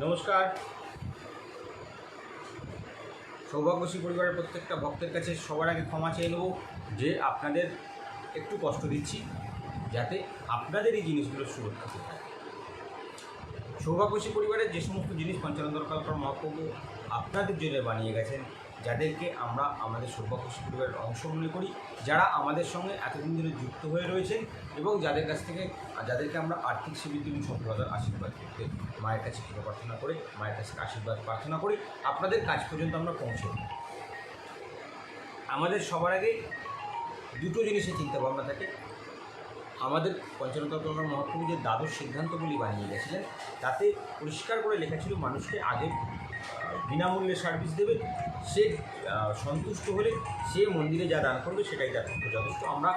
নমস্কার। সৌভাগ্যশ্রী পরিবারের প্রত্যেকটা ভক্তের কাছে সবার আগে ক্ষমা চেয়ে নেব যে আপনাদের একটু কষ্ট দিচ্ছি, যাতে আপনাদের এই জিনিসগুলো সুরক্ষিত থাকে। সৌভাগ্যশ্রী পরিবারের যে সমস্ত জিনিস পঞ্চানন দরকার মহাপ্রভু আপনাদের জন্য বানিয়ে গেছেন, যাদেরকে আমরা আমাদের সৌভাগ্যশ্রী পরিবারের অংশ মনে করি, যারা আমাদের সঙ্গে এতদিন ধরে যুক্ত হয়ে রয়েছেন এবং যাদেরকে আমরা আর্থিক সিদ্ধির সফলতার আশীর্বাদ করতে মায়ের কাছে কৃপা প্রার্থনা করে, মায়ের কাছে আশীর্বাদ প্রার্থনা করে আপনাদের কাজ পর্যন্ত আমরা পৌঁছে দিই। আমাদের সবার আগে দুটো জিনিসের চিন্তাভাবনা থাকে। আমাদের পঞ্চানন মহাপ্রভু যে দ্বাদশ সিদ্ধান্তগুলি বানিয়ে গেছিলেন, তাতে পরিষ্কার করে লেখা ছিল মানুষকে আগে বিনামূল্যে সার্ভিস দেবে, সে সন্তুষ্ট হলে সে মন্দিরে যা দান করবে সেটাই তার পক্ষে যথেষ্ট। আমরা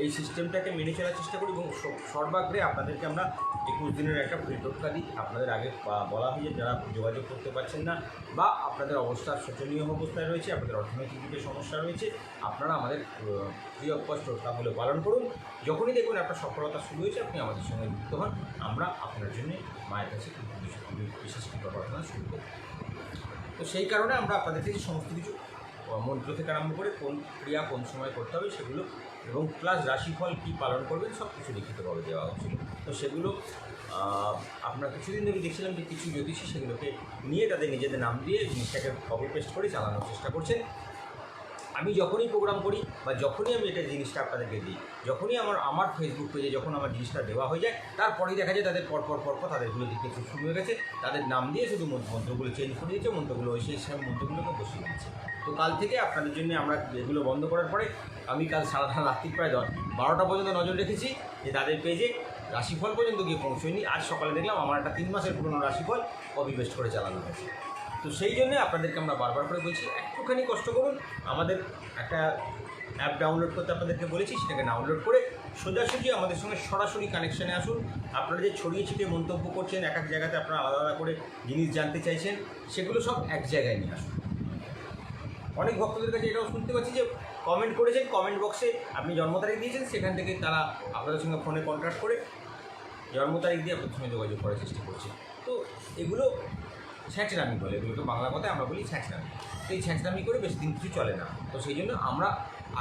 এই সিস্টেমটাকে মেনে চলার চেষ্টা করি এবং সর্বাগ্রে আপনাদেরকে আমরা 21 দিনের একটা ফ্রি টোটকা দিই। আপনাদের আগে বলা হয়েছে যারা যোগাযোগ করতে পারছেন না বা আপনাদের অবস্থা শোচনীয় অবস্থায় রয়েছে, আপনাদের অর্থনৈতিক দিকে সমস্যা রয়েছে, আপনারা আমাদের ফ্রি অফ কস্ট টোটকাগুলো পালন করুন। যখনই দেখবেন আপনার সফলতা শুরু হয়েছে, আপনি আমাদের সঙ্গে যুক্ত হন। আমরা আপনার জন্য মায়ের কাছে বিশেষ কৃপা প্রার্থনা শুরু করি। তো সেই কারণে আমরা আপনাদের থেকে সমস্ত কিছু মন্ত্র থেকে আরম্ভ করে কোন ক্রিয়া কোন সময় করতে হবে সেগুলো, এবং প্লাস রাশিফল কী পালন করবেন সব কিছু লিখিতভাবে দেওয়া হচ্ছিল। তো সেগুলো আপনারা কিছুদিন ধরে দেখছিলাম যে কিছু জ্যোতিষী সেগুলোকে নিয়ে তাদের নিজেদের নাম দিয়ে জিনিসটাকে কপি পেস্ট করে চালানোর চেষ্টা করছেন। আমি যখনই প্রোগ্রাম করি বা যখনই আমি এটা জিনিসটা আপনাদেরকে দিই, যখনই আমার ফেসবুক পেজে যখন আমার জিনিসটা দেওয়া হয়ে যায়, তারপরেই দেখা যায় তাদের পরপর তাদেরগুলো দিতে শুরু হয়ে গেছে, তাদের নাম দিয়ে শুধু মন্ত্রগুলো চেঞ্জ করে দিয়েছে, মন্ত্রগুলো সেই মন্ত্রগুলোকে বসিয়ে দিচ্ছে। তো কাল থেকে আপনাদের জন্য আমরা এগুলো বন্ধ করার পরে আমি কাল সারা রাত্রি প্রায় 12টা পর্যন্ত নজর রেখেছি যে তাদের পেজে রাশিফল পর্যন্ত গিয়ে পৌঁছয়নি। আজ সকালে দেখলাম আমার একটা 3 মাসের পুরনো রাশিফল কপি পেস্ট করে চালানো হয়েছে। তো সেই জন্যে আপনাদেরকে আমরা বারবার করে বলছি, একটুখানি কষ্ট করুন। আমাদের একটা অ্যাপ ডাউনলোড করতে আপনাদেরকে বলেছি, সেটাকে ডাউনলোড করে সোজাসুজি আমাদের সঙ্গে সরাসরি কানেকশানে আসুন। আপনারা যে ছড়িয়ে ছিটিয়ে মন্তব্য করছেন, এক এক জায়গাতে আপনারা আলাদা আলাদা করে জিনিস জানতে চাইছেন, সেগুলো সব এক জায়গায় নিয়ে আসুন। অনেক ভক্তদের কাছে এটাও শুনতে পাচ্ছি যে কমেন্ট করেছেন, কমেন্ট বক্সে আপনি জন্ম তারিখ দিয়েছেন, সেখান থেকে তারা আপনাদের সঙ্গে ফোনে কন্ট্যাক্ট করে জন্ম তারিখ দিয়ে আপনাদের সঙ্গে যোগাযোগ করার চেষ্টা করছে। তো এগুলো ছ্যাঁচড়ামি বলে, এগুলোকে বাংলা কথায় আমরা বলি ছ্যাঁচড়ামি। তো এই ছ্যাঁচড়ামি করে বেশি দিন কিছু চলে না। তো সেই জন্য আমরা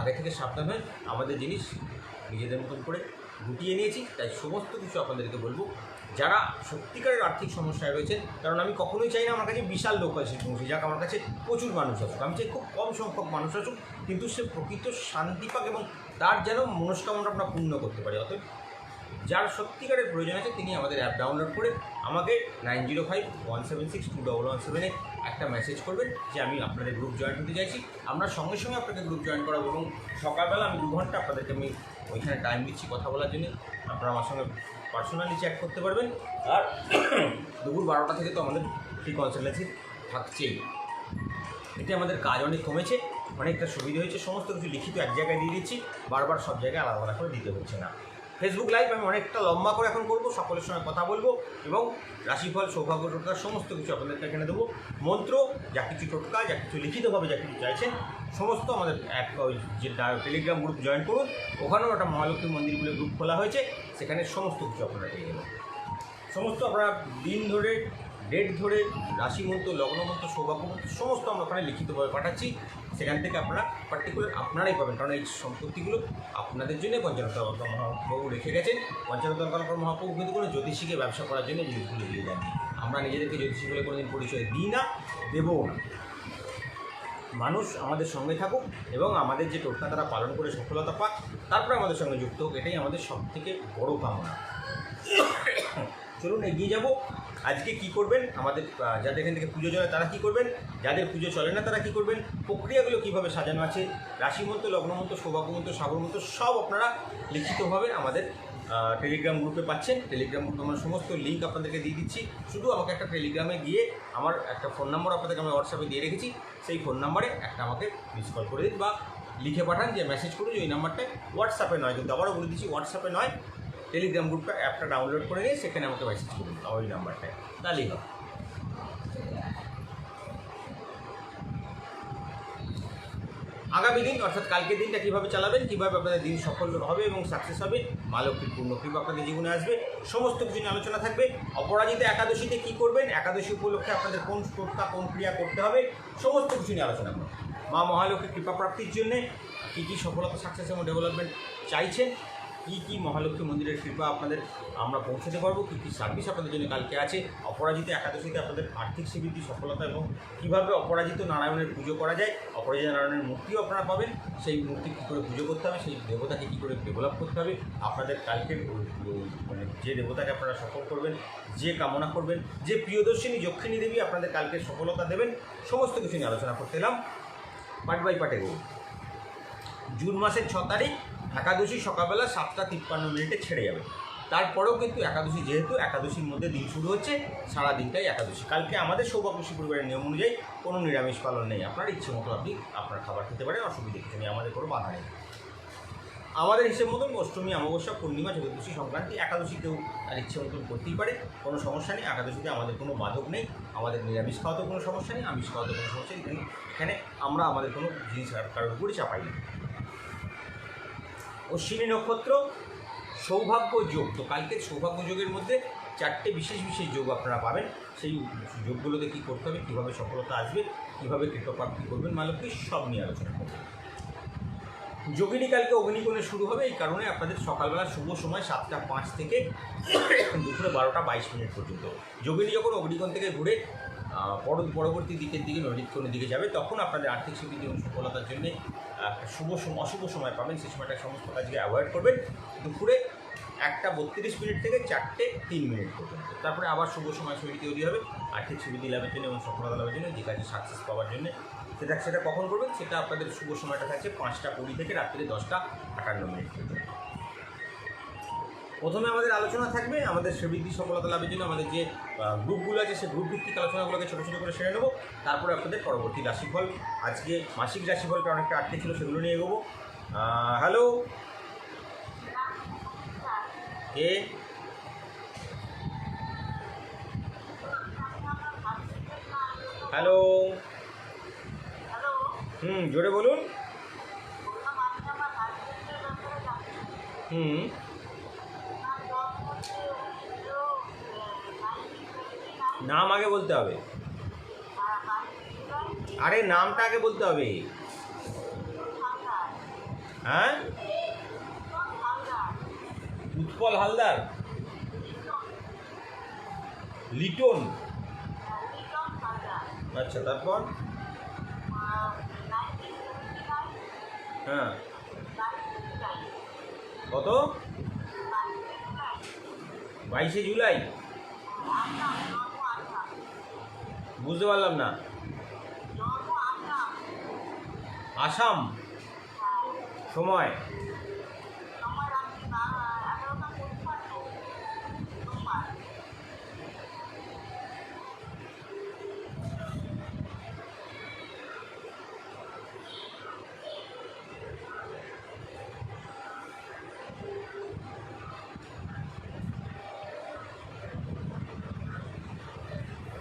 আগে থেকে সাবধান হয়ে আমাদের জিনিস নিজেদের মতন করে গুটিয়ে নিয়েছি। তাই সমস্ত কিছু আপনাদেরকে বলবো, যারা সত্যিকারের আর্থিক সমস্যায় রয়েছেন, কারণ আমি কখনোই চাই না আমার কাছে বিশাল লোক আছে পৌঁছে যাক, আমার কাছে প্রচুর মানুষ আসুক, আমি চাই খুব কম সংখ্যক মানুষ আসুক, কিন্তু সে প্রকৃত শান্তি পাক এবং তার যেন মনস্কামনা আমরা পূর্ণ করতে পারি। অতএব যার সত্যিকারের প্রয়োজন আছে তিনি আমাদের অ্যাপ ডাউনলোড করে আমাকে 9051762117 একটা মেসেজ করবেন যে আমি আপনাদের গ্রুপ জয়েন হতে চাইছি। আমরা সঙ্গে সঙ্গে আপনাকে গ্রুপ জয়েন করাবো এবং সকালবেলা আমি 2 ঘন্টা আপনাদেরকে আমি ওইখানে টাইম দিচ্ছি কথা বলার জন্য। আপনারা আমার সঙ্গে পার্সোনালি চ্যাট করতে পারবেন। আর দুপুর 12টা থেকে তো আমাদের ফ্রি কনসালটেন্সি থাকছেই। এতে আমাদের কাজ অনেক কমেছে, অনেকটা সুবিধা হয়েছে। সমস্ত কিছু লিখিত এক জায়গায় দিয়ে দিচ্ছি, বারবার সব জায়গায় আলাদা আলাদা করে দিতে হচ্ছে না। ফেসবুক লাইভ আমি অনেকটা লম্বা করে এখন করবো, সকলের সঙ্গে কথা বলবো এবং রাশিফল সৌভাগ্য টোটকা সমস্ত কিছু আপনাদেরকে এখানে দেবো। মন্ত্র যা কিছু টোটকা, যা কিছু লিখিতভাবে যা কিছু চাইছেন সমস্ত আমাদের ওই যে টেলিগ্রাম গ্রুপ জয়েন করুন। ওখানেও একটা মহালক্ষ্মী মন্দির বলে গ্রুপ খোলা হয়েছে, সেখানে সমস্ত কিছু আপনারা পেয়ে যাবেন। সমস্ত আপনারা দিন ধরে, ডেট ধরে, রাশি মন্ত্র, লগ্ন মন্ত্র, সৌভাগ্য মন্ত্র সমস্ত আমরা ওখানে লিখিতভাবে পাঠাচ্ছি। সেখান থেকে আপনারা পার্টিকুলার আপনারাই পাবেন, কারণ এই সম্পত্তিগুলো আপনাদের জন্য পঞ্চানন মহাপ্রভু রেখে গেছেন। পঞ্চানন মহাপ্রভু কিন্তু কোনো জ্যোতিষীকে ব্যবসা করার জন্য জিনিসগুলো দিয়ে দেন। আমরা নিজেদেরকে জ্যোতিষী বলে কোনোদিন পরিচয় দিই না, দেবও না। মানুষ আমাদের সঙ্গে থাকুক এবং আমাদের যে টোটকা তারা পালন করে সফলতা পাক, তারপরে আমাদের সঙ্গে যুক্ত হোক, এটাই আমাদের সবথেকে বড় কামনা। চলুন এগিয়ে যাব। আজকে কি করবেন, আমাদের যাদের এখান থেকে পুজো চলে তারা কি করবেন, যাদের পুজো চলে না তারা কি করবেন, প্রক্রিয়াগুলো কীভাবে সাজানো আছে, রাশিমন্ত্র, লগ্নমন্ত্র, সৌভাগ্যমন্ত্র, সাগরমন্ত্র সব আপনারা লিখিতভাবে আমাদের টেলিগ্রাম গ্রুপে পাচ্ছেন। টেলিগ্রাম গ্রুপে আমরা সমস্ত লিঙ্ক আপনাদেরকে দিয়ে দিচ্ছি। শুধু আমাকে একটা টেলিগ্রামে গিয়ে আমার একটা ফোন নাম্বার আপনাদেরকে আমি হোয়াটসঅ্যাপে দিয়ে রেখেছি, সেই ফোন নাম্বারে একটা আমাকে মিস কল করে দিন বা লিখে পাঠান, যে মেসেজ করুন যে ওই নাম্বারটায়, হোয়াটসঅ্যাপে নয়, কিন্তু আবারও বলে দিচ্ছি হোয়াটসঅ্যাপে নয়, টেলিগ্রাম গ্রুপটা অ্যাপটা ডাউনলোড করে নিয়ে সেখানে আমাকে মেসেজ করুন ওই নাম্বারটায়, তাহলেই হবে। আগামী দিন অর্থাৎ কালকের দিনটা কীভাবে চালাবেন, কীভাবে আপনাদের দিন সফল হবে এবং সাকসেস হবে, মা লক্ষ্মীর পূর্ণ কৃপা আপনাদের জীবনে আসবে, সমস্ত কিছু নিয়ে আলোচনা থাকবে। অপরাজিতা একাদশীতে কী করবেন, একাদশী উপলক্ষে আপনাদের কোন টোটকা কোন ক্রিয়া করতে হবে, সমস্ত কিছু নিয়ে আলোচনা করব। মা মহালক্ষ্মীর কৃপা প্রাপ্তির জন্যে কী কী সফলতা, সাকসেস এবং ডেভেলপমেন্ট চাইছেন, কী কী মহালক্ষ্মী মন্দিরের কৃপা আপনাদের আমরা পৌঁছাতে পারবো, কী কী সার্ভিস আপনাদের জন্য কালকে আছে, অপরাজিত একাদশীতে আপনাদের আর্থিক শ্রীবৃদ্ধি সফলতা এবং কীভাবে অপরাজিত নারায়ণের পুজো করা যায়, অপরাজিত নারায়ণের মূর্তিও আপনারা পাবেন, সেই মূর্তি কী করে পুজো করতে হবে, সেই দেবতাকে কী করে ডেভেলপ করতে হবে, আপনাদের কালকের মানে যে দেবতাকে আপনারা সফল করবেন, যে কামনা করবেন, যে প্রিয়দর্শিনী যক্ষিণী দেবী আপনাদের কালকে সফলতা দেবেন, সমস্ত কিছু নিয়ে আলোচনা করতে এলাম। পার্ট বাই পার্টে গো। জুন মাসের 6 তারিখ একাদশী সকালবেলা 7:53 ছেড়ে যাবে। তারপরেও কিন্তু একাদশী, যেহেতু একাদশীর মধ্যে দিন শুরু হচ্ছে, সারা দিনটাই একাদশী। কালকে আমাদের সৌভাগ্যশ্রী পরিবারের নিয়ম অনুযায়ী কোনো নিরামিষ পালন নেই, আপনার ইচ্ছে মতো আপনি আপনার খাবার খেতে পারেন, অসুবিধা কিছু নেই, আমাদের কোনো বাধা নেই। আমাদের হিসেব মতন অষ্টমী, অমাবস্যা, পূর্ণিমা, চতুর্দশী, সংক্রান্তি, একাদশী কেউ তার ইচ্ছে মতন করতেই পারে, কোনো সমস্যা নেই। একাদশীতে আমাদের কোনো বাধক নেই, আমাদের নিরামিষ খাওয়াতে কোনো সমস্যা নেই, আমিষ খাওয়াতে কোনো সমস্যা নেই। এখানে আমরা আমাদের কোনো জিনিস কারোর উপরই চাপাই না। অশ্বিনী নক্ষত্র সৌভাগ্য যোগ, তো কালকে সৌভাগ্য যোগের মধ্যে 4টে বিশেষ বিশেষ যোগ আপনারা পাবেন। সেই যোগগুলোতে কী করতে হবে, কীভাবে সফলতা আসবে, কীভাবে কৃতপ্রাপ্তি করবেন মা লক্ষ্মী, সব নিয়ে আলোচনা করবেন। যোগিনী কালকে অগ্নিকোণে শুরু হবে, এই কারণে আপনাদের সকালবেলা শুভ সময় 7:05 থেকে দুপুরে 12:22 পর্যন্ত। যোগিনী যখন অগ্নিকোণ থেকে ঘুরে পরবর্তী দিকের দিকে নৈরিত্যকোণের দিকে যাবে, তখন আপনাদের আর্থিক স্বীকৃতি এবং সফলতার জন্যে অশুভ সময় পাবেন, সেই সময়টা সমস্ত কাজকে অ্যাভয়েড করবেন। দুপুরে 1:32 থেকে 4:03 পর্যন্ত, তারপরে আবার শুভ সময় শরীর তৈরি হবে আর্থিক সুবিধা লাভের জন্য এবং সফলতা লাভের জন্য, যে কাজে সাকসেস পাওয়ার জন্য। সেটা কখন করবেন, সেটা আপনাদের শুভ সময়টা থাকছে 5:20 থেকে রাত্রি 10:58 পর্যন্ত। প্রথমে আমাদের আলোচনা থাকবে আমাদের শ্রীবৃদ্ধি সফলতা লাভের জন্য আমাদের যে গ্রুপগুলো আছে, সেই গ্রুপ ভিত্তিক আলোচনাগুলোকে ছোটো ছোটো করে সেরে নেবো। তারপরে আপনাদের পরবর্তী রাশিফল, আজকে মাসিক রাশিফলটা অনেকটা আটকে ছিল, সেগুলো নিয়ে এগোবো। হ্যালো, কে? হ্যালো, জোরে বলুন। নাম আগে বলতে হবে, আরে নামটা আগে বলতে হবে। হ্যাঁ, উৎপল হালদার, লিটন, আচ্ছা, তারপর? হ্যাঁ, কত? 22শে জুলাই? বুঝতে পারলাম না। আসাম? সময়?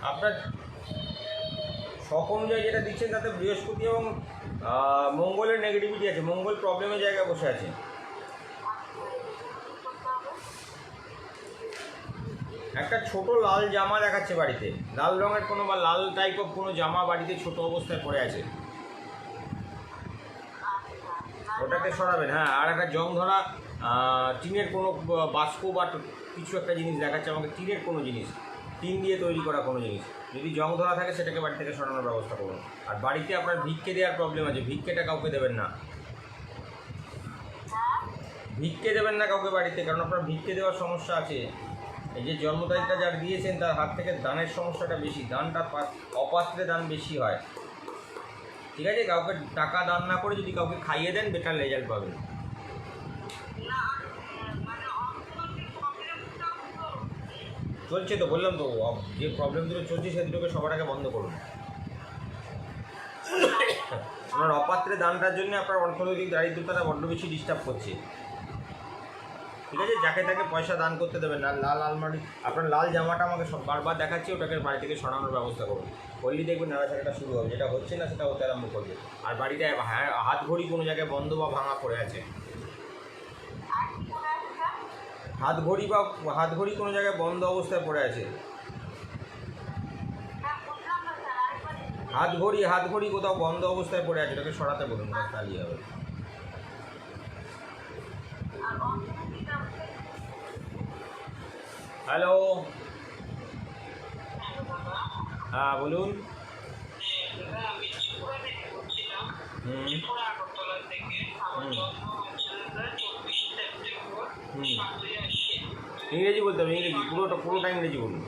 আপনার শখ অনুযায়ী যেটা দিচ্ছেন তাতে বৃহস্পতি এবং মঙ্গলের নেগেটিভিটি আছে, মঙ্গল প্রবলেমের জায়গায় বসে আছে। একটা ছোট লাল জামা দেখাচ্ছে বাড়িতে, লাল রঙের কোনো বা লাল টাইপ অফ কোনো জামা বাড়িতে ছোট অবস্থায় পড়ে আছে, ওটাকে সরাবেন। হ্যাঁ, আর একটা জং ধরা টিনের কোনো বাস্ক বা কিছু একটা জিনিস দেখাচ্ছে আমাকে, টিনের কোনো জিনিস, টিন দিয়ে তৈরি করা কোনো জিনিস, যদি জং ধরা থাকে সেটাকে বাড়ি থেকে সরানোর ব্যবস্থা করুন। আর বাড়িতে আপনার ভিক্ষে দেওয়ার প্রবলেম আছে, ভিক্ষেটা কাউকে দেবেন না, ভিক্ষে দেবেন না কাউকে বাড়িতে, কারণ আপনার ভিক্ষে দেওয়ার সমস্যা আছে। এই যে জন্ম তারিখটা যার দিয়েছেন তার হাত থেকে দানের সমস্যাটা বেশি, দানটা অপাত্রে দান বেশি হয়, ঠিক আছে? কাউকে টাকা দান না করে যদি কাউকে খাইয়ে দেন, বেটার রেজাল্ট পাবেন। চলছে তো, বললাম তো, যে প্রবলেমগুলো চলছে সে দুটোকে সবার আগে বন্ধ করুন। আপনার অপাত্রে দানটার জন্য আপনার অর্থনৈতিক দারিদ্রতাটা বড্ড বেশি ডিস্টার্ব করছে, ঠিক আছে? যাকে তাকে পয়সা দান করতে দেবেন না। লাল আলমারি, আপনার লাল জামাটা আমাকে বারবার দেখাচ্ছে, ওটাকে বাড়ি থেকে সরানোর ব্যবস্থা করুন। করলেই দেখবেন নাড়াচাড়াটা শুরু হবে, যেটা হচ্ছে না সেটা হতে আরম্ভ করবে। আর বাড়িতে হাত ঘড়ি কোনো জায়গায় বন্ধ বা ভাঙা পড়ে আছে, হাত ঘড়ি কোনো জায়গায় বন্ধ অবস্থায় পড়ে আছে, হাত ঘড়ি কোথাও বন্ধ অবস্থায় পড়ে আছে, এটাকে সরাতে বলুন, তাহলেই হবে। হ্যালো, হ্যাঁ বলুন। ইংরেজি বলতে হবে, ইংরেজি পুরোটা ইংরেজি বলুন।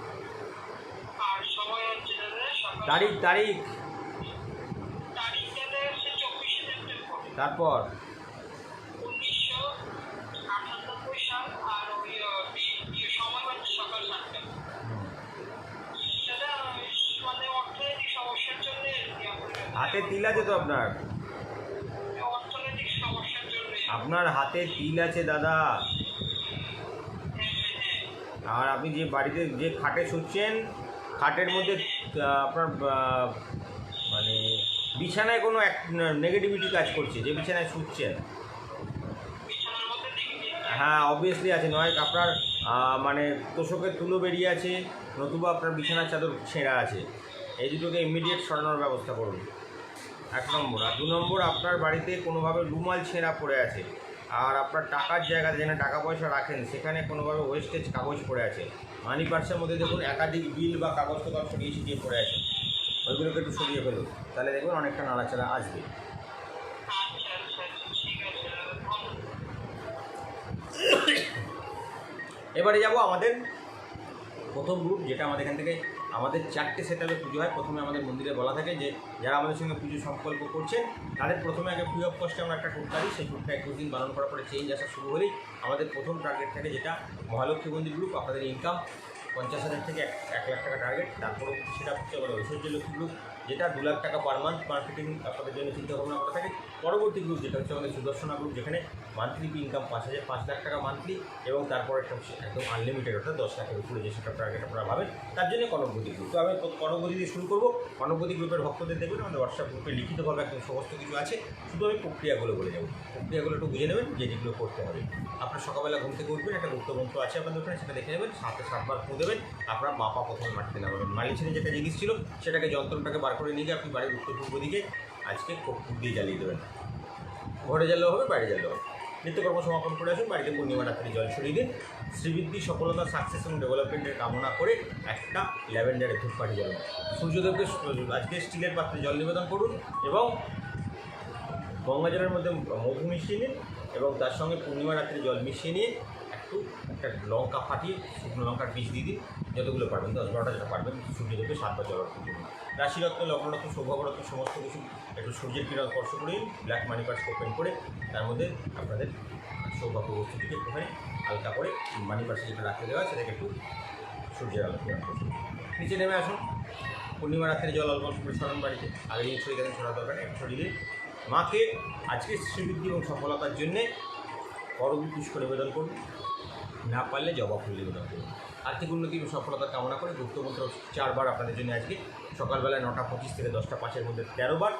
তারিখ তারপর হাতে তিল আছে তো আপনার হাতে তিল আছে দাদা। আর আপনি যে বাড়িতে যে খাটে শুচ্ছেন, খাটের মধ্যে আপনার মানে বিছানায় কোনো এক নেগেটিভিটি কাজ করছে, যে বিছানায় শুচ্ছেন। হ্যাঁ অবভিয়াসলি আছে, নয় আপনার মানে তোষকের তুলো বেরিয়ে আছে, নতুবা আপনার বিছানার চাদর ছেঁড়া আছে। এই দুটোকে ইমিডিয়েট সরানোর ব্যবস্থা করুন, 1 নম্বর। আর 2 নম্বর, আপনার বাড়িতে কোনোভাবে রুমাল ছেঁড়া পড়ে আছে, আর আপনার টাকার জায়গাতে যেখানে টাকা পয়সা রাখেন সেখানে কোনোভাবে ওয়েস্টেজ কাগজ পড়ে আছে। মানি পার্সের মধ্যে দেখুন একাধিক বিল বা কাগজ তো ছড়িয়ে ছিটিয়ে পড়ে আছে, ওইগুলোকে একটু সরিয়ে ফেলুন, তাহলে দেখবেন অনেকটা নাড়াচাড়া আসবে। এবারে যাব আমাদের প্রথম গ্রুপ, যেটা আমাদের এখান থেকে আমাদের 4টে সেটআপে পুজো হয়। প্রথমে আমাদের মন্দিরে বলা থাকে যে যারা আমাদের সঙ্গে পুজো সংকল্প করছেন তাদের প্রথমে আগে ফ্রি অফ কস্টে আমরা একটা ট্যুর পাই। সেই ট্যুরটা 21 দিন পালন করার পরে চেঞ্জ আসা শুরু হলেই আমাদের প্রথম টার্গেট থাকে যেটা মহালক্ষ্মী মন্দির গ্রুপ। আপনাদের ইনকাম 50,000 থেকে 1 লাখ টাকা টার্গেট। তারপরে সেটা হচ্ছে আমাদের ঐশ্বর্য লক্ষ্মী গ্রুপ, যেটা 2 লাখ টাকা পার মান্থ মার্কেটিং আপনাদের জন্য চিন্তা ভাবনা করা থাকে। পরবর্তী গ্রুপ যেটা হচ্ছে আমাদের সুদর্শনা গ্রুপ, যেখানে মান্থলি ইনকাম 5 লাখ টাকা মান্থলি, এবং তারপরে একটা একদম আনলিমিটেড, অর্থাৎ 10 লাখের উপরে যে সেটা টার্গেট আপনারা ভাবেন, তার জন্য কনকগতি গ্রুপ। তো আমি কনকগতি দিয়ে শুরু করবো। কনকগতি গ্রুপের ভক্তদের দেখবেন আমাদের হোয়াটসঅ্যাপ গ্রুপে লিখিতভাবে একদম সমস্ত কিছু আছে, শুধু আমি প্রক্রিয়াগুলো বলে যাবো। প্রক্রিয়াগুলো একটু বুঝে নেবেন যে যেগুলো করতে হবে। আপনার সকালবেলা ঘুম থেকে উঠবেন, একটা গুপ্তমন্ত্র আছে আপনাদের ওখানে, সেটা দেখে নেবেন, 7বার ফু দেবেন। আপনার বাপা প্রথমে মাটিতে নামাবেন। মালিছেনে যেটা জিনিস ছিল সেটাকে, যন্ত্রটাকে বার করে নিয়ে গিয়ে আপনি বাড়ির উত্তর পূর্ব দিকে আজকে কর্পূর দিয়ে জ্বালিয়ে দেবেন। ঘরে জ্বালেও হবে, বাইরে জ্বালেও হবে। নিত্যকর্ম সমাপন করে আসুন, বাড়িতে পূর্ণিমা রাত্রি জল ছড়িয়ে দিন। শ্রীবৃদ্ধি, সফলতা, সাকসেস এবং ডেভেলপমেন্টের কামনা করে একটা ল্যাভেন্ডারের ধূপকাঠি জ্বালান। সূর্যদেবকে আজকে স্টিলের পাত্রে জল নিবেদন করুন এবং গঙ্গা জলের মধ্যে মধু মিশিয়ে নিন, এবং তার সঙ্গে পূর্ণিমা রাত্রি জল মিশিয়ে নিয়ে একটা লঙ্কা ফাটিয়ে শুকনো লঙ্কার বীজ দিয়ে দিন, যতগুলো পারবেন, 10-12টা যেটা পারবেন। সূর্যদেবকে 7বার জল অর্পণ করুন। রাশিরত্ন, লগ্নরত্ন, সৌভাগ্যরত্ন সমস্ত কিছু একটু সূর্যের কিরণ স্পর্শ করে ব্ল্যাক মানি পার্স ওপেন করে তার মধ্যে আপনাদের সৌভাগ্য বস্তুটিকে একটুখানি হালকা করে মানি পার্সে যেটা রাখতে দেওয়া সেটাকে একটু সূর্যের আলো কিরণ করুন। নিচে নেমে আসুন, পূর্ণিমা রাত্রে জল অল্প অল্প করে ছড়ান বাড়িতে, আগে দিন ছড়িয়ে গেলেন, ছড়ার দরকার নেই, ছড়িয়ে দিন। মাকে আজকে শ্রীবৃদ্ধি এবং সফলতার জন্যে করবী পুষ্প নিবেদন করুন, না পারলে জবা ফুল নিবেদন করুন। আর্থিক উন্নতি এবং সফলতার কামনা করে গুপ্তমন্ত্র 4বার আপনাদের জন্য আজকে সকালবেলায় 9:25 থেকে 10:05 মধ্যে 13 বার,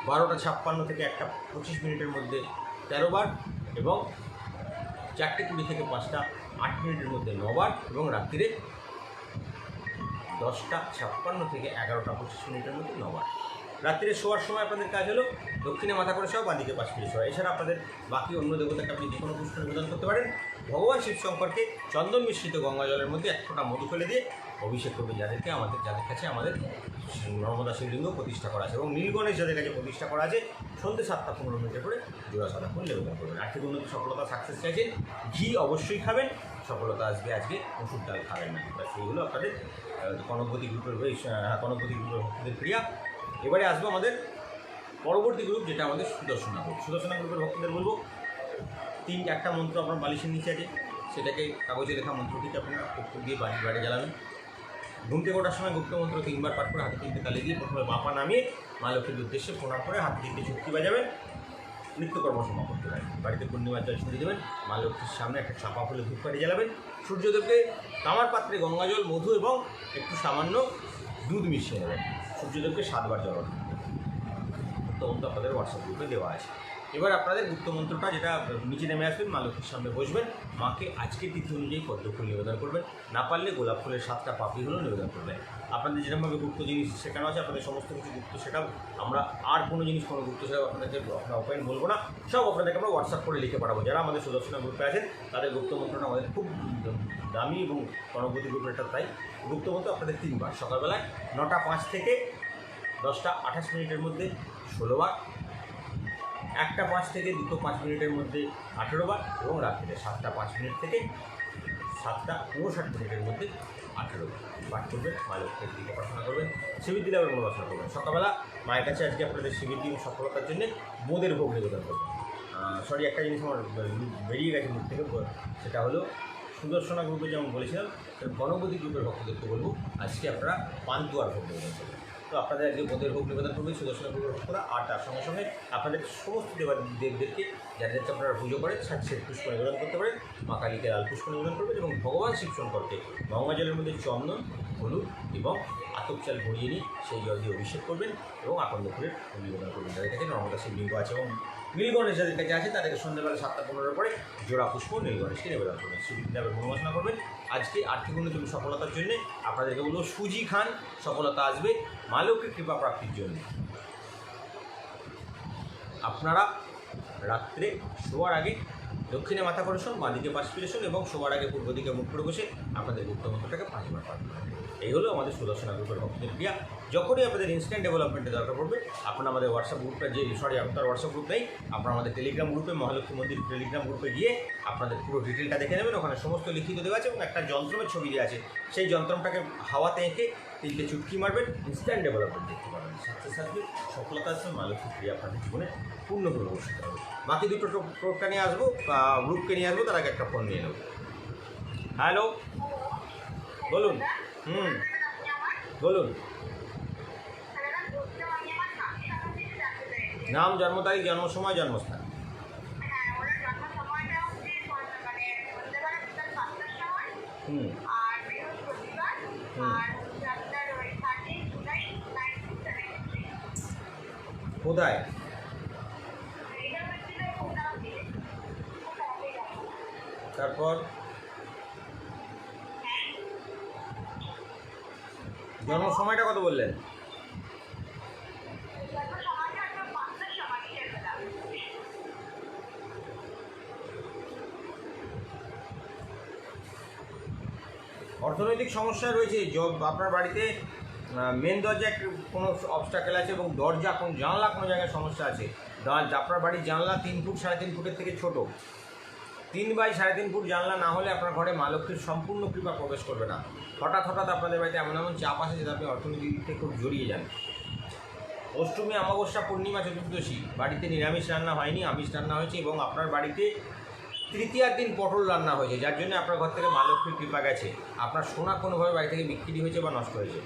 12:56 থেকে 1:25 মিনিটের মধ্যে 13 বার, এবং 4:20 থেকে 5টা 8 মিনিটের মধ্যে 9 বার, এবং রাত্রিরে 10:56 থেকে 11:25 মিনিটের মধ্যে 9 বার। রাত্রিরে শোয়ার সময় আপনাদের কাজ হলো দক্ষিণে মাথা করে শোয়া, বাঁদিকে পাশ ফিরে শোয়া। এছাড়া আপনাদের বাকি অন্য দেবতাকে আপনি যে কোনো পুষ্প নিবেদন করতে পারেন। ভগবান শিব শঙ্করকে চন্দন মিশ্রিত গঙ্গা জলের মধ্যে 1 ফোঁটা মধু ফেলে দিয়ে অভিষেক করবেন, যাদের কাছে আমাদের নর্মদা শিবলিঙ্গ প্রতিষ্ঠা করা আছে, এবং নীলগণেশ যাদের কাছে প্রতিষ্ঠা করা আছে, সন্ধ্যে 7:15 মিনিটে করে জোড়া সাদা ফুল নিবেদন করবেন। আর্থিক উন্নতি, সফলতা, সাকসেস চাইছেন, ঘি অবশ্যই খাবেন, সফলতা আসবে আজকে, মুসুর ডাল খাবেন না। সেইগুলো আপনাদের কনকগতি গ্রুপের ভক্তদের ক্রিয়া। এবারে আসবো আমাদের পরবর্তী গ্রুপ, যেটা আমাদের সুদর্শনা গ্রুপ। সুদর্শনা গ্রুপের ভক্তদের বলবো, একটা মন্ত্র আপনার বালিশের নিচে আছে, সেটাকে কাগজে লেখা মন্ত্রটিকে আপনারা কর্পূর দিয়ে বাড়ি জ্বালাবেন। ঘুম থেকে ওঠার সময় গুপ্ত মন্ত্র 3বার পাঠ করে হাতে 3টে তালি দিয়ে প্রথমে বাপা নামিয়ে মা লক্ষ্মীর উদ্দেশ্যে প্রণাম করে হাতে 3টে ঝুঁকি বাজাবেন। নিত্যকর্ম সমাপন করে বাড়িতে পূর্ণিমার জল ছড়িয়ে দেবেন। মা লক্ষ্মীর সামনে একটা চাপা ফুলে ধূপকাঠি জ্বালাবেন। সূর্যদেবকে তামার পাত্রে গঙ্গাজল, মধু এবং একটু সামান্য দুধ মিশিয়ে নেবেন, সূর্যদেবকে 7বার জল অর্পণ করবেন। গুপ্তমন্ত্র আপনাদের হোয়াটসঅ্যাপ গ্রুপে দেওয়া আছে। এবার আপনাদের গুপ্তমন্ত্রটা যেটা নিচে নেমে আসবেন, মা লক্ষ্মীর সামনে বসবেন, মাকে আজকের তিথি অনুযায়ী পদ্ম ফুল নিবেদন করবেন, না পারলে গোলাপ ফুলের 7টা পাপড়ি হলেও নিবেদন করবেন। আপনাদের যেরকমভাবে গুপ্ত জিনিস শেখানো আছে, আপনাদের সমস্ত কিছু গুপ্ত শেখাব আমরা। আর কোনো জিনিস কোনো গুপ্ত শেখাব আপনাদেরকে আপনার ওপেন বলবো না, সব আপনাদেরকে আমরা হোয়াটসঅ্যাপ করে লিখে পাঠাবো। যারা আমাদের সুদর্শনা গ্রুপে আছেন তাদের গুপ্তমন্ত্রটা আমাদের খুব দামি এবং গণপতি গ্রুপের একটা, তাই গুপ্তমন্ত্র আপনাদের 3বার, সকালবেলায় 9টা 5 থেকে 10টা 28 মিনিটের মধ্যে 16 বার, 1টা 5 থেকে 2টো 5 মিনিটের মধ্যে 18 বার, এবং রাত্রিতে 7টা 5 মিনিট থেকে 7টা 59 মিনিটের মধ্যে 18 বার পাঠ করবেন। মা লক্ষ্মীর দিকে প্রার্থনা করবেন, শিবির দিলে আবার মনোবাসনা করবেন। সকালবেলা মায়ের কাছে আজকে আপনাদের শিবির দিন সফলতার জন্য বোঁদের ভোগ নিবেদন করবেন। সরি, একটা জিনিস আমার বেরিয়ে গেছে মুখ থেকে, সেটা হলো সুদর্শনা গ্রুপে যেমন বলেছিলাম, গণপতি গ্রুপের ভক্তদেরকে বলবো আজকে আপনারা পান্তুয়ার ভোগ নিবেদন করবেন। তো আপনাদের আজকে বোধের ভোগ নিবেদন করবেন সুদর্শনা গ্রুপের ভক্তরা। আর তার সঙ্গে সঙ্গে আপনাদের সমস্ত দেবদেবদেরকে যাদেরকে আপনারা পুজো করেন শ্বেত পুষ্প নিবেদন করতে পারেন, মা কালীকে লাল পুষ্প নিবেদন করবেন, এবং ভগবান শিবশঙ্করকে গঙ্গা জলের মধ্যে চন্দন, হলুদ এবং আতপ চাল ভরিয়ে নিয়ে সেই জল দিয়ে অভিষেক করবেন এবং আকন্দ ফুলের নিবেদন করবেন। যাদের কাছে নর্মদা শিবলিঙ্গ আছে এবং নীলগণেশ যাদের কাছে আছে তাদেরকে সন্ধ্যাবেলা 7টা 15 পরে জোড়া পুষ্প নীলগণেশকে নিবেদন করবেন। শিবদেবের মনোবাসনা করবেন। আজকে আর্থিক উন্নতি সফলতার জন্য আপনাদেরকে বলবো সুজি খান, সফলতা আসবে মা লক্ষ্মীর কৃপা প্রাপ্তির জন্য। আপনারা রাত্রে শোয়ার আগে দক্ষিণে মাথা করে শোন, বাঁদিকে পাশ ফিরে শোন, এবং শোয়ার আগে পূর্ব দিকে মুখ করে বসে আপনাদের গুপ্তমন্ত্রটাকে 5বার পাঠ করবেন। এই হলো আমাদের সুদর্শনা গ্রুপের ভক্তদের ক্রিয়া। যখনই আপনাদের ইনস্ট্যান্ট ডেভেলপমেন্টের দরকার পড়বে, আপনারা আমাদের হোয়াটসঅ্যাপ গ্রুপটা আপনার হোয়াটসঅ্যাপ গ্রুপ নেই, আপনারা আমাদের টেলিগ্রাম গ্রুপে, মহালক্ষ্মী মন্দির টেলিগ্রাম গ্রুপে গিয়ে আপনাদের পুরো ডিটেলটা দেখে নেবেন। ওখানে সমস্ত লিখিত দেওয়া আছে এবং একটা যন্ত্রের ছবি দেওয়া আছে। সেই যন্ত্রটাকে হাওয়াতে এঁকে 3টে চুটকি মারবেন, ইনস্ট্যান্ট ডেভেলপমেন্ট দেখতে পাবেন। সাথে সাথে সফলতা আসবে, মা লক্ষ্মীর ক্রিয়া আপনাদের জীবনে পূর্ণভাবে বসতে হবে। বাকি দুটো টোটকা নিয়ে আসবো, গ্রুপকে নিয়ে আসবো, তার আগে একটা ফোন নিয়ে নেব। হ্যালো, বলুন। বলুন। নাম, জন্ম তারিখ, জন্ম সময়, জন্মস্থান। কোথায়? তারপর জন্ম সময়টা কত বললেন? অর্থনৈতিক সমস্যা রয়েছে, আপনার বাড়িতে মেন দরজা কোনো অবস্টাকেল আছে, এবং দরজা কোন জানলা কোনো জায়গায় সমস্যা আছে। আপনার বাড়ির জানলা 3 ফুট 3.5 ফুটের থেকে ছোটো, 3 বাই 3.5 ফুট জানলা না হলে আপনার ঘরে মা লক্ষ্মীর সম্পূর্ণ কৃপা প্রবেশ করবে না। হঠাৎ আপনাদের বাড়িতে এমন এমন চাপ আসে যেটা আপনি অর্থনৈতিক দিক থেকে খুব জড়িয়ে যান। অষ্টমী, অমাবস্যা, পূর্ণিমা, চতুর্দশী বাড়িতে নিরামিষ রান্না হয়নি, আমিষ রান্না হয়েছে, এবং আপনার বাড়িতে তৃতীয়ার দিন পটল রান্না হয়েছে, যার জন্য আপনার ঘর থেকে মা লক্ষ্মীর কৃপা গেছে। আপনার সোনা কোনোভাবে বাড়ি থেকে বিক্রি হয়েছে বা নষ্ট হয়েছে।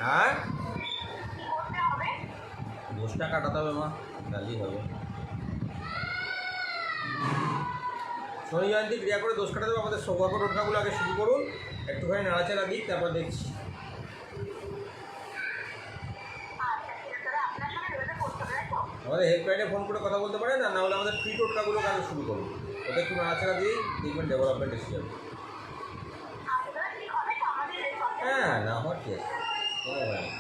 হ্যাঁ, দোষটা কাটাতে হবে মা, তাহলেই হবে। শনি জয়ন্তী ক্রিয়া করে দোষ কাটাতে হবে। আমাদের সৌভাগ্য টোটকাগুলো আগে শুরু করুন, একটুখানি নাড়াচাড়া দিই, তারপর দেখছি। আমাদের হেল্পলাইনে ফোন করে কথা বলতে পারেন, আর না হলে আমাদের ফ্রি টোটকাগুলো আগে শুরু করুন। ওটা একটু নাড়াচাড়া দিয়েই দেখবেন ডেভেলপমেন্ট এসে যাবে। হ্যাঁ, না হওয়ার কি আছে, কোনো ব্যাপার নেই।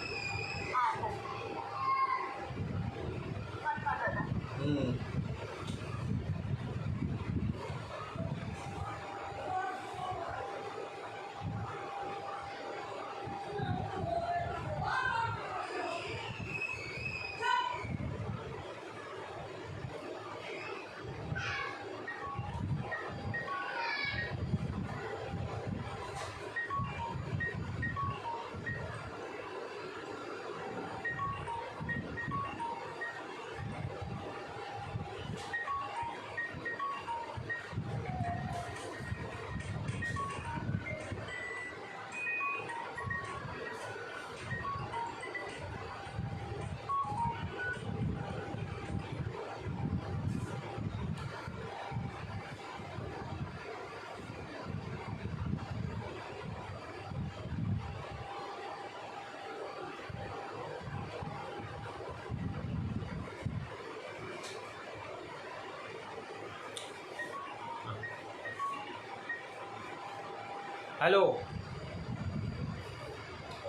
হ্যালো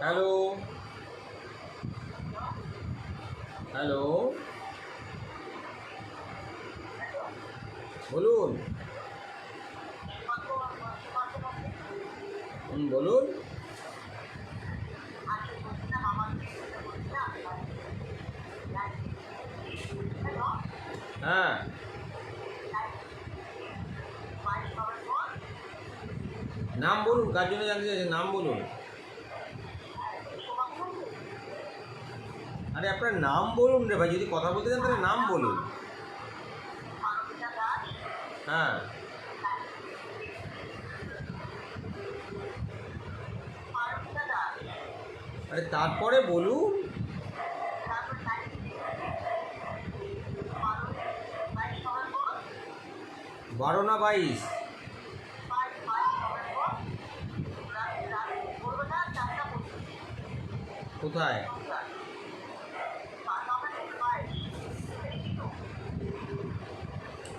হ্যালো হ্যালো, বলুন বলুন। হ্যাঁ, নাম বলুন, কার জন্য জানতে চাইছেন, নাম বলুন। আরে আপনার নাম বলুন রে ভাই, যদি কথা বলতে চান তাহলে নাম বলুন। হ্যাঁ, আরে তারপরে বলুন। 12 না 22? কোথায়?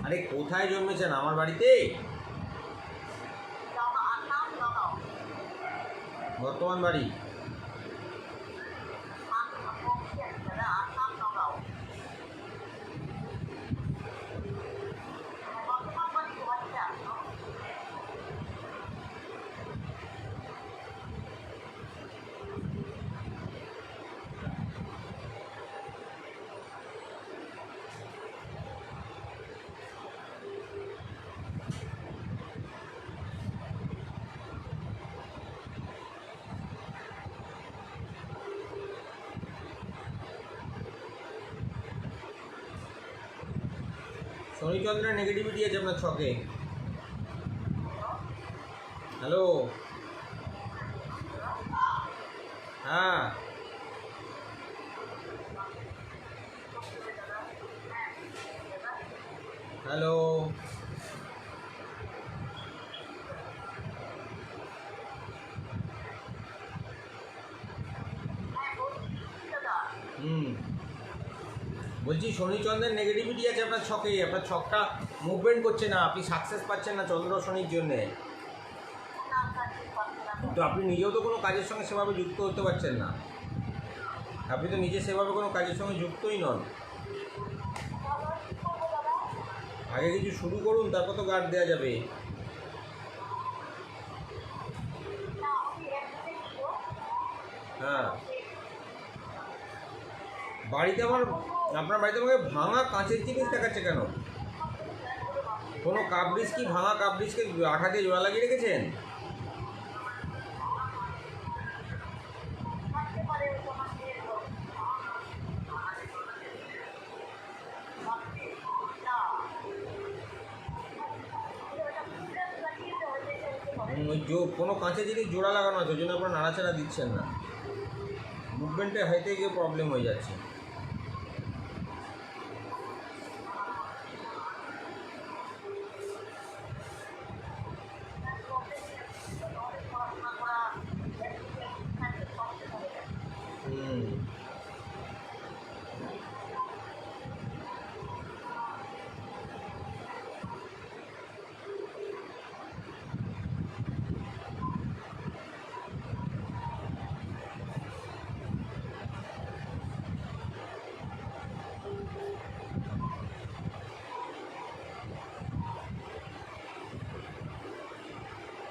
আরে কোথায় জন্মেছেন? আমার বাড়িতে? বর্তমান বাড়ি? শনিচন্দ্রের নেগেটিভিটি আছে আপনার ছকে। হ্যালো, হ্যাঁ, হ্যালো, বলছি শনিচন্দ্রের নেগেটিভিটি আছে আপনার ছকে, আপনার ছকটা মুভমেন্ট করছে না, আপনি সাকসেস পাচ্ছেন না চন্দ্র শনির জন্যে। তো আপনি নিজেও তো কোনো কাজের সঙ্গে সেভাবে যুক্ত হতে পারছেন না, আপনি তো নিজে সেভাবে কোনো কাজের সঙ্গে যুক্তই নন। আগে কিছু শুরু করুন, তারপর তো গার্ড দেওয়া যাবে। হ্যাঁ, বাড়িতে আপনার বাড়িতে আমাকে ভাঙা কাঁচের জিনিস দেখাচ্ছে কেন? কোনো কাপ-ডিশ কি ভাঙা কাপ-ডিশকে আঠা দিয়ে জোড়া লাগিয়ে রেখেছেন? ওই কোনো কাঁচের জিনিস জোড়া লাগানো আছে, ওই জন্য আপনার নাড়াচাড়া দিচ্ছেন না, মুভমেন্টে হাইতে গিয়ে প্রবলেম হয়ে যাচ্ছে।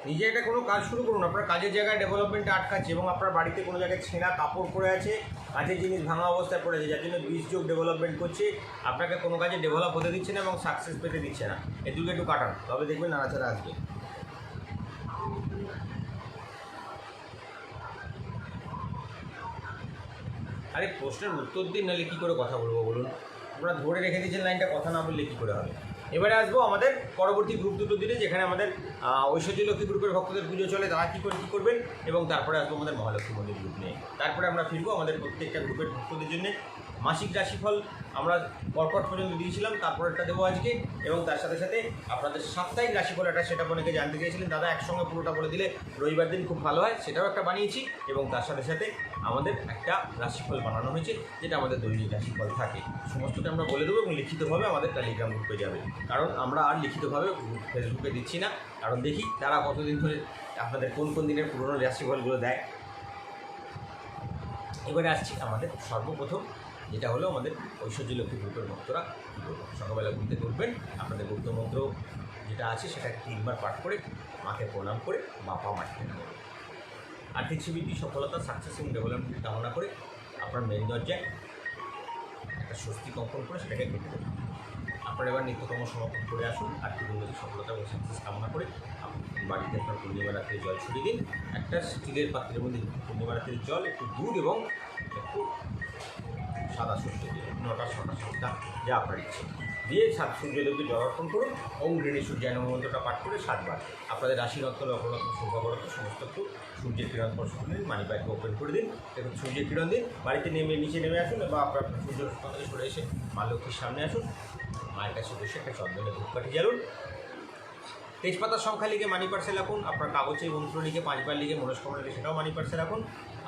নিজে একটা কোনো কাজ শুরু করুন, আপনার কাজের জায়গায় ডেভেলপমেন্টে আটকাচ্ছে এবং আপনার বাড়িতে কোনো জায়গায় ছেঁড়া কাপড় পড়ে আছে, কাজের জিনিস ভাঙা অবস্থায় পড়ে আছে, যার জন্য বীজযোগ ডেভেলপমেন্ট করছে, আপনাকে কোনো কাজে ডেভেলপ হতে দিচ্ছে না এবং সাকসেস পেতে দিচ্ছে না। এই দুটো একটু কাটান, তবে দেখবেন নাড়াচাড়া আসবে। আরে প্রশ্নের উত্তর দিন, নাহলে কী করে কথা বলবো বলুন? আপনারা ধরে রেখে দিয়েছেন লাইনটা, কথা না বললে কী করে হবে? এবারে আসবো আমাদের পরবর্তী গ্রুপ দুটো দিনে, যেখানে আমাদের ঐশ্বর্য লক্ষ্মী গ্রুপের ভক্তদের পুজো চলে, তারা কী করে কী করবেন, এবং তারপরে আসবো আমাদের মহালক্ষ্মী মন্দির গ্রুপ নিয়ে। তারপরে আমরা ফিরবো আমাদের প্রত্যেকটা গ্রুপের ভক্তদের জন্য মাসিক রাশিফল আমরা কর্কট পর্যন্ত দিয়েছিলাম, তারপরেরটা দেবো আজকে, এবং তার সাথে সাথে আপনাদের সাপ্তাহিক রাশিফল একটা, সেটা অনেকে জানতে চেয়েছিলেন দাদা একসঙ্গে পুরোটা বলে দিলে রবিবার দিন খুব ভালো হয়, সেটাও একটা বানিয়েছি, এবং তার সাথে সাথে আমাদের একটা রাশিফল বানানো হয়েছে, যেটা আমাদের দৈনিক রাশিফল থাকে, সমস্তটা আমরা বলে দেবো এবং লিখিতভাবে আমাদের টেলিগ্রাম গ্রুপে যাবে। কারণ আমরা আর লিখিতভাবে ফেসবুকে দিচ্ছি না, কারণ দেখি তারা কতদিন ধরে আপনাদের কোন কোন দিনের পুরনো রাশিফলগুলো দেয়। এবারে আসছি আমাদের সর্বপ্রথম যেটা হলো আমাদের ঐশ্বর্য লক্ষ্মী গ্রুপের ভক্তরা কী করবেন। সকালবেলা ঘুম থেকে উঠবেন, আপনাদের গুপ্তমন্ত্র যেটা আছে সেটাকে 3 বার পাঠ করে মাকে প্রণাম করে বাপা মাটিতে নেবেন। আর্থিক সিবৃদ্ধি, সফলতা, সাকসেস এবং ডেভেলপমেন্ট কামনা করে আপনার মেন দরজায় একটা স্বস্তি কম্পন করে সেটাকে কেটে দেবেন। আপনারা এবার নিত্যকর্ম সমাপন করে আসুন। আর্থিক উন্নতি, সফলতা এবং সাকসেস কামনা করে বাড়িতে আপনার পূর্ণিমা রাত্রে জল ছড়িয়ে দিন। একটা স্টিলের পাত্রের মধ্যে পূর্ণিমা রাত্রির জল, একটু দুধ এবং একটু সাদা শস্য দিয়ে 9টা 6টা 7টা যা আপনার ইচ্ছে দিয়ে সূর্যদেবকে জল অর্পণ করুন। ওম গৃহী সূর্যায় নমঃ মন্ত্রটা পাঠ করে 7 বার। আপনাদের রাশি রত্ন, লগ্নরত্ন, সৌভাগ্যরত্ন সমস্ত একটু সূর্যের কিরণ স্পর্শ দিন, মানি ব্যাগকে ওপেন করে দিন, দেখুন সূর্যের কিরণ দিন। বাড়িতে নিচে নেমে আসুন বা আপনার সূর্য থেকে সরে এসে মা লক্ষ্মীর সামনে আসুন। মায়ের কাছে বসে একটা চন্দনের ধূপকাঠি জ্বালুন। তেজপাতার সংখ্যা লিখে মানি পার্সে রাখুন। আপনার কাগজে মন্ত্র লিখে 5 বার লিখে মনস্কামনা লিখে সেটাও মানি পার্সে রাখুন।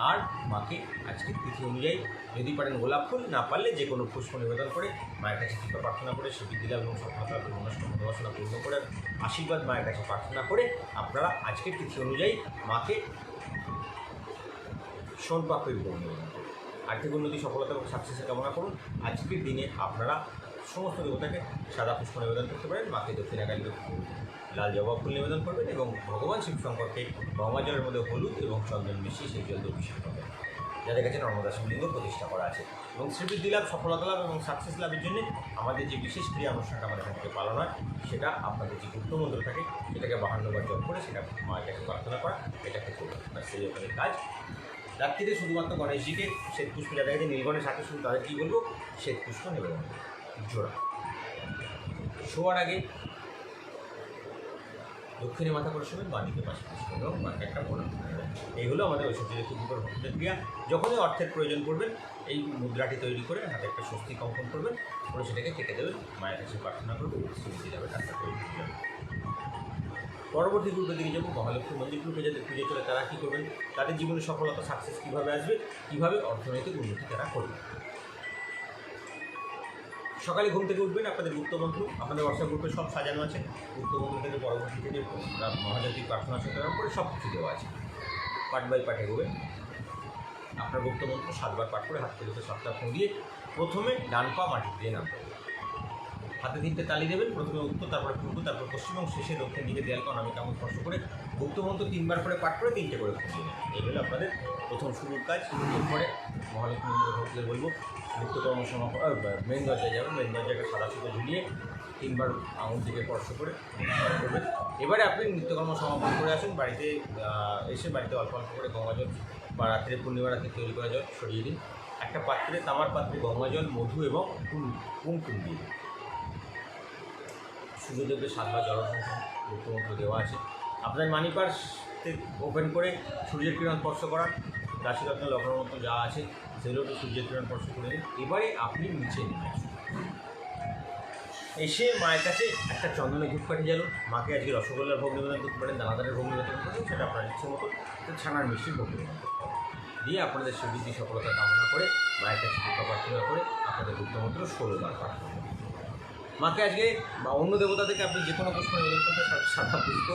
আর মাকে আজকে তিথি অনুযায়ী যদি পারেন গোলাপ ফুল, না পারলে যে কোনো পুষ্প নিবেদন করে মায়ের কাছে কৃপা প্রার্থনা করে সিদ্ধি লাভ এবং সফলতা মনস্কামনা পূর্ণ করে আশীর্বাদ মায়ের কাছে প্রার্থনা করে আপনারা আজকের তিথি অনুযায়ী মাকে সোনপাপড়ির ভোগ নিবেদন করুন। আর্থিক উন্নতি, সফলতা এবং সাকসেসের কামনা করুন। আজকের দিনে আপনারা সমস্ত দেবতাকে সাদা পুষ্প নিবেদন করতে পারেন। মাকে দক্ষিণাকালীকে লাল জবা ফুল নিবেদন করবেন এবং ভগবান শিব শঙ্করকে গঙ্গা জলের মধ্যে হলুদ এবং চন্দন মিশিয়ে সেই জল দিয়ে অভিষেক করবেন, যাদের কাছে নর্মদা শিবলিঙ্গ প্রতিষ্ঠা করা আছে। এবং শ্রীবৃদ্ধি লাভ, সফলতা লাভ এবং সাকসেস লাভের জন্য আমাদের যে বিশেষ ক্রিয়া অনুষ্ঠানটা আমাদের এখান থেকে পালন হয় সেটা আপনাদের যে গুপ্তমন্ত্র থাকে সেটাকে 52 বার জপ করে সেটা মায়ের কাছে প্রার্থনা করা, এটাকে করবেন। সেই ওখানে কাজ। রাত্রিতে শুধুমাত্র গণেশজিকে শ্বেত পুষ্প, যাদের কাছে নীলগণের সাথে শুধু তাদের কী বলবো, শ্বেত পুষ্প নিবেদন জোড়া। শোয়ার আগে দক্ষিণে মাথা করে শোবেন, বাঁ দিকে পাশে পুষ্প এবং মাকে একটা প্রণাম করবেন। এই হলো আমাদের ঐশ্বর্য লক্ষ্মী গ্রুপের ভক্তদের ক্রিয়া। যখনই অর্থের প্রয়োজন পড়বেন এই মুদ্রাটি তৈরি করে হাতে একটা স্বস্তি কম্পন করবেন, করে সেটাকে কেটে দেবেন, মায়ের কাছে প্রার্থনা করবেন, শ্রীমতী যাবে টাকা তৈরি হয়ে যাবে। পরবর্তী গ্রুপের দিকে যাবো মহালক্ষ্মী মন্দির গ্রুপে। যাদের পুজো চলে তারা কী করবেন, তাদের জীবনে সফলতা সাকসেস কীভাবে আসবে, কীভাবে অর্থনৈতিক উন্নতি তারা করবে। সকালে ঘুম থেকে উঠবেন, আপনাদের গুপ্তমন্ত্র আপনাদের হোয়াটসঅ্যাপ গ্রুপে সব সাজানো আছে। গুপ্তমন্ত্র থেকে পরবর্তী থেকে মহাজাতিক প্রার্থনা সচেতন করে সব কিছু দেওয়া আছে। পাঠ বাই পাঠে এগোবেন। আপনার গুপ্তমন্ত্র 7 বার পাঠ করে হাত থেকে 7টা ফোঁ দিয়ে প্রথমে ডান পা মাটি দিয়ে নামবে। হাতে 3টে তালি দেবেন, প্রথমে উত্তর, তারপরে পূর্ব, তারপর পশ্চিম এবং শেষে দক্ষিণ দিকে দেয়ালকে অনামিকা কেমন স্পর্শ করে গুপ্তমন্ত্র 3 বার করে পাঠ করে 3টে করে ফোঁ দিয়ে নেবেন। এই হলো আপনাদের প্রথম শুরুর কাজ। এরপরে মহালক্ষ্মী মন্দিরে ভক্তদের বলবো নিত্যকর্ম সমাপন মেন দরজায় যাবেন, মেন দরজাকে সাদা সুতো ঝুলিয়ে 3 বার আঙুল দিকে স্পর্শ করে করবেন। এবারে আপনি নিত্যকর্ম সমাপন করে আসুন। বাড়িতে এসে বাড়িতে অল্প অল্প করে গঙ্গা জল বা রাত্রে পূর্ণিমা রাত্রে তৈরি করা জল সরিয়ে দিন। একটা পাত্রে, তামার পাত্রে গঙ্গা জল, মধু এবং কুমকুম দিয়ে দিন। সূর্যদেবকে 7 বার জলমন্ত্র দেওয়া আছে। আপনার মানি পার্স ওপেন করে সূর্যের কিরণ স্পর্শ করান, রাশিরত্ন লগ্নরত্ন যা আছে সেগুলো একটু সূর্যের কিরণ স্পর্শ করে নিন। এবারে আপনি নিচে নেমে আসুন, এসে মায়ের কাছে একটা চন্দনের ধূপকাঠি জ্বালুন। মাকে আজকে রসগোল্লার ভোগ নিবেদন করতে পারেন, দানাদারের ভোগ নিবেদন করতে পারেন, সেটা আপনার ইচ্ছে মতো ছানার মিষ্টির ভোগ নিবেদন করতে পারেন। দিয়ে আপনাদের শ্রীবৃদ্ধি সফলতা কামনা করে মায়ের কাছে কৃপা প্রার্থনা করে আপনাদের গুপ্তমন্ত্র 16 বার পাঠ করবেন। মাকে আজকে বা অন্য দেবতা থেকে আপনি যে কোনো পুষ্প নিবেদন করতে সাদা পুষ্প,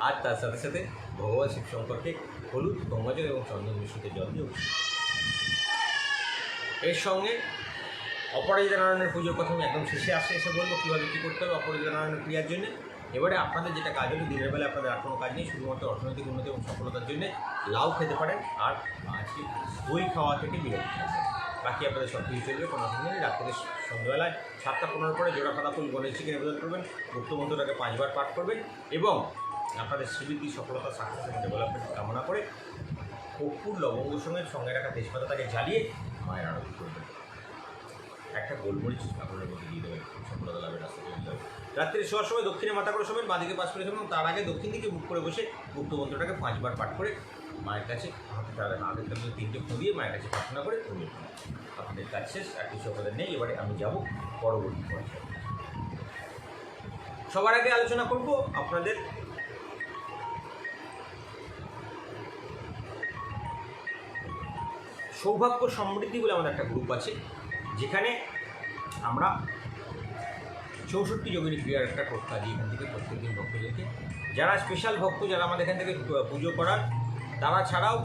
আর তার সাথে সাথে ভগবান শিব শঙ্করকে হলুদ, গঙ্গাজল এবং চন্দন মিশ্রিত জল দিয়ে এর সঙ্গে অপরাজিতা নারায়ণের পুজোর কথা আমি একদম শেষে এসে বলবো কীভাবে কী করতে হবে অপরাজিতা নারায়ণের ক্রিয়ার জন্য। এবারে আপনাদের যেটা কাজ হলো, দিনের বেলা আপনাদের আর কোনো কাজ নেই, শুধুমাত্র অর্থনৈতিক উন্নতি এবং সফলতার জন্য লাউ খেতে পারেন আর আজকে দই খাওয়া থেকে বিরত থাকবেন। বাকি আপনাদের সব কিছু চলবে, কোনো অসুবিধা নেই। রাত্রে সন্ধ্যাবেলায় 7টা 15 পরে জোড়া পাতা ফুল গণেশজিকে নিবেদন করবেন, গুপ্তমন্ত্রটাকে 5 বার পাঠ করবেন এবং আপনাদের শ্রীবৃদ্ধি সফলতা সাকসেস এবং ডেভেলপমেন্ট কামনা করে কর্পূর লবঙ্গ সঙ্গে রাখা তেজপাতাটাকে জ্বালিয়ে মায়ের আরতি করবেন। একটা গোলমরিচ আপনাদের মধ্যে দিয়ে দেবেন, সফলতা লাভের রাস্তা তৈরি হবে। রাত্রে শোয়ার সময় দক্ষিণে মাথা করে শোবেন, বাঁদিকে পাশ করে শোবেন এবং তার আগে দক্ষিণ দিকে মুখ করে বসে গুপ্তমন্ত্রটাকে 5 বার পাঠ করে মায়ের কাছে হাতের কাছে 3টে ফোঁ দিয়ে মায়ের কাছে প্রার্থনা করে ঘুমিয়ে পড়ুন। আপনাদের কাজ শেষ, আর কিছু আপনাদের নেই। এবারে আমি যাব পরবর্তী পর্যায়ে। সবার আগে আলোচনা করব আপনাদের সৌভাগ্য সমৃদ্ধি বলে আমাদের একটা গ্রুপ আছে, যেখানে আমরা 64 যোগিনী ক্রিয়ার একটা টোটকা দিই এখান থেকে প্রত্যেকদিন ভক্তদেরকে। যারা স্পেশাল ভক্ত, যারা আমাদের এখান থেকে পুজো করার, তারা ছাড়াও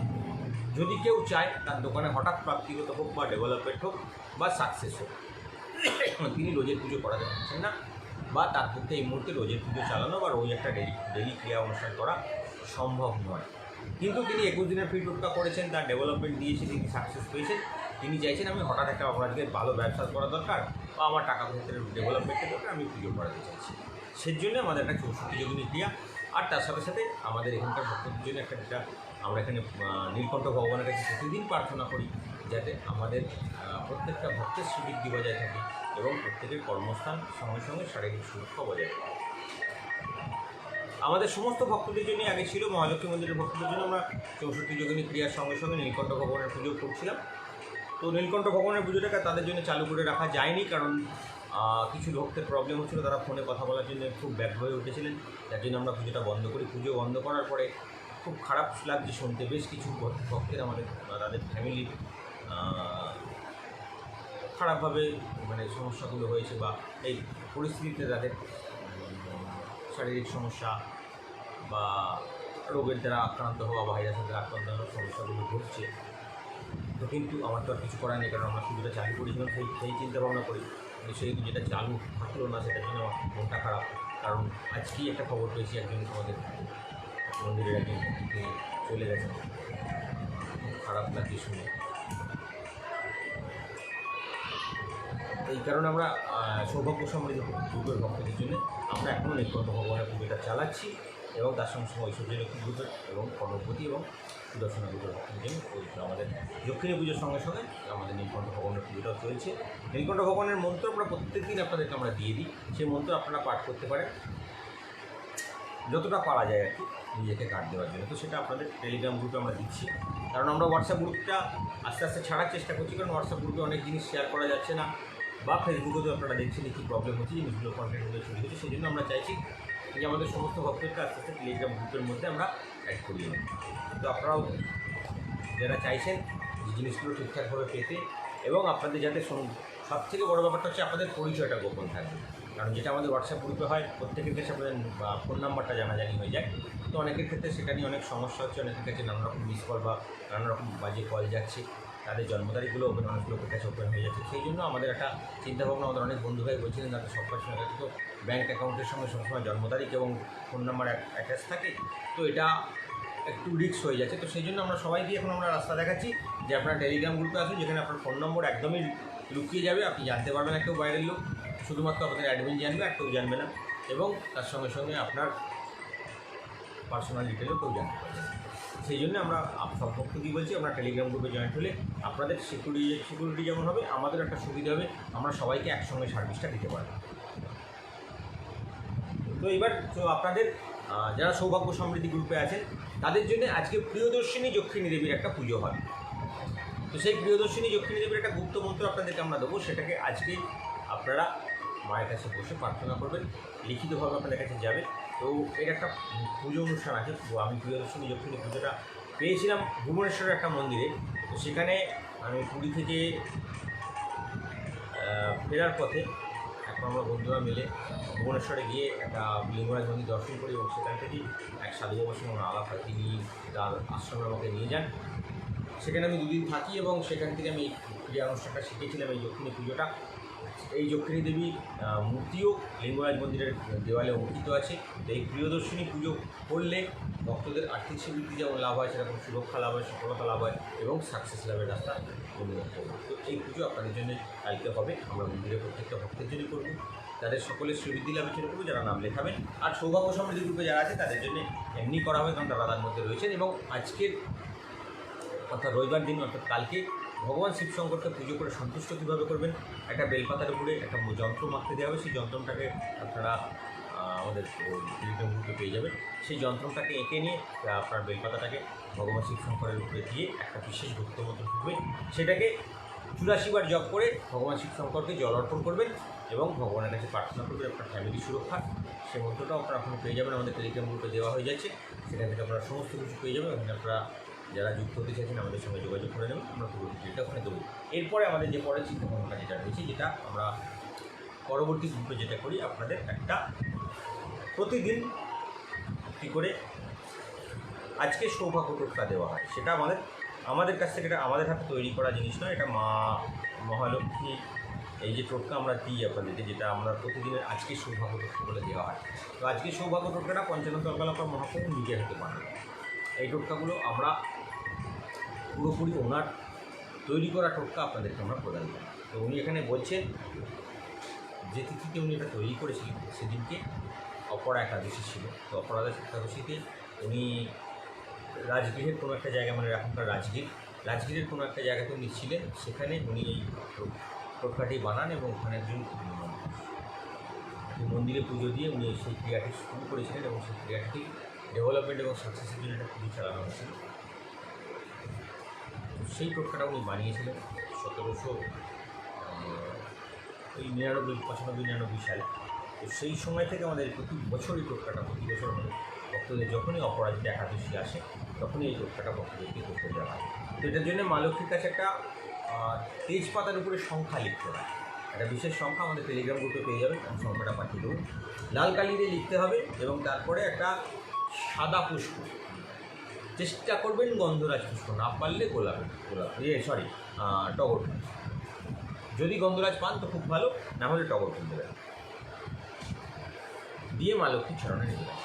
যদি কেউ চায় তার দোকানে হঠাৎ প্রাপ্তিগত হোক বা ডেভেলপমেন্ট হোক বা সাকসেস হোক, তিনি রোজের পুজো করাতে পারছেন না, বা তার পক্ষে এই মুহূর্তে রোজের পুজো চালানো বা রোজ একটা ডেলি ক্রিয়া অনুষ্ঠান করা সম্ভব নয়, কিন্তু তিনি 21 দিনের ফ্রি টোটকা করেছেন, তার ডেভেলপমেন্ট দিয়েছে, তিনি সাকসেস পেয়েছেন, তিনি চাইছেন আমি হঠাৎ একটা আপনাদেরকে ভালো ব্যবসা করা দরকার বা আমার টাকা পয়সার ডেভেলপমেন্টের দরকার, আমি পুজো করাতে চাইছি। সেই জন্য আমাদের একটা 64 যোগিনী ক্রিয়া। আর তার সাথে সাথে আমাদের এখানকার ভক্তদের জন্য একটা যেটা আমরা এখানে নীলকণ্ঠ ভগবানের কাছে প্রতিদিন প্রার্থনা করি, যাতে আমাদের প্রত্যেকটা ভক্তের সুবৃদ্ধি বজায় থাকে এবং প্রত্যেকের কর্মস্থান সঙ্গে সঙ্গে শারীরিক সুরক্ষা বজায় থাকে। আমাদের সমস্ত ভক্তদের জন্য আগে ছিল, মহালক্ষ্মী মন্দিরের ভক্তদের জন্য আমরা 64 যোগিনী ক্রিয়ার সঙ্গে সঙ্গে নীলকণ্ঠ ভগবানের পুজো করছিলাম। তো নীলকণ্ঠ ভগবানের পুজোটাকে তাদের জন্য চালু করে রাখা যায়নি, কারণ কিছু ভক্তের প্রবলেম হচ্ছিলো, তারা ফোনে কথা বলার জন্য খুব ব্যগ্র হয়ে উঠেছিলেন, যার জন্য আমরা পুজোটা বন্ধ করি। পুজো বন্ধ করার পরে খুব খারাপ লাগছে শুনতে, বেশ কিছু ভক্তের আমাদের তাদের ফ্যামিলির খারাপভাবে মানে সমস্যাগুলো হয়েছে, বা এই পরিস্থিতিতে তাদের শারীরিক সমস্যা বা রোগের দ্বারা আক্রান্ত হওয়া, ভাইরাসের দ্বারা আক্রান্ত হওয়ার সমস্যাগুলো ঘটছে। তো কিন্তু আমার তো আর কিছু করার নেই, কারণ আমরা পুজোটা চালু করেছিলাম সেই চিন্তা ভাবনা করি, কিন্তু সেই যেটা চালু থাকলো না, সেটার জন্য আমার মনটা খারাপ। কারণ আজকেই একটা খবর পেয়েছি, একজন আমাদের মন্দিরের একজন চলে গেছেন, খারাপ লাগছে শুনে। এই কারণে আমরা সৌভাগ্য সমৃদ্ধ যুগের ভক্তদের জন্য আমরা এখনও নীলকণ্ঠ ভগবানের পুজোটা চালাচ্ছি, এবং তার সঙ্গে সঙ্গে ঐশ্বর্যলক্ষ্মী পুজোর এবং কর্মপতি এবং সুদর্শনা পুজোর ভক্তদের জন্য আমাদের দক্ষিণী পুজোর সঙ্গে সঙ্গে আমাদের নীলকণ্ঠ ভগবানের পুজোটাও চলছে। নীলকণ্ঠ ভগবানের মন্ত্র আমরা প্রত্যেক দিন আপনাদেরকে আমরা দিয়ে দিই, সেই মন্ত্র আপনারা পাঠ করতে পারেন যতটা পারা যায় আর কি, নিজেকে কাট দেওয়ার জন্য। তো সেটা আপনাদের টেলিগ্রাম গ্রুপে আমরা দিচ্ছি, কারণ আমরা হোয়াটসঅ্যাপ গ্রুপটা আস্তে আস্তে ছাড়ার চেষ্টা করছি, কারণ হোয়াটসঅ্যাপ গ্রুপে অনেক জিনিস শেয়ার করা যাচ্ছে না, বা ফেসবুকেও আপনারা দেখছেন কী প্রবলেম হচ্ছে, জিনিসগুলো কন্টেন্টগুলো চলে হচ্ছে। সেই জন্য আমরা চাইছি যে আমাদের সমস্ত ভক্তদেরকে আস্তে আস্তে টেলিগ্রাম গ্রুপের মধ্যে আমরা অ্যাড করিয়ে নিই। তো আপনারাও যারা চাইছেন যে জিনিসগুলো ঠিকঠাকভাবে পেতে, এবং আপনাদের যাতে সবথেকে বড় ব্যাপারটা হচ্ছে আপনাদের পরিচয়টা গোপন থাকবে, কারণ যেটা আমাদের হোয়াটসঅ্যাপ গ্রুপে হয় প্রত্যেকের কাছে আপনাদের ফোন নাম্বারটা জানাজানি হয়ে যায়। তো অনেকের ক্ষেত্রে সেটা নিয়ে অনেক সমস্যা হচ্ছে, অনেকের কাছে নানা রকম মিস কল বা নানা রকম বাজে কল যাচ্ছে, তাদের জন্ম তারিখগুলো অনেক লোকের কাছে ওপেন হয়ে যাচ্ছে। সেই জন্য আমাদের একটা চিন্তাভাবনা, আমাদের অনেক বন্ধু ভাই বলছিলেন তাদের সব সময় তো ব্যাঙ্ক অ্যাকাউন্টের সঙ্গে সবসময় জন্ম তারিখ এবং ফোন নাম্বার অ্যাটাচ থাকে, তো এটা একটু রিস্ক হয়ে যাচ্ছে। তো সেই জন্য আমরা সবাইকে এখন আমরা রাস্তা দেখাচ্ছি যে আপনারা টেলিগ্রাম গ্রুপে আসুন, যেখানে আপনার ফোন নম্বর একদমই লুকিয়ে যাবে, আপনি জানতে পারবেন না কেউ বাইরের লোক, শুধুমাত্র আপনাদের অ্যাডমিন জানবে আর কেউ জানবে না, এবং তার সঙ্গে সঙ্গে আপনার পার্সোনাল ডিটেলও কেউ জানতে পারবে। সেই জন্য আমরা সব ভক্তকেই বলছি, আপনারা টেলিগ্রাম গ্রুপে জয়েন্ট হলে আপনাদের সিকিউরিটি যেমন হবে, আমাদের একটা সুবিধা হবে, আমরা সবাইকে একসঙ্গে সার্ভিসটা দিতে পারবো। তো এবার তো আপনাদের যারা সৌভাগ্য সমৃদ্ধি গ্রুপে আছেন তাদের জন্য আজকে প্রিয়দর্শিনী যক্ষিণী দেবীর একটা পুজো হয়। তো সেই প্রিয়দর্শিনী যক্ষিণী দেবীর একটা গুপ্ত মন্ত্র আপনাদেরকে আমরা দেবো, সেটাকে আজকে আপনারা মায়ের কাছে বসে প্রার্থনা করবেন, লিখিতভাবে আপনাদের কাছে যাবে। তো এর একটা পুজো অনুষ্ঠান আছে, আমি প্রিয়দর্শিনী যক্ষিণী পুজোটা পেয়েছিলাম ভুবনেশ্বরের একটা মন্দিরে। তো সেখানে আমি পুরী থেকে ফেরার পথে এখন আমরা বন্ধুরা মিলে ভুবনেশ্বরে গিয়ে একটা লিঙ্গরাজ মন্দির দর্শন করি, এবং সেখান থেকেই এক সাধু বাবার সঙ্গে আমার আলাপ হয়, তিনি তার আশ্রমে আমাকে নিয়ে যান। সেখানে আমি 2 দিন থাকি, এবং সেখান থেকে আমি এই ক্রিয়া অনুষ্ঠানটা শিখেছিলাম, এই যক্ষিণী পুজোটা। এই যক্ষিণী দেবী মূর্তিও লিঙ্গরাজ মন্দিরের দেওয়ালে অঙ্কিত আছে। তো এই প্রিয়দর্শিনী পুজো করলে ভক্তদের আর্থিক সমৃদ্ধি যেমন লাভ হয়, সেরকম সুরক্ষা লাভ হয়, সফলতা লাভ হয়, এবং সাকসেস লাভের রাস্তা উন্মুক্ত হবে। তো এই পুজো আপনাদের জন্য কালকে হবে, আমরা মন্দিরে প্রত্যেকটা ভক্তের জন্য করবো, তাদের সকলের সুবৃদ্ধি লাভের জন্য করবো, যারা নাম লেখাবেন। আর সৌভাগ্য সমৃদ্ধি গ্রুপে যারা আছে তাদের জন্য এমনি করা হবে, কারণ তারা তার মধ্যে রয়েছেন। এবং আজকের অর্থাৎ রবিবার দিন, অর্থাৎ কালকে ভগবান শিবশঙ্করকে পুজো করে সন্তুষ্ট কীভাবে করবেন, একটা বেলপাতার উপরে একটা যন্ত্র মাখতে দেওয়া হবে, সেই যন্ত্রটাকে আপনারা আমাদের টেলিগ্রাম গ্রুপে পেয়ে যাবেন। সেই যন্ত্রটাকে এঁকে নিয়ে আপনার বেলপাতাটাকে ভগবান শিবশঙ্করের উপরে দিয়ে একটা বিশেষ গুপ্ত মন্ত্র থাকবে, সেটাকে 84 বার জপ করে ভগবান শিবশঙ্করকে জল অর্পণ করবেন, এবং ভগবানের কাছে প্রার্থনা করবেন আপনার ফ্যামিলি সুরক্ষা। সেই মন্ত্রটাও আপনারা এখন পেয়ে যাবেন, আমাদের টেলিগ্রাম গ্রুপে দেওয়া হয়ে যাচ্ছে, সেখান থেকে আপনারা সমস্ত কিছু পেয়ে যাবেন। ওখানে আপনারা যারা যুক্ত হতে চাইছেন আমাদের সঙ্গে যোগাযোগ করে নেবেন, আমরা পুরো ডিটেলটা ওখানে দেবো। এরপরে আমাদের যে পরের চিন্তাভাবনা যেটা রয়েছে, যেটা আমরা পরবর্তী গ্রুপে যেটা করি, আপনাদের একটা প্রতিদিন কী করে আজকে সৌভাগ্য টোটকা দেওয়া হয়। সেটা আমাদের কাছ থেকে, এটা আমাদের হাতে তৈরি করা জিনিস নয়, এটা মা মহালক্ষ্মী এই যে টোটকা আমরা দিই আপনাদেরকে, যেটা আমরা প্রতিদিনের আজকে সৌভাগ্য টোটকা বলে দেওয়া হয়। তো আজকে সৌভাগ্য টোটকাটা পঞ্চানন তর্কালঙ্কার মহাপ্রভু নিজের হাতে বানান। এই টোটকাগুলো আমরা পুরোপুরি ওনার তৈরি করা টোটকা আপনাদেরকে আমরা প্রদান করি। তো উনি এখানে বলছেন যে তিথিতে উনি এটা তৈরি করেছিলেন সেদিনকে অপরা একাদশী ছিল। তো অপরা একাদশীতে উনি রাজগীরের কোনো একটা জায়গা, মানে এখনকার রাজগীরের কোনো একটা জায়গাতে উনি ছিলেন, সেখানে উনি এই টোটকাটি বানান এবং ওখানে একজন মন্দিরে পুজো দিয়ে উনি সেই ক্রিয়াটি শুরু করেছিলেন এবং সেই ক্রিয়াটি ডেভেলপমেন্ট এবং সাকসেসের জন্য একটা পুজো চালানো হয়েছিল। সেই টোটকাটা উনি বানিয়েছিলেন 1795 সালে। তো সেই সময় থেকে আমাদের প্রতি বছর এই টোটকাটা, প্রতি বছর আমাদের ভক্তদের যখনই অপরাজিতা একাদশী আসে তখনই এই টোটকাটা ভক্তদেরকে করতে দেওয়া হয়। তো এটার জন্য মা লক্ষ্মীর কাছে একটা তেজপাতার উপরে সংখ্যা লিখতে হয়, একটা বিশেষ সংখ্যা আমাদের টেলিগ্রাম গ্রুপে পেয়ে যাবেন, আমি সংখ্যাটা পাঠিয়ে দেবো। লাল কালি দিয়ে লিখতে হবে এবং তারপরে একটা সাদা পুষ্প, চেষ্টা করবেন গন্ধরাজ পুষ্প, না পারলে গোলাপ, টগর। যদি গন্ধরাজ পান তো খুব ভালো, না হলে টগর ফুল দেবেন, দিয়ে মা লক্ষ্মীর চরণে নিয়ে যাবেন।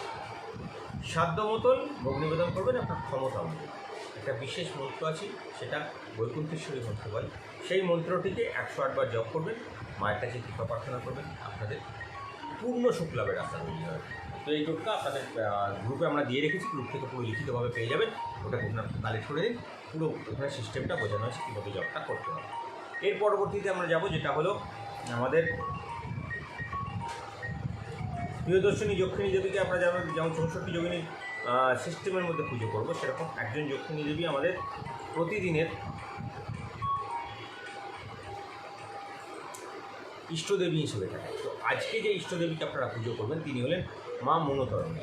সাধ্য মতন ভোগ নিবেদন করবেন আপনার ক্ষমতা অনুযায়ী। একটা বিশেষ মন্ত্র আছে, সেটা বৈকুণ্ঠেশ্বরী মন্ত্র বলে, সেই মন্ত্রটিকে 108 বার জপ করবেন, মায়ের কাছে কৃপা প্রার্থনা করবেন, আপনাদের পূর্ণ সুখ লাভের রাস্তা তৈরি হবে। তো এই টোটকা আপনাদের গ্রুপে আমরা দিয়ে রেখেছি, গ্রুপ থেকে পুরো লিখিতভাবে পেয়ে যাবেন, ওটা আপনার কালেক্ট করে দিন, পুরো ওখানে সিস্টেমটা বোঝানো আছে কীভাবে জবটা করতে হবে। এর পরবর্তীতে আমরা যাব, যেটা হলো আমাদের প্রিয়দর্শনী যক্ষিণী দেবীকে আমরা যেমন 64 যোগিনীর সিস্টেমের মধ্যে পুজো করবো, সেরকম একজন যক্ষিণী দেবী আমাদের প্রতিদিনের ইষ্টদেবী হিসেবে থাকে। তো আজকে যে ইষ্টদেবীকে আপনারা পুজো করবেন তিনি হলেন মা মনোতরঙ্গিনী।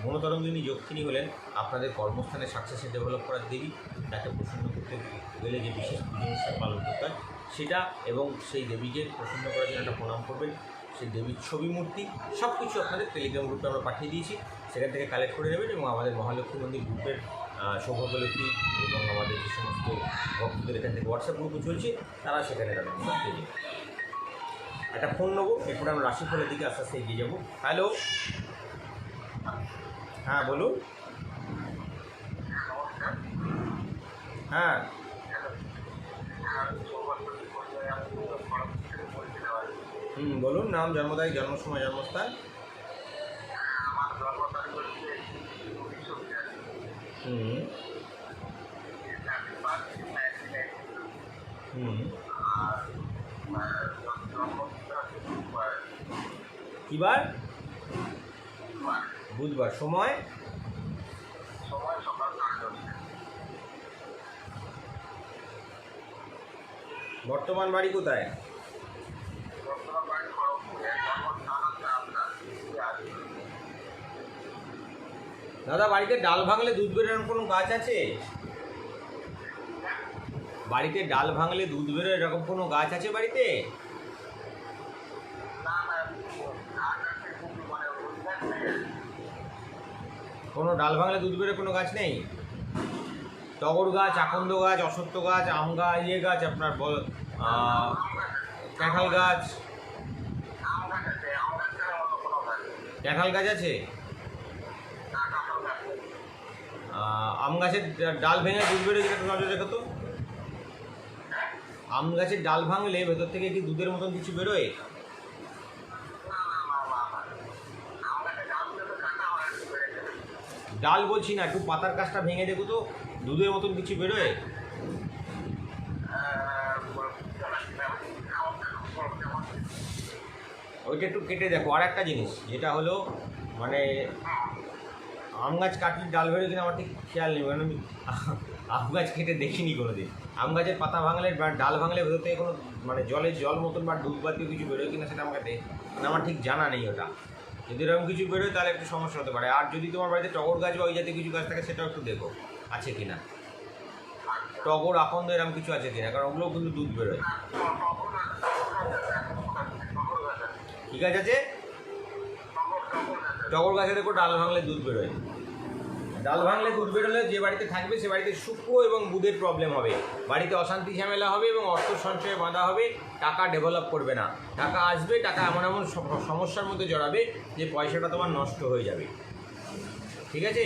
মনোতরঙ্গিনী যক্ষিণী হলেন আপনাদের কর্মস্থানে সাকসেসে ডেভেলপ করার দেবী। তাকে প্রসন্ন করতে গেলে যে বিশেষ পুজো অনুষ্ঠান পালন করতে হয় সেটা, এবং সেই দেবীকে প্রসন্ন করার জন্য একটা প্রণাম করবেন, সেই দেবীর ছবি মূর্তি সব কিছু আপনাদের টেলিগ্রাম গ্রুপে আমরা পাঠিয়ে দিয়েছি, সেখান থেকে কালেক্ট করে নেবেন। এবং আমাদের মহালক্ষ্মী মন্দির গ্রুপের সৌভাগ্যলক্ষ্মী এবং আমাদের যে সমস্ত ভক্তদের এখান থেকে হোয়াটসঅ্যাপ গ্রুপে চলছে, তারা সেখানে তাদের পেয়ে যাবে। একটা ফোন নেবো, এরপরে আমরা রাশিফলের দিকে আস্তে আস্তে এগিয়ে যাবো। হ্যালো, হ্যাঁ বলুন। হ্যাঁ, বলুন, নাম, জন্ম তারিখ, জন্ম সময়, জন্মস্থান। কি বার? বুধবার। সময়? বর্তমান বাড়ি কোথায়? দাদা, বাড়িতে ডাল ভাঙলে দুধ বেরোনোর কোনো গাছ আছে? বাড়িতে ডাল ভাঙলে দুধ বেরোয় এরকম কোনো গাছ আছে বাড়িতে? কোনো ডাল ভাঙলে দুধ বেরোয় কোনো গাছ নেই? টগর গাছ, আকন্দ গাছ, অশ্বত্থ গাছ, আম গাছ, গাছ আপনার কাঁঠাল গাছ, কাঁঠাল গাছ আছে? আম গাছের ডাল ভেঙে দুধ বেরোয়, যেটা নজর রেখো তো। আম গাছের ডাল ভাঙলে ভেতর থেকে কি দুধের মতন কিছু বেরোয়? ডাল বলছি না, একটু পাতার কাছটা ভেঙে দেখো তো, দুধের মতন কিছু বেরোয়? ওইটা একটু কেটে দেখো। আর একটা জিনিস, যেটা হলো মানে আম গাছ কাটলে ডাল বেরোয় কিনা আমার ঠিক খেয়াল নেই, কারণ আমি আম গাছ কেটে দেখিনি কোনো দিন। আম গাছের পাতা ভাঙলে বা ডাল ভাঙলে ভেতর থেকে কোনো মানে জল মতন বা দুধ জাতীয় কিছু বেরোয় কিনা সেটা আমাকে মানে আমার ঠিক জানা নেই ওটা। যদি এরকম কিছু বেরোয় তাহলে একটু সমস্যা হতে পারে। আর যদি তোমার বাড়িতে টগর গাছ বা ওই জাতীয় কিছু গাছ থাকে সেটাও একটু দেখো আছে কিনা, টগর, আকন্দ এরকম কিছু আছে কিনা, কারণ ওগুলোও কিন্তু দুধ বেরোয়। গাছ আছে? টগর গাছে দেখো ডাল ভাঙলে দুধ বেরোয়। ডাল ভাঙলে দুধ বেরোলে যে বাড়িতে থাকবে সে বাড়িতে শুক্র এবং বুধের প্রবলেম হবে, বাড়িতে অশান্তি ঝামেলা হবে এবং অর্থ সঞ্চয়ে বাঁধা হবে, টাকা ডেভেলপ করবে না, টাকা আসবে, টাকা এমন এমন সমস্যার মধ্যে জড়াবে যে পয়সাটা তোমার নষ্ট হয়ে যাবে। ঠিক আছে,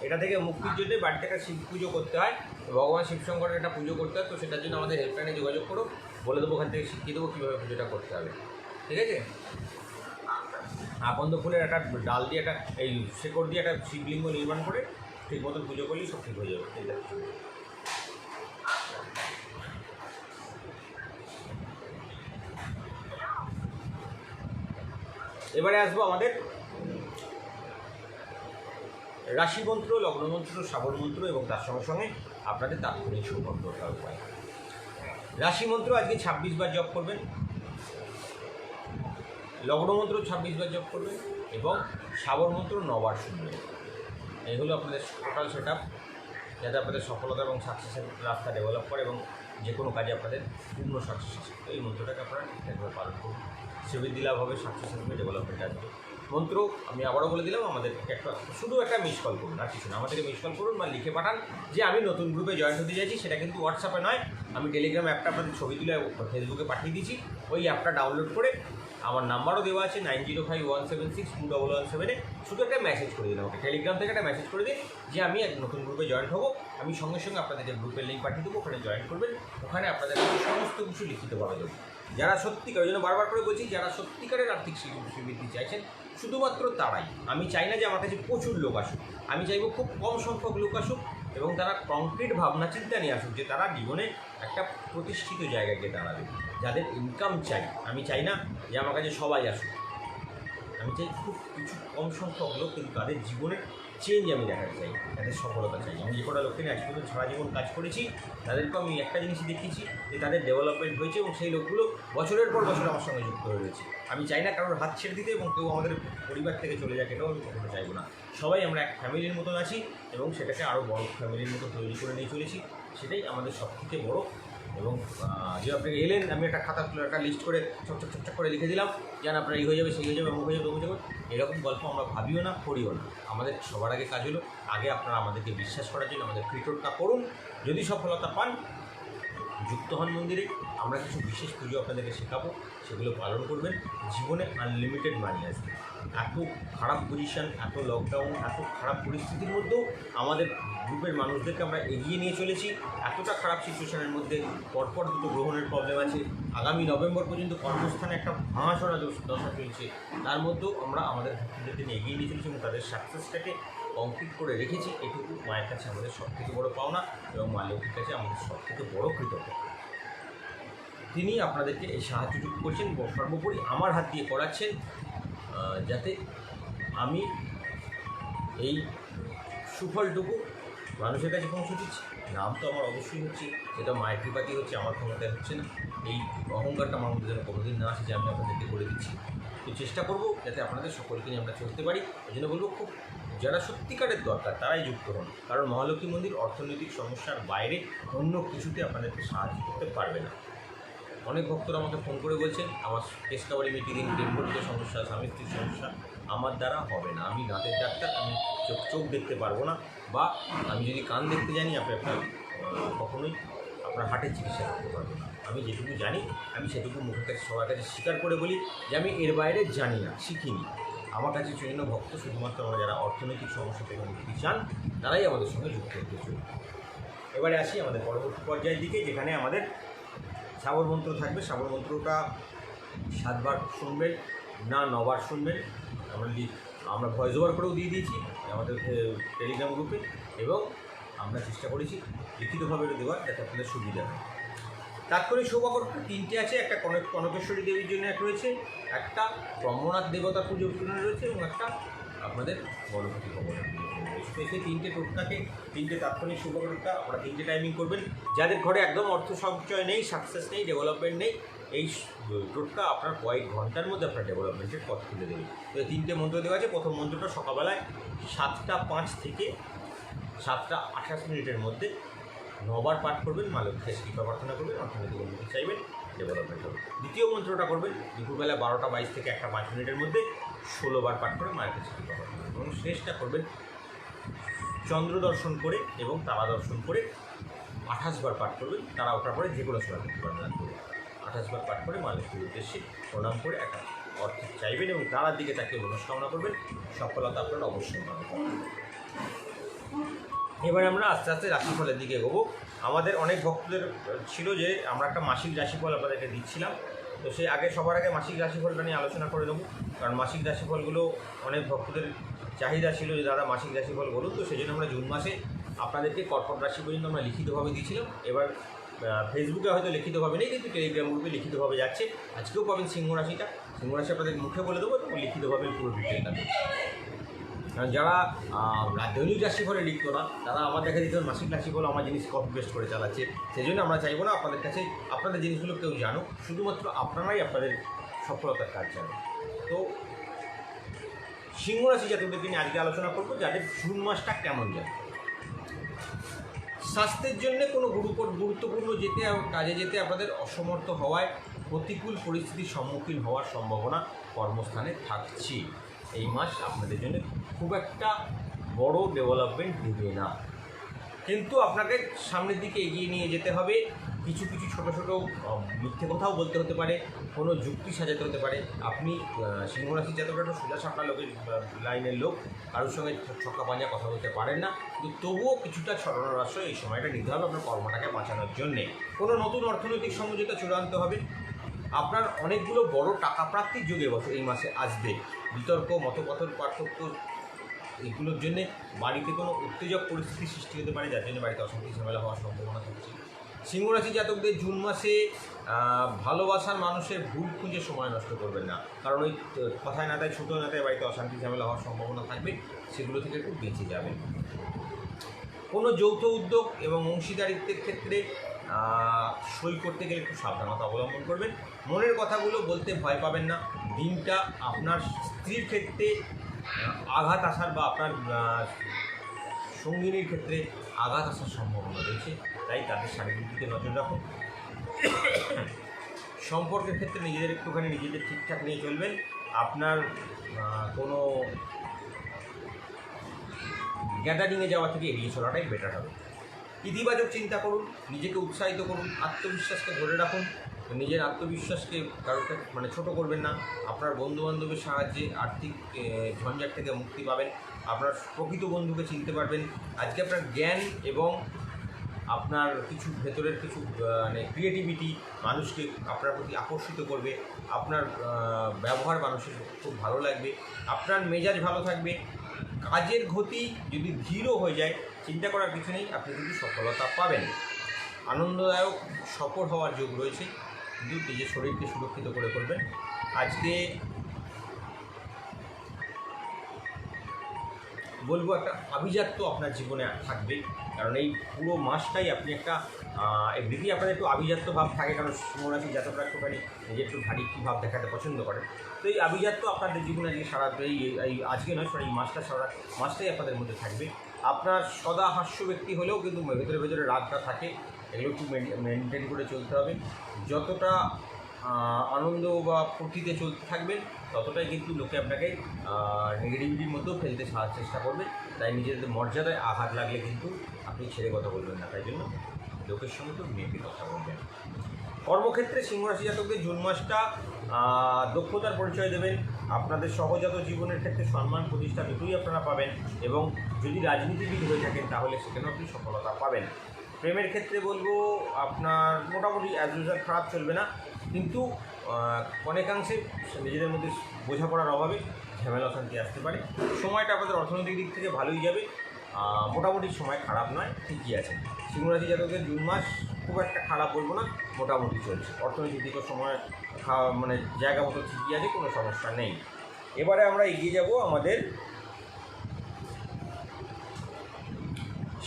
এটা থেকে মুক্তির জন্য বাড়িতে একটা শিব পুজো করতে হয়, ভগবান শিবশঙ্করের একটা পুজো করতে হয়। তো সেটার জন্য আমাদের হেল্পলাইনে যোগাযোগ করো, বলে দেবো, ওখান থেকে শিখিয়ে দেবো কীভাবে পুজোটা করতে হবে। ঠিক আছে, আকন্দ ফুলের একটা ডাল দিয়ে একটা এই শেকড় দিয়ে একটা শিবলিঙ্গ নির্মাণ করে ঠিক মতন পুজো করলেই সব ঠিক হয়ে যাবে। এবারে আসবো আমাদের রাশিমন্ত্র, লগ্নমন্ত্র, শ্রাবণমন্ত্র এবং তার সঙ্গে সঙ্গে আপনাদের তাৎক্ষণিক সৌভাগ্যতার উপায়। রাশিমন্ত্র আজকে 26 বার জপ করবেন, লগ্নমন্ত্র 26 বার জপ করবেন এবং শ্রাবণমন্ত্র 9 বার শুনবেন। এই হলো আপনাদের টোটাল সেট আপ, যাতে আপনাদের সফলতা এবং সাকসেসের রাস্তা ডেভেলপ করে এবং যে কোনো কাজে আপনাদের পূর্ণ সাকসেস আসে। তো এই মন্ত্রটাকে আপনারা ঠিকঠাকভাবে পালন করুন, সিদ্ধিদি লাভ হবে, সাকসেস আসবে, ডেভেলপমেন্ট আসবে। মন্ত্র আমি আবারও বলে দিলাম, আমাদেরকে শুধু একটা মিস কল করুন, আর কিছু না, আমাদেরকে মিস কল করুন বা লিখে পাঠান যে আমি নতুন গ্রুপে জয়েন হতে চাইছি। সেটা কিন্তু হোয়াটসঅ্যাপে নয়, আমি টেলিগ্রাম অ্যাপটা আপনাদের ছবি তুলে ফেসবুকে পাঠিয়ে দিয়েছি। ওই অ্যাপটা ডাউনলোড করে আমার নাম্বারও দেওয়া আছে 9051762117। শুধু একটা মেসেজ করে দিন আমাকে, টেলিগ্রাম থেকে একটা মেসেজ করে দিন যে আমি এক নতুন গ্রুপে জয়েন হবো। আমি সঙ্গে সঙ্গে আপনাদেরকে গ্রুপের লিঙ্ক পাঠিয়ে দেবো, ওখানে জয়েন করবেন। ওখানে আপনাদের সমস্ত কিছু লিখিতভাবে দেবো। যারা সত্যিকার, ওই জন্য বারবার করে বলছি, যারা সত্যিকারের আর্থিক শ্রীবৃদ্ধি চাইছেন শুধুমাত্র তারাই। আমি চাই না যে আমার কাছে প্রচুর লোক আসুক, আমি চাইবো খুব কম সংখ্যক লোক আসুক এবং তারা কংক্রিট ভাবনা চিন্তা নিয়ে আসুক যে তারা জীবনে একটা প্রতিষ্ঠিত জায়গায় গিয়ে দাঁড়াবে, যাদের ইনকাম চাই। আমি চাই না যে আমার কাছে সবাই আসুক, আমি চাই খুব কিছু কম সংখ্যক লোক, কিন্তু তাদের জীবনের চেঞ্জ আমি দেখাতে চাই, তাদের সফলতা চাই। আমি যে কটা লোককে নিয়ে আজ পর্যন্ত সারা জীবন কাজ করেছি, তাদেরকে আমি একটা জিনিসই দেখিয়েছি যে তাদের ডেভেলপমেন্ট হয়েছে এবং সেই লোকগুলো বছরের পর বছর আমার সঙ্গে যুক্ত হয়ে রয়েছে। আমি চাই না কারোর হাত ছেড়ে দিতে এবং কেউ আমাদের পরিবার থেকে চলে যাক, এটাও আমি কখনো চাইবো না। সবাই আমরা এক ফ্যামিলির মতন আছি এবং সেটাকে আরও বড় ফ্যামিলির মতো তৈরি করে নিয়ে চলেছি। সেটাই আমাদের সবথেকে বড়। এবং যে আপনি এলেন, আমি একটা খাতা খুলে একটা লিস্ট করে চকচক করে লিখে দিলাম, যেন আপনার এই হয়ে যাবে, সেই হয়ে যাবে, অমুক হয়ে যাবে, অমুক যাবে, এরকম গল্প আমরা ভাবিও না, করিও না। আমাদের সবার আগে কাজ হলো, আগে আপনারা আমাদেরকে বিশ্বাস করার জন্য আমাদের ফ্রিটোরটা করুন। যদি সফলতা পান, যুক্ত হন মন্দিরে, আমরা কিছু বিশেষ পুজো আপনাদেরকে শেখাবো, সেগুলো পালন করবেন। জীবনে আনলিমিটেড মানি আসবে। এত খারাপ পজিশন, এত লকডাউন, এত খারাপ পরিস্থিতির মধ্যেও আমাদের গ্রুপের মানুষদেরকে আমরা এগিয়ে নিয়ে চলেছি। এতটা খারাপ সিচুয়েশনের মধ্যে পরপর দুটো গ্রহণের প্রবলেম আছে, আগামী নভেম্বর পর্যন্ত কর্মস্থানে একটা ভাঙাচোরা দশা চলছে, তার মধ্যেও আমরা আমাদের ভক্তদেরকে নিয়ে এগিয়ে নিয়ে চলেছি এবং তাদের সাকসেসটাকে কমপ্লিট করে রেখেছি। এটুকু মায়ের কাছে আমাদের সবথেকে বড় পাওনা এবং মা লক্ষ্মীর কাছে আমাদের সবথেকে বড় কৃতজ্ঞতা। তিনি আপনাদেরকে এই সাহায্যটুকু করছেন, সর্বোপরি আমার হাত দিয়ে করাচ্ছেন, যাতে আমি এই সুফলটুকু মানুষের কাছে পৌঁছে দিচ্ছি। নাম তো আমার অবশ্যই হচ্ছে, সেটা মায়ের কৃপাতেই হচ্ছে, আমার ক্ষমতায় হচ্ছে না। এই অহংকারটা আমার মধ্যে যেন কোনোদিন না আসে যে আমি আপনাদেরকে করে দিচ্ছি। তো চেষ্টা করব যাতে আপনাদের সকলকে নিয়ে আমরা চলতে পারি। এই জন্য বলবো, খুব যারা সত্যিকারের দরকার তারাই যুক্ত হন, কারণ মহালক্ষ্মী মন্দির অর্থনৈতিক সমস্যার বাইরে অন্য কিছুতে আপনাদেরকে সাহায্য করতে পারবে না। অনেক ভক্তরা আমাকে ফোন করে বলছেন আমার কেস কাভারি মিটিয়ে দিন, ডেঙ্গুতে সমস্যা, স্বামী স্ত্রীর সমস্যা। আমার দ্বারা হবে না, আমি দাঁতের ডাক্তার, আমি চোখ দেখতে পারবো না, বা আমি যদি কান দেখতে জানি আপনার কখনোই আপনার হার্টের চিকিৎসা করতে পারবো না। আমি যেটুকু জানি আমি সেটুকু মুখের কাছে সবার কাছে স্বীকার করে বলি যে আমি এর বাইরে জানি না, শিখিনি। আমার কাছে জন্য ভক্ত শুধুমাত্র আমরা যারা অর্থনৈতিক সমস্যা থেকে মুক্তি চান তারাই আমাদের সঙ্গে যুক্ত হতে চলবে। এবারে আসি আমাদের পরবর্তী পর্যায়ের দিকে, যেখানে আমাদের শ্রাবণ মন্ত্র থাকবে। শ্রাবণ মন্ত্রটা 7 বার শুনবেন, না 9 বার শুনবেন। আমরা ভয়েস ওভার করেও দিয়ে দিয়েছি আমাদের টেলিগ্রাম গ্রুপে, এবং আমরা চেষ্টা করেছি লিখিতভাবে দেওয়ার, যাতে আপনাদের সুবিধা হয়। তাৎক্ষণিক সৌভাগ্যটা 3টে আছে, একটা কনকেশ্বরী দেবীর জন্য এক রয়েছে, একটা ব্রহ্মনাথ দেবতার পুজোর জন্য রয়েছে এবং একটা আপনাদের গণপতি ভগবানের পুজোর জন্য রয়েছে। তো সেই 3টে টোটকাকে, 3টে তাৎক্ষণিক সৌভাগ্যটা আপনারা 3টে টাইমিং করবেন। যাদের ঘরে একদম অর্থ সঞ্চয় নেই, সাকসেস নেই, ডেভেলপমেন্ট নেই, এই টোটকা আপনার কয়েক ঘন্টার মধ্যে আপনার ডেভেলপমেন্টের পথ খুলে দেবে। তো এই 3টে মন্ত্র দেওয়া আছে। প্রথম মন্ত্রটা সকালবেলায় 7:05 থেকে 7:28 মধ্যে 9 বার পাঠ করবেন, মা লক্ষ্মীর কৃপা প্রার্থনা করবেন, অর্থনৈতিক উন্নতি চাইবেন। ডেভেলপমেন্ট হবে। দ্বিতীয় মন্ত্রটা করবেন দুপুরবেলা 12:22 থেকে 1:05 মধ্যে 16 বার পাঠ করে মায়ের কাছে কৃপা করবেন। এবং শেষটা করবেন চন্দ্র দর্শন করে এবং তারা দর্শন করে 28 বার পাঠ করবেন। তারা ওঠার পরে যে কোনো সময় করতে পারবেন, 28 বার পাঠ করে মা লক্ষ্মীর উদ্দেশ্যে প্রণাম করে একটা অর্থ চাইবেন এবং তারার দিকে তাকে মনস্কামনা করবেন। সফলতা আপনারা অবশ্যই পাবেন। এবারে আমরা আস্তে আস্তে রাশিফলের দিকে এগোবো। আমাদের অনেক ভক্তদের ছিল যে আমরা একটা মাসিক রাশিফল আপনাদেরকে দিচ্ছিলাম, তো সেই আগে সবার আগে মাসিক রাশিফলটা নিয়ে আলোচনা করে নেবো, কারণ মাসিক রাশিফলগুলো অনেক ভক্তদের চাহিদা ছিল যে দাদা মাসিক রাশিফল বলুন। তো সেই জন্য আমরা জুন মাসে আপনাদেরকে কর্কট রাশি পর্যন্ত আমরা লিখিতভাবে দিয়েছিলাম। এবার ফেসবুকে হয়তো লিখিতভাবে নেই, কিন্তু টেলিগ্রাম গ্রুপে লিখিতভাবে যাচ্ছে। আজকেও পাবেন সিংহ রাশিটা। সিংহ রাশি আপনাদের মুখে বলে দেবো এবং লিখিতভাবে পুরো ডিটেলটা দেবো। কারণ যারা দৈনিক রাশিফলে লিখতো না, তারা আমার দেখা দিত মাসিক রাশিফল আমার জিনিস কপি পেস্ট করে চালাচ্ছে। সেই জন্য আমরা চাইবো না আপনাদের কাছে আপনাদের জিনিসগুলো কেউ জানুক, শুধুমাত্র আপনারাই আপনাদের সফলতার কাজ জানুন। তো সিংহ রাশি জাতকদেরকে নিয়ে আজকে আলোচনা করবো যাদের জুন মাসটা কেমন যায়। স্বাস্থ্যের জন্য কোনো গুরুত্বপূর্ণ কাজে যেতে আপনাদের অসমর্থ হওয়ায় প্রতিকূল পরিস্থিতির সম্মুখীন হওয়ার সম্ভাবনা কর্মস্থানে থাকছে। এই মাস আপনাদের জন্য খুব একটা বড় ডেভেলপমেন্ট দেবে না, কিন্তু আপনাকে সামনের দিকে এগিয়ে নিয়ে যেতে হবে। কিছু কিছু ছোটো ছোটো মিথ্যে কথাও বলতে হতে পারে, কোনো যুক্তি সাজাতে হতে পারে। আপনি সিংহ রাশির জাতকরা একটু সোজা সাপটা লোকের লাইনের লোক, কারোর সঙ্গে ছক্কা পাঞ্জা কথা বলতে পারেন না, কিন্তু তবুও কিছুটা ছড়ানোর এই সময়টা নিতে হবে আপনার কর্মটাকে বাঁচানোর জন্যে। কোনো নতুন অর্থনৈতিক সমঝোতা চূড়ান্ত হবে। আপনার অনেকগুলো বড় টাকা প্রাপ্তির যোগ এবছর এই মাসে আসবে। বিতর্ক, মতপথের পার্থক্য, এগুলোর জন্যে বাড়িতে কোনো উত্তেজক পরিস্থিতি সৃষ্টি হতে পারে, যার জন্য বাড়িতে অশান্তি ঝামেলা হওয়ার সম্ভাবনা থাকছে। সিংহরাশি জাতকদের জুন মাসে ভালোবাসার মানুষের ভুল খুঁজে সময় নষ্ট করবেন না, কারণ ওই কথায় না তাই ছোটো না তাই বাড়িতে অশান্তি ঝামেলা হওয়ার সম্ভাবনা থাকবে, সেগুলো থেকে একটু বেঁচে যাবেন। কোনো যৌথ উদ্যোগ এবং অংশীদারিত্বের ক্ষেত্রে সই করতে গেলে একটু সাবধানতা অবলম্বন করবেন। মনের কথাগুলো বলতে ভয় পাবেন না। দিনটা আপনার স্ত্রীর ক্ষেত্রে আঘাত আসার বা আপনার সঙ্গিনীর ক্ষেত্রে আঘাত আসার সম্ভাবনা রয়েছে, তাই তাদের শারীরিক দিকে নজর রাখুন। সম্পর্কের ক্ষেত্রে নিজেদের ঠিকঠাক নিয়ে চলবেন। আপনার কোনো গ্যাদারিংয়ে যাওয়া থেকে এড়িয়ে চলাটাই বেটার হবে। ইতিবাচক চিন্তা করুন, নিজেকে উৎসাহিত করুন, আত্মবিশ্বাসকে ধরে রাখুন। নিজের আত্মবিশ্বাসকে কারোকে ছোটো করবেন না। আপনার বন্ধুবান্ধবের সাহায্যে আর্থিক ঝঞ্ঝাট থেকে মুক্তি পাবেন। আপনার প্রকৃত বন্ধুকে চিনতে পারবেন। আজকে আপনার জ্ঞান এবং আপনার কিছু ভেতরের কিছু ক্রিয়েটিভিটি মানুষকে আপনার প্রতি আকর্ষিত করবে। আপনার ব্যবহার মানুষের খুব ভালো লাগবে। আপনার মেজাজ ভালো থাকবে। কাজের গতি যদি ধীরও হয়ে যায়, চিন্তা করার কিছু নেই, আপনি কিন্তু সফলতা পাবেন। আনন্দদায়ক সফল হওয়ার যোগ রয়েছে, কিন্তু নিজের শরীরকে সুরক্ষিত করে করবেন। আজকে বলবো একটা আভিজাত্য আপনার জীবনে থাকবে, কারণ এই পুরো মাসটাই আপনি একটা এমনিতেই আপনাদের একটু আভিজাত্য ভাব থাকে, কারণ সিংহরাশি জাতকরা একটুখানি নিজে একটু ভারী ভাব দেখাতে পছন্দ করেন। তো এই আভিজাত্য আপনাদের জীবনে আজকে আজকে নয়, এই সারা মাসটাই আপনাদের মধ্যে থাকবে। আপনার সদা হাস্য ব্যক্তি হলেও কিন্তু ভেতরে ভেতরে রাগটা থাকে, এগুলো একটু মেনটেন করে চলতে হবে। যতটা আনন্দ বা ফুর্তিতে চলতে থাকবেন, ততটাই কিন্তু লোকে আপনাকে নেগেটিভিটির মধ্যেও ফেলতে চেষ্টা করবে। তাই নিজেদের মর্যাদায় আঘাত লাগলে কিন্তু আপনি ছেড়ে কথা বলবেন না, তাই জন্য লোকের সঙ্গে তো মেপে কথা বলবেন। কর্মক্ষেত্রে সিংহরাশি জাতকদের জুন মাসটা দক্ষতার পরিচয় দেবেন। আপনাদের সহজাত জীবনের ক্ষেত্রে সম্মান প্রতিষ্ঠা দুটোই আপনারা পাবেন, এবং যদি রাজনীতিবিদ হয়ে থাকেন তাহলে সেখানেও আপনি সফলতা পাবেন। প্রেমের ক্ষেত্রে বলবো আপনার মোটামুটি অ্যাজ ইউজুয়াল খারাপ চলবে না, কিন্তু অনেকাংশে নিজেদের মধ্যে বোঝাপড়ার অভাবে ঝামেলা অশান্তি আসতে পারে। সময়টা আপনাদের অর্থনৈতিক দিক থেকে ভালোই যাবে, মোটামুটি সময় খারাপ নয়, ঠিকই আছে। সিংহরাশি জাতকদের জুন মাস খুব একটা খারাপ বলবো না, মোটামুটি চলছে। অর্থনৈতিক দিকের সময় জায়গা মতো ঠিকই আছে, কোনো সমস্যা নেই। এবারে আমরা এগিয়ে যাব আমাদের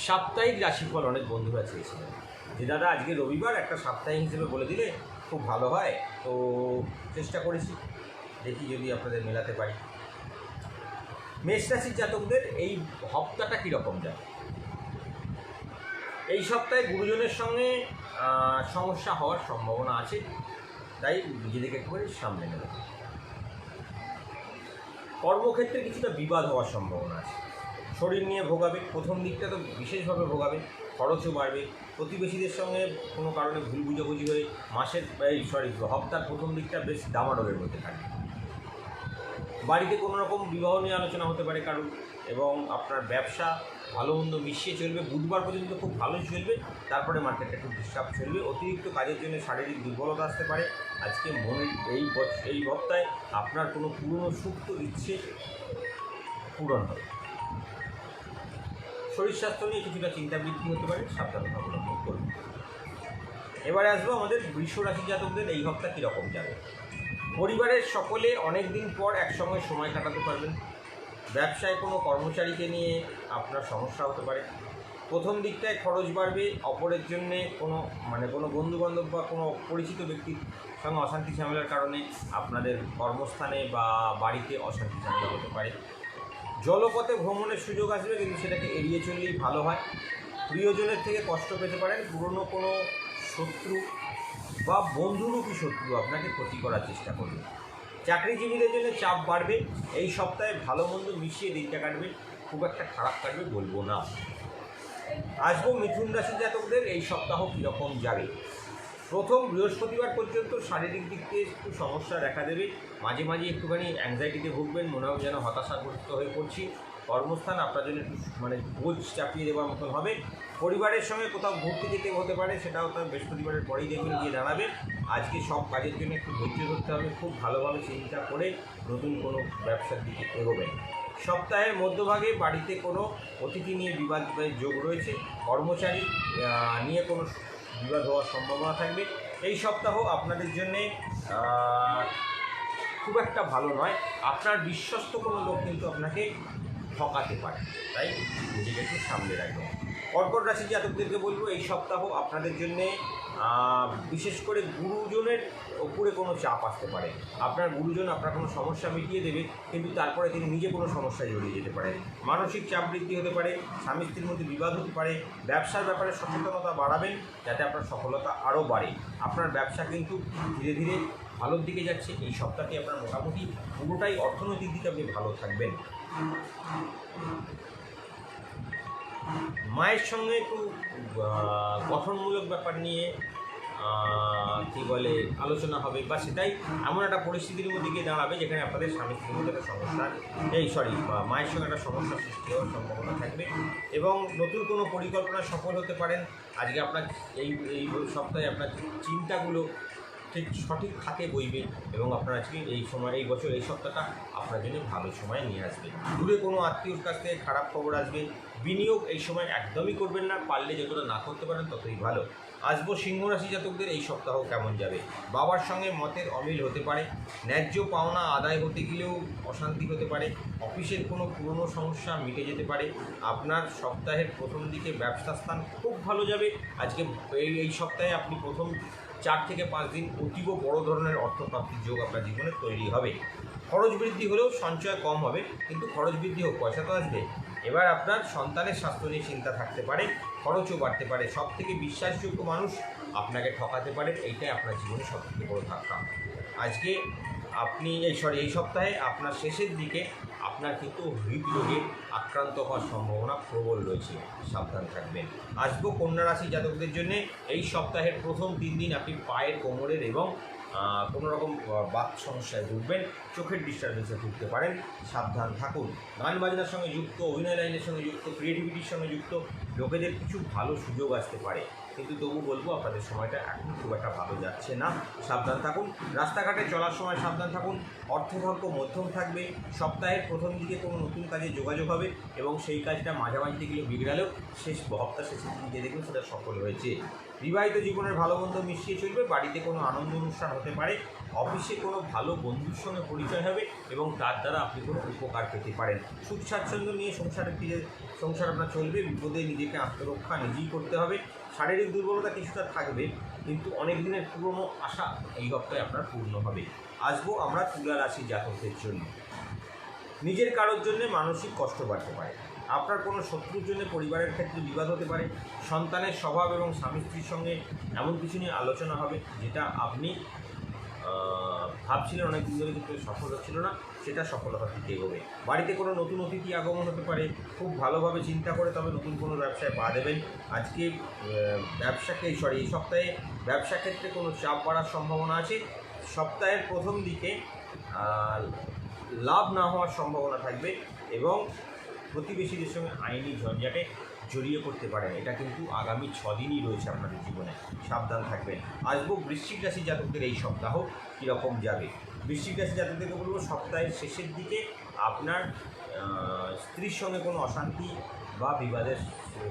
সাপ্তাহিক রাশিফল। অনেক বন্ধুরা চেয়েছিলেন যে দাদা আজকে রবিবার একটা সাপ্তাহিক হিসেবে বলে দিলে খুব ভালো হয়, তো চেষ্টা করেছি, দেখি যদি আপনাদের মেলাতে পারি। মেষ রাশির জাতকদের এই হপ্তাটা কীরকম যায়। এই সপ্তাহে গুরুজনের সঙ্গে সমস্যা হওয়ার সম্ভাবনা আছে, তাই নিজেদেরকে একটুখানি সামনে নেবেন। কর্মক্ষেত্রে কিছুটা বিবাদ হওয়ার সম্ভাবনা আছে, শরীর নিয়ে ভোগাবে, প্রথম দিকটা তো বিশেষভাবে ভোগাবে, খরচও বাড়বে, প্রতিবেশীদের সঙ্গে কোনো কারণে ভুল বুঝাবুঝি হয়ে হপ্তার প্রথম দিকটা বেশ ডামাডোলের মধ্যে থাকবে। বাড়িতে কোনো রকম বিবাহ নিয়ে আলোচনা হতে পারে কারণ, এবং আপনার ব্যবসা ভালো মন্দ মিশিয়ে চলবে, বুধবার পর্যন্ত খুব ভালোই চলবে, তারপরে মার্কেটটা একটু ডিস্টার্ব চলবে। অতিরিক্ত কাজের জন্য শারীরিক দুর্বলতা আসতে পারে। আজকে মনের এই হপ্তায় আপনার কোনো পুরনো সুপ্ত ইচ্ছে পূরণ হবে। শরীর স্বাস্থ্য নিয়ে কিছুটা চিন্তা বৃদ্ধি হতে পারে, সাবধানতা অবলম্বন করুন। এবারে আসবো আমাদের বৃষ রাশি জাতকদের এই হপ্তা কীরকম যাবে। পরিবারের সকলে অনেক দিন পর একসঙ্গে সময় কাটাতে পারবেন। ব্যবসায় কোনো কর্মচারীকে নিয়ে আপনার সমস্যা হতে পারে। প্রথম দিকটায় খরচ বাড়বে, অপরের জন্যে কোনো বন্ধুবান্ধব বা কোনো পরিচিত ব্যক্তির সঙ্গে অশান্তি ঝামেলার কারণে আপনাদের কর্মস্থানে বা বাড়িতে অশান্তি ঝামেলা হতে পারে। জলপথে ভ্রমণের সুযোগ আসবে, কিন্তু সেটাকে এড়িয়ে চললেই ভালো হয়। প্রিয়জনের থেকে কষ্ট পেতে পারেন। পুরনো কোনো শত্রু বা বন্ধুরূপী শত্রু আপনাকে ক্ষতি করার চেষ্টা করবে। চাকরিজীবীদের জন্য চাপ বাড়বে। এই সপ্তাহে ভালো মন্দ মিশিয়ে দিনটা কাটবে, খুব একটা খারাপ কাটবে বলবো না। আসবো মিথুন রাশি জাতকদের এই সপ্তাহ কীরকম যাবে। প্রথম বৃহস্পতিবার পর্যন্ত শারীরিক দিক থেকে একটু সমস্যা দেখা দেবে, মাঝে মাঝে একটুখানি অ্যাংজাইটিতে ভুগবেন, মনে হবে যেন হতাশাগ্রস্ত হয়ে পড়ছি। কর্মস্থান আপনার জন্য একটু বোঝ চাপিয়ে দেওয়ার মতন হবে। পরিবারের সঙ্গে কোথাও ঘুরতে যেতে হতে পারে, সেটাও তার বৃহস্পতিবারের পরেই দেখবেন গিয়ে দাঁড়াবে। আজকে সব কাজের জন্য একটু ধৈর্য ধরতে হবে, খুব ভালোভাবে চিন্তা করে নতুন কোনো ব্যবসার দিকে এগোবেন। সপ্তাহের মধ্যভাগে বাড়িতে কোনো অতিথি নিয়ে বিবাদ যোগ রয়েছে, কর্মচারী নিয়ে কোনো বিবাদ হওয়ার সম্ভাবনা থাকবে। এই সপ্তাহ আপনাদের জন্যে খুব একটা ভালো নয়। আপনার বিশ্বস্ত কোনো লোক কিন্তু আপনাকে ঠকাতে পারে, তাই নিজেকে একটু সামলে রাখবেন। কর্কট রাশি জাতকদেরকে বলবো এই সপ্তাহ আপনাদের জন্যে বিশেষ করে গুরুজনের ওপরে কোনো চাপ আসতে পারে। আপনার গুরুজন আপনার কোনো সমস্যা মিটিয়ে দেবে, কিন্তু তারপরে তিনি নিজে কোনো সমস্যায় জড়িয়ে যেতে পারেন। মানসিক চাপ বৃদ্ধি হতে পারে, স্বামী স্ত্রীর মধ্যে বিবাদ হতে পারে। ব্যবসার ব্যাপারে সচেতনতা বাড়াবেন যাতে আপনার সফলতা আরও বাড়ে। আপনার ব্যবসা কিন্তু ধীরে ধীরে ভালোর দিকে যাচ্ছে। এই সপ্তাহে আপনার মোটামুটি পুরোটাই অর্থনৈতিক দিকে আপনি ভালো থাকবেন। মায়ের সঙ্গে একটু গঠনমূলক ব্যাপার নিয়ে কী বলে আলোচনা হবে, বা সেটাই এমন একটা পরিস্থিতির মধ্যে গিয়ে দাঁড়াবে যেখানে আপনাদের স্বামী স্ত্রীর মধ্যে একটা সমস্যা মায়ের সঙ্গে একটা সমস্যার সৃষ্টি হওয়ার সম্ভাবনা থাকবে। এবং নতুন কোনো পরিকল্পনা সফল হতে পারেন। আজকে আপনার এই সপ্তাহে আপনার চিন্তাগুলো ঠিক সঠিক খাতে বইবে, এবং আপনার আজকে এই বছর এই সপ্তাহটা আপনার জন্য ভালো সময় নিয়ে আসবে। দূরে কোনো আত্মীয়র কাছ থেকে খারাপ খবর আসবে। বিনিয়োগ এই সময় একদমই করবেন না, পারলে যতটা না করতে পারেন ততই ভালো। আসবো সিংহ রাশি জাতকদের এই সপ্তাহ কেমন যাবে। বাবার সঙ্গে মতের অমিল হতে পারে। ন্যায্য পাওনা আদায় হতে গেলেও অশান্তি হতে পারে। অফিসের কোনো পুরনো সমস্যা মিটে যেতে পারে। আপনার সপ্তাহের প্রথম দিকে ব্যবসা স্থান খুব ভালো যাবে। আজকে এই সপ্তাহে আপনি প্রথম 4 থেকে 5 দিন অতীব বড় ধরনের অর্থপ্রাপ্তির যোগ আপনার জীবনে তৈরি হবে। খরচ বৃদ্ধি হলেও সঞ্চয় কম হবে, কিন্তু খরচ বৃদ্ধি হোক, পয়সা তো আসবে। এবার আপনার সন্তানের স্বাস্থ্য নিয়ে চিন্তা থাকতে পারে, খরচও বাড়তে পারে। সব থেকে বিশ্বাসযোগ্য মানুষ আপনাকে ঠকাতে পারে, এইটাই আপনার জীবনে সবথেকে বড় ধাক্কা। আজকে আপনি এই সপ্তাহে আপনার শেষের দিকে আপনার কিন্তু হৃদরোগে আক্রান্ত হওয়ার সম্ভাবনা প্রবল রয়েছে, সাবধান থাকবেন। আসবো কন্যা রাশি জাতকদের জন্য এই সপ্তাহের প্রথম 3 দিন আপনি পায়ের, কোমরের এবং কোনো রকম বাত সমস্যায় ভুগবেন, চোখের ডিস্টারবেন্সে ভুগতে পারেন, সাবধান থাকুন। গান বাজনার সঙ্গে যুক্ত, অভিনয় লাইনের সঙ্গে যুক্ত, ক্রিয়েটিভিটির সঙ্গে যুক্ত লোকেদের কিছু ভালো সুযোগ আসতে পারে, কিন্তু তবু বলবো আপনাদের সময়টা এখন খুব একটা ভালো যাচ্ছে না, সাবধান থাকুন। রাস্তাঘাটে চলার সময় সাবধান থাকুন। অর্থভাগ্য মধ্যম থাকবে। সপ্তাহের প্রথম দিকে কোনো নতুন কাজে যোগাযোগ হবে, এবং সেই কাজটা মাঝামাঝি থেকে বিগড়ালেও হপ্তাহ শেষের দিকে দেখুন সেটা সফল হয়েছে। বিবাহিত জীবনের ভালো মন্দ মিশিয়ে চলবে। বাড়িতে কোনো আনন্দ অনুষ্ঠান হতে পারে। অফিসে কোনো ভালো বন্ধুর সঙ্গে পরিচয় হবে, এবং তার দ্বারা আপনি কোনো উপকার পেতে পারেন। সুখ স্বাচ্ছন্দ্য নিয়ে সংসার আপনার চলবে। বিপদে নিজেকে আত্মরক্ষা নিজেই করতে হবে। শারীরিক দুর্বলতা কিছুটা থাকবে, কিন্তু অনেক দিনের পুরনো আশা এই সপ্তাহে আপনার পূর্ণ হবে। আসবো আমরা তুলা রাশি জাতকদের জন্য। নিজের কারোর জন্য মানসিক কষ্ট বাড়তে পারে। আপনার কোনো শত্রুর জন্য পরিবারের ক্ষেত্রে বিবাদ হতে পারে। সন্তানের স্বভাব এবং স্বামী স্ত্রীর সঙ্গে এমন কিছু নিয়ে আলোচনা হবে যেটা আপনি ভাবছিলেন অনেক দিন ধরে কিন্তু সফল হচ্ছিল না, সেটা সফলতার দিকে এগোবে। বাড়িতে কোনো নতুন অতিথি আগমন হতে পারে, খুব ভালোভাবে চিন্তা করে তবে নতুন কোনো ব্যবসায় পা দেবেন। আজকে এই সপ্তাহে ব্যবসা ক্ষেত্রে কোনো চাপ বাড়ার সম্ভাবনা আছে। সপ্তাহের প্রথম দিকে লাভ না হওয়ার সম্ভাবনা থাকবে এবং প্রতিবেশীদের সঙ্গে আইনি ঝঞ্ঝাটে জড়িয়ে পড়তে পারেন। এটা কিন্তু আগামী 6 দিনই রয়েছে আপনাদের জীবনে, সাবধান থাকবেন। আসবো বৃশ্চিক রাশি জাতকদের এই সপ্তাহ কীরকম যাবে। বৃশ্চিক রাশি জাতকদেরকে বলবো সপ্তাহের শেষের দিকে আপনার স্ত্রীর সঙ্গে কোনো অশান্তি বা বিবাদের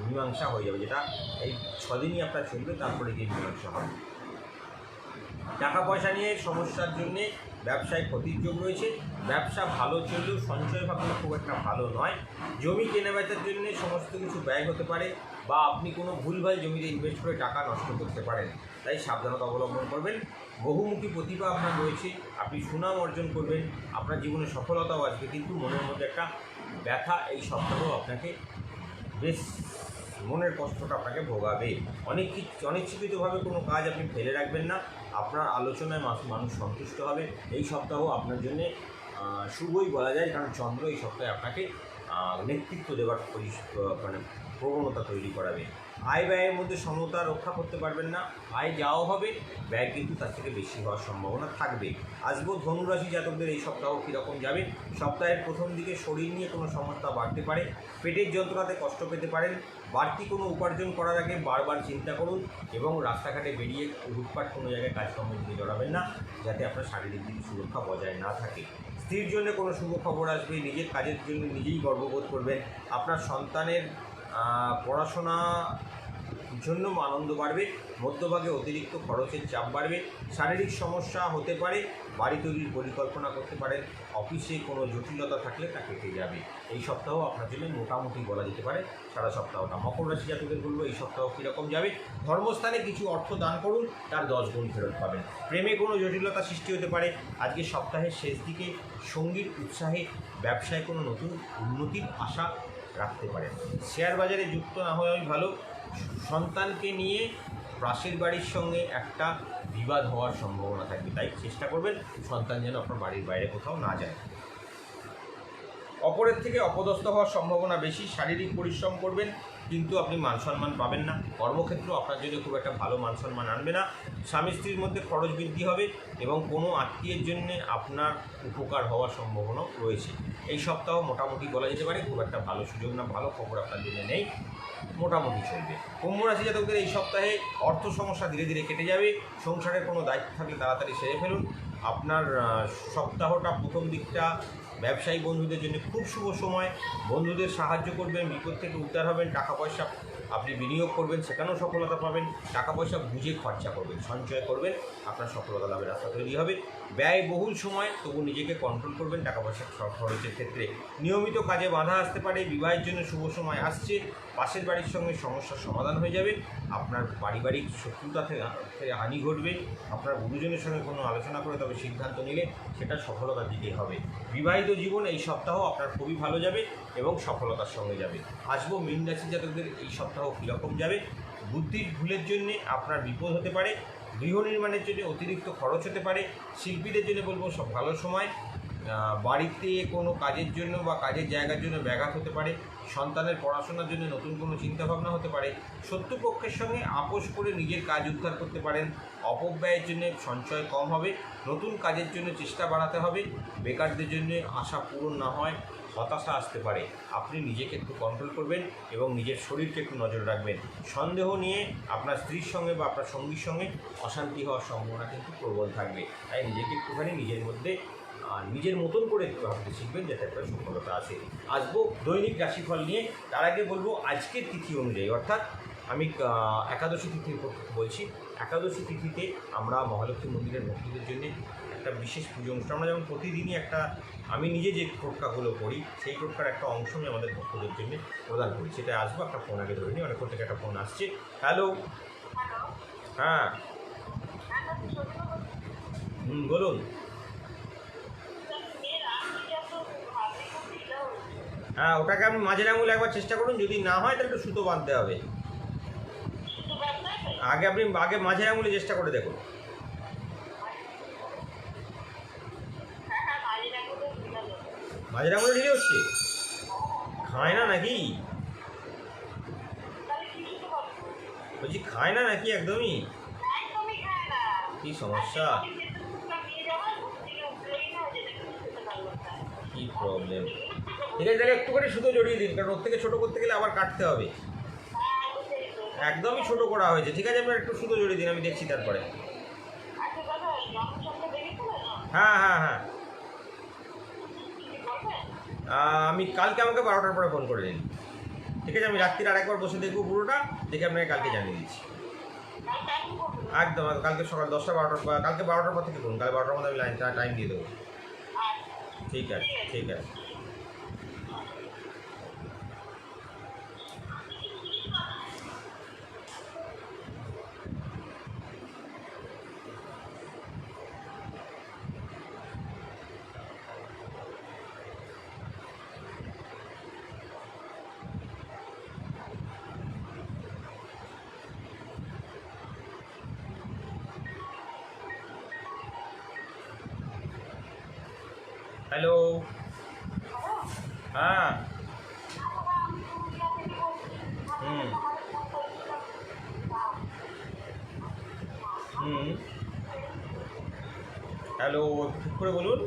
মীমাংসা হয়ে যাবে, যেটা এই 6 দিনই আপনার চলবে, তারপরে গিয়ে মীমাংসা হবে। টাকা পয়সা নিয়ে সমস্যার জন্যে ব্যবসায় ক্ষতির যোগ রয়েছে। ব্যবসা ভালো চললেও সঞ্চয় ভাবনা খুব একটা ভালো নয়। জমি কেনাবেচার জন্য সমস্ত কিছু ব্যয় হতে পারে বা আপনি কোনো ভুলভাল জমিতে ইনভেস্ট করে টাকা নষ্ট করতে পারেন, তাই সাবধানতা অবলম্বন করবেন। বহুমুখী প্রতিভা আপনার রয়েছে, আপনি সুনাম অর্জন করবেন, আপনার জীবনে সফলতাও আসবে, কিন্তু মনের মধ্যে একটা ব্যথা এই সপ্তাহ আপনাকে বেশ মনের কষ্টটা আপনাকে ভোগাবে। অনিচ্ছাকৃতভাবে কোনো কাজ আপনি ফেলে রাখবেন না, আপনার আলোচনায় মানুষ সন্তুষ্ট হবে। এই সপ্তাহ আপনার জন্যে শুভই বলা যায়, কারণ চন্দ্র এই সপ্তাহে আপনাকে নেতৃত্ব দেওয়ার মানে প্রবণতা তৈরি করাবে। আয় ব্যয়ের মধ্যে সমতা রক্ষা করতে পারবেন না, আয় যাওয়া হবে, ব্যয় কিন্তু তার থেকে বেশি হওয়ার সম্ভাবনা থাকবে। আসবো ধনুরাশি জাতকদের এই সপ্তাহ কীরকম যাবে। সপ্তাহের প্রথম দিকে শরীর নিয়ে কোনো সমস্যা বাড়তে পারে, পেটের যন্ত্রণাতে কষ্ট পেতে পারেন। বাড়তি কোনো উপার্জন করার আগে বারবার চিন্তা করুন এবং রাস্তাঘাটে বেরিয়ে লুটপাট কোনো জায়গায় কাজকর্মের দিকে জড়াবেন না, যাতে আপনার শারীরিক দিকে সুরক্ষা বজায় না থাকে। স্ত্রীর জন্য কোনো শুভ খবর আসবে, নিজের কাজের জন্য নিজেই গর্ববোধ করবেন। আপনার সন্তানের পড়াশোনা জন্য আনন্দ বাড়বে, মধ্যভাগে অতিরিক্ত খরচের চাপ বাড়বে, শারীরিক সমস্যা হতে পারে, বাড়ি তৈরির পরিকল্পনা করতে পারেন, অফিসে কোনো জটিলতা থাকলে তা কেটে যাবে। এই সপ্তাহ আপনার জন্য মোটামুটি বলা যেতে পারে সারা সপ্তাহটা। মকর রাশি জাতকদের বলবো এই সপ্তাহ কীরকম যাবে। ধর্মস্থানে কিছু অর্থ দান করুন, তার 10 গুণ ফেরত পাবেন। প্রেমে কোনো জটিলতা সৃষ্টি হতে পারে। আজকে সপ্তাহের শেষ দিকে সঙ্গীর উৎসাহে ব্যবসায় কোনো নতুন উন্নতির আশা রাখতে পারেন। শেয়ার বাজারে যুক্ত না হওয়াই ভালো। সন্তানকে নিয়ে পাশের বাড়ির সঙ্গে একটা বিবাদ হওয়ার সম্ভাবনা থাকবে, তাই চেষ্টা করবেন সন্তান যেন আপনার বাড়ির বাইরে কোথাও না যায়। অপরের থেকে অপদস্থ হওয়ার সম্ভাবনা বেশি। শারীরিক পরিশ্রম করবেন, কিন্তু আপনি মান সম্মান পাবেন না। কর্মক্ষেত্র আপনার জন্য খুব একটা ভালো মান সম্মান আনবে না। স্বামী স্ত্রীর মধ্যে খরচ বৃদ্ধি হবে এবং কোনো আত্মীয়ের জন্য আপনার উপকার হওয়ার সম্ভাবনাও রয়েছে। এই সপ্তাহ মোটামুটি বলা যেতে পারে খুব একটা ভালো সুযোগ না, ভালো খবর আপনার জন্য নেই, মোটামুটি চলবে। কুম্ভ রাশি জাতকদের এই সপ্তাহে অর্থ সমস্যা ধীরে ধীরে কেটে যাবে। সংসারের কোনো দায়িত্ব থাকলে তাড়াতাড়ি সেরে ফেলুন। আপনার সপ্তাহটা প্রথম দিকটা ব্যবসায়ী বন্ধুদের জন্য খুব শুভ সময়। বন্ধুদের সাহায্য করবেন, বিপদ থেকে উদ্ধার হবেন। টাকা পয়সা আপনি বিনিয়োগ করবেন, সেখানেও সফলতা পাবেন। টাকা পয়সা বুঝে খরচা করবেন, সঞ্চয় করবেন, আপনার সফলতা লাভের রাস্তা তৈরি হবে। ব্যয়বহুল সময়, তবু নিজেকে কন্ট্রোল করবেন টাকা পয়সা খরচের ক্ষেত্রে। নিয়মিত কাজে বাধা আসতে পারে। বিবাহের জন্য শুভ সময় আসছে। পাশের বাড়ির সঙ্গে সমস্যার সমাধান হয়ে যাবে। আপনার পারিবারিক শত্রুতা থেকে হানি ঘটবে। আপনার গুরুজনের সঙ্গে কোনো আলোচনা করে তবে সিদ্ধান্ত নিলে সেটা সফলতার দিকে হবে। বিবাহিত জীবন এই সপ্তাহ আপনার খুবই ভালো যাবে এবং সফলতার সঙ্গে যাবে। আসবো মীন রাশি জাতকদের এই সপ্তাহ কীরকম যাবে। বুদ্ধির ভুলের জন্যে আপনার বিপদ হতে পারে। গৃহ নির্মাণের জন্য অতিরিক্ত খরচ হতে পারে। শিল্পীদের জন্য বলবো সব ভালো সময়। বাড়িতে কোনো কাজের জন্য বা কাজের জায়গার জন্য ব্যাঘাত হতে পারে। সন্তানের পড়াশোনার জন্য নতুন কোনো চিন্তাভাবনা হতে পারে। শত্রুপক্ষের সঙ্গে আপোষ করে নিজের কাজ উদ্ধার করতে পারেন। অপব্যয়ের জন্য সঞ্চয় কম হবে। নতুন কাজের জন্য চেষ্টা বাড়াতে হবে। বেকারদের জন্য আশা পূরণ না হয় হতাশা আসতে পারে। আপনি নিজেকে একটু কন্ট্রোল করবেন এবং নিজের শরীরকে একটু নজর রাখবেন। সন্দেহ নিয়ে আপনার স্ত্রীর সঙ্গে বা আপনার সঙ্গীর সঙ্গে অশান্তি হওয়ার সম্ভাবনা কিন্তু প্রবল থাকবে, তাই নিজেকে একটুখানি নিজের মধ্যে নিজের মতন করে একটু ভাবতে শিখবেন, যাতে একটা সফলতা আসে। আসবো দৈনিক রাশিফল নিয়ে। তার আগে বলবো আজকের তিথি অনুযায়ী, অর্থাৎ আমি একাদশী তিথির বলছি। একাদশী তিথিতে আমরা মহালক্ষ্মী মন্দিরের ভক্তদের জন্য একটা বিশেষ পুজো অনুষ্ঠান, আমরা যেমন প্রতিদিনই একটা, আমি নিজে যে টোটকাগুলো করি সেই টোটকার একটা অংশ আমি আমাদের ভক্তদের জন্য প্রদান করি। সেটা আসবো, একটা ফোন আগে ধরে নিই, অনেক থেকে একটা ফোন আসছে। হ্যালো, হ্যাঁ বলুন। হ্যাঁ, ওটাকে আপনি মাঝের আঙুলে একবার চেষ্টা করুন, যদি না হয় তাহলে একটু সুতো বাঁধতে হবে। আগে মাঝের আঙুলে চেষ্টা করে দেখুন। মাঝের আঙুলে ঢিলে হচ্ছে? খায় না নাকি? বলছি খায় না নাকি একদমই? কি সমস্যা, কি প্রবলেম? ঠিক আছে, তাহলে একটুখানি সুতো জড়িয়ে দিন, কারণ ওর থেকে ছোটো করতে গেলে আবার কাটতে হবে। একদমই ছোটো করা হয়েছে। ঠিক আছে, আপনার একটু সুতো জড়িয়ে দিন, আমি দেখছি তারপরে। হ্যাঁ হ্যাঁ হ্যাঁ, আমি কালকে আমাকে 12টার পরে ফোন করে দিন। ঠিক আছে, আমি রাত্রির আরেকবার বসে দেখবো পুরোটা, দেখে আপনাকে কালকে জানিয়ে দিচ্ছি। একদম, কালকে সকাল 10টা 12টা, কালকে 12টার পর থেকে করুন, কাল 12টার মধ্যে আমি টাইম দিয়ে দেবো। ঠিক আছে, ঠিক আছে। হ্যালো, হ্যাঁ, হুম হুম, হ্যালো, ঠিক করে বলুন।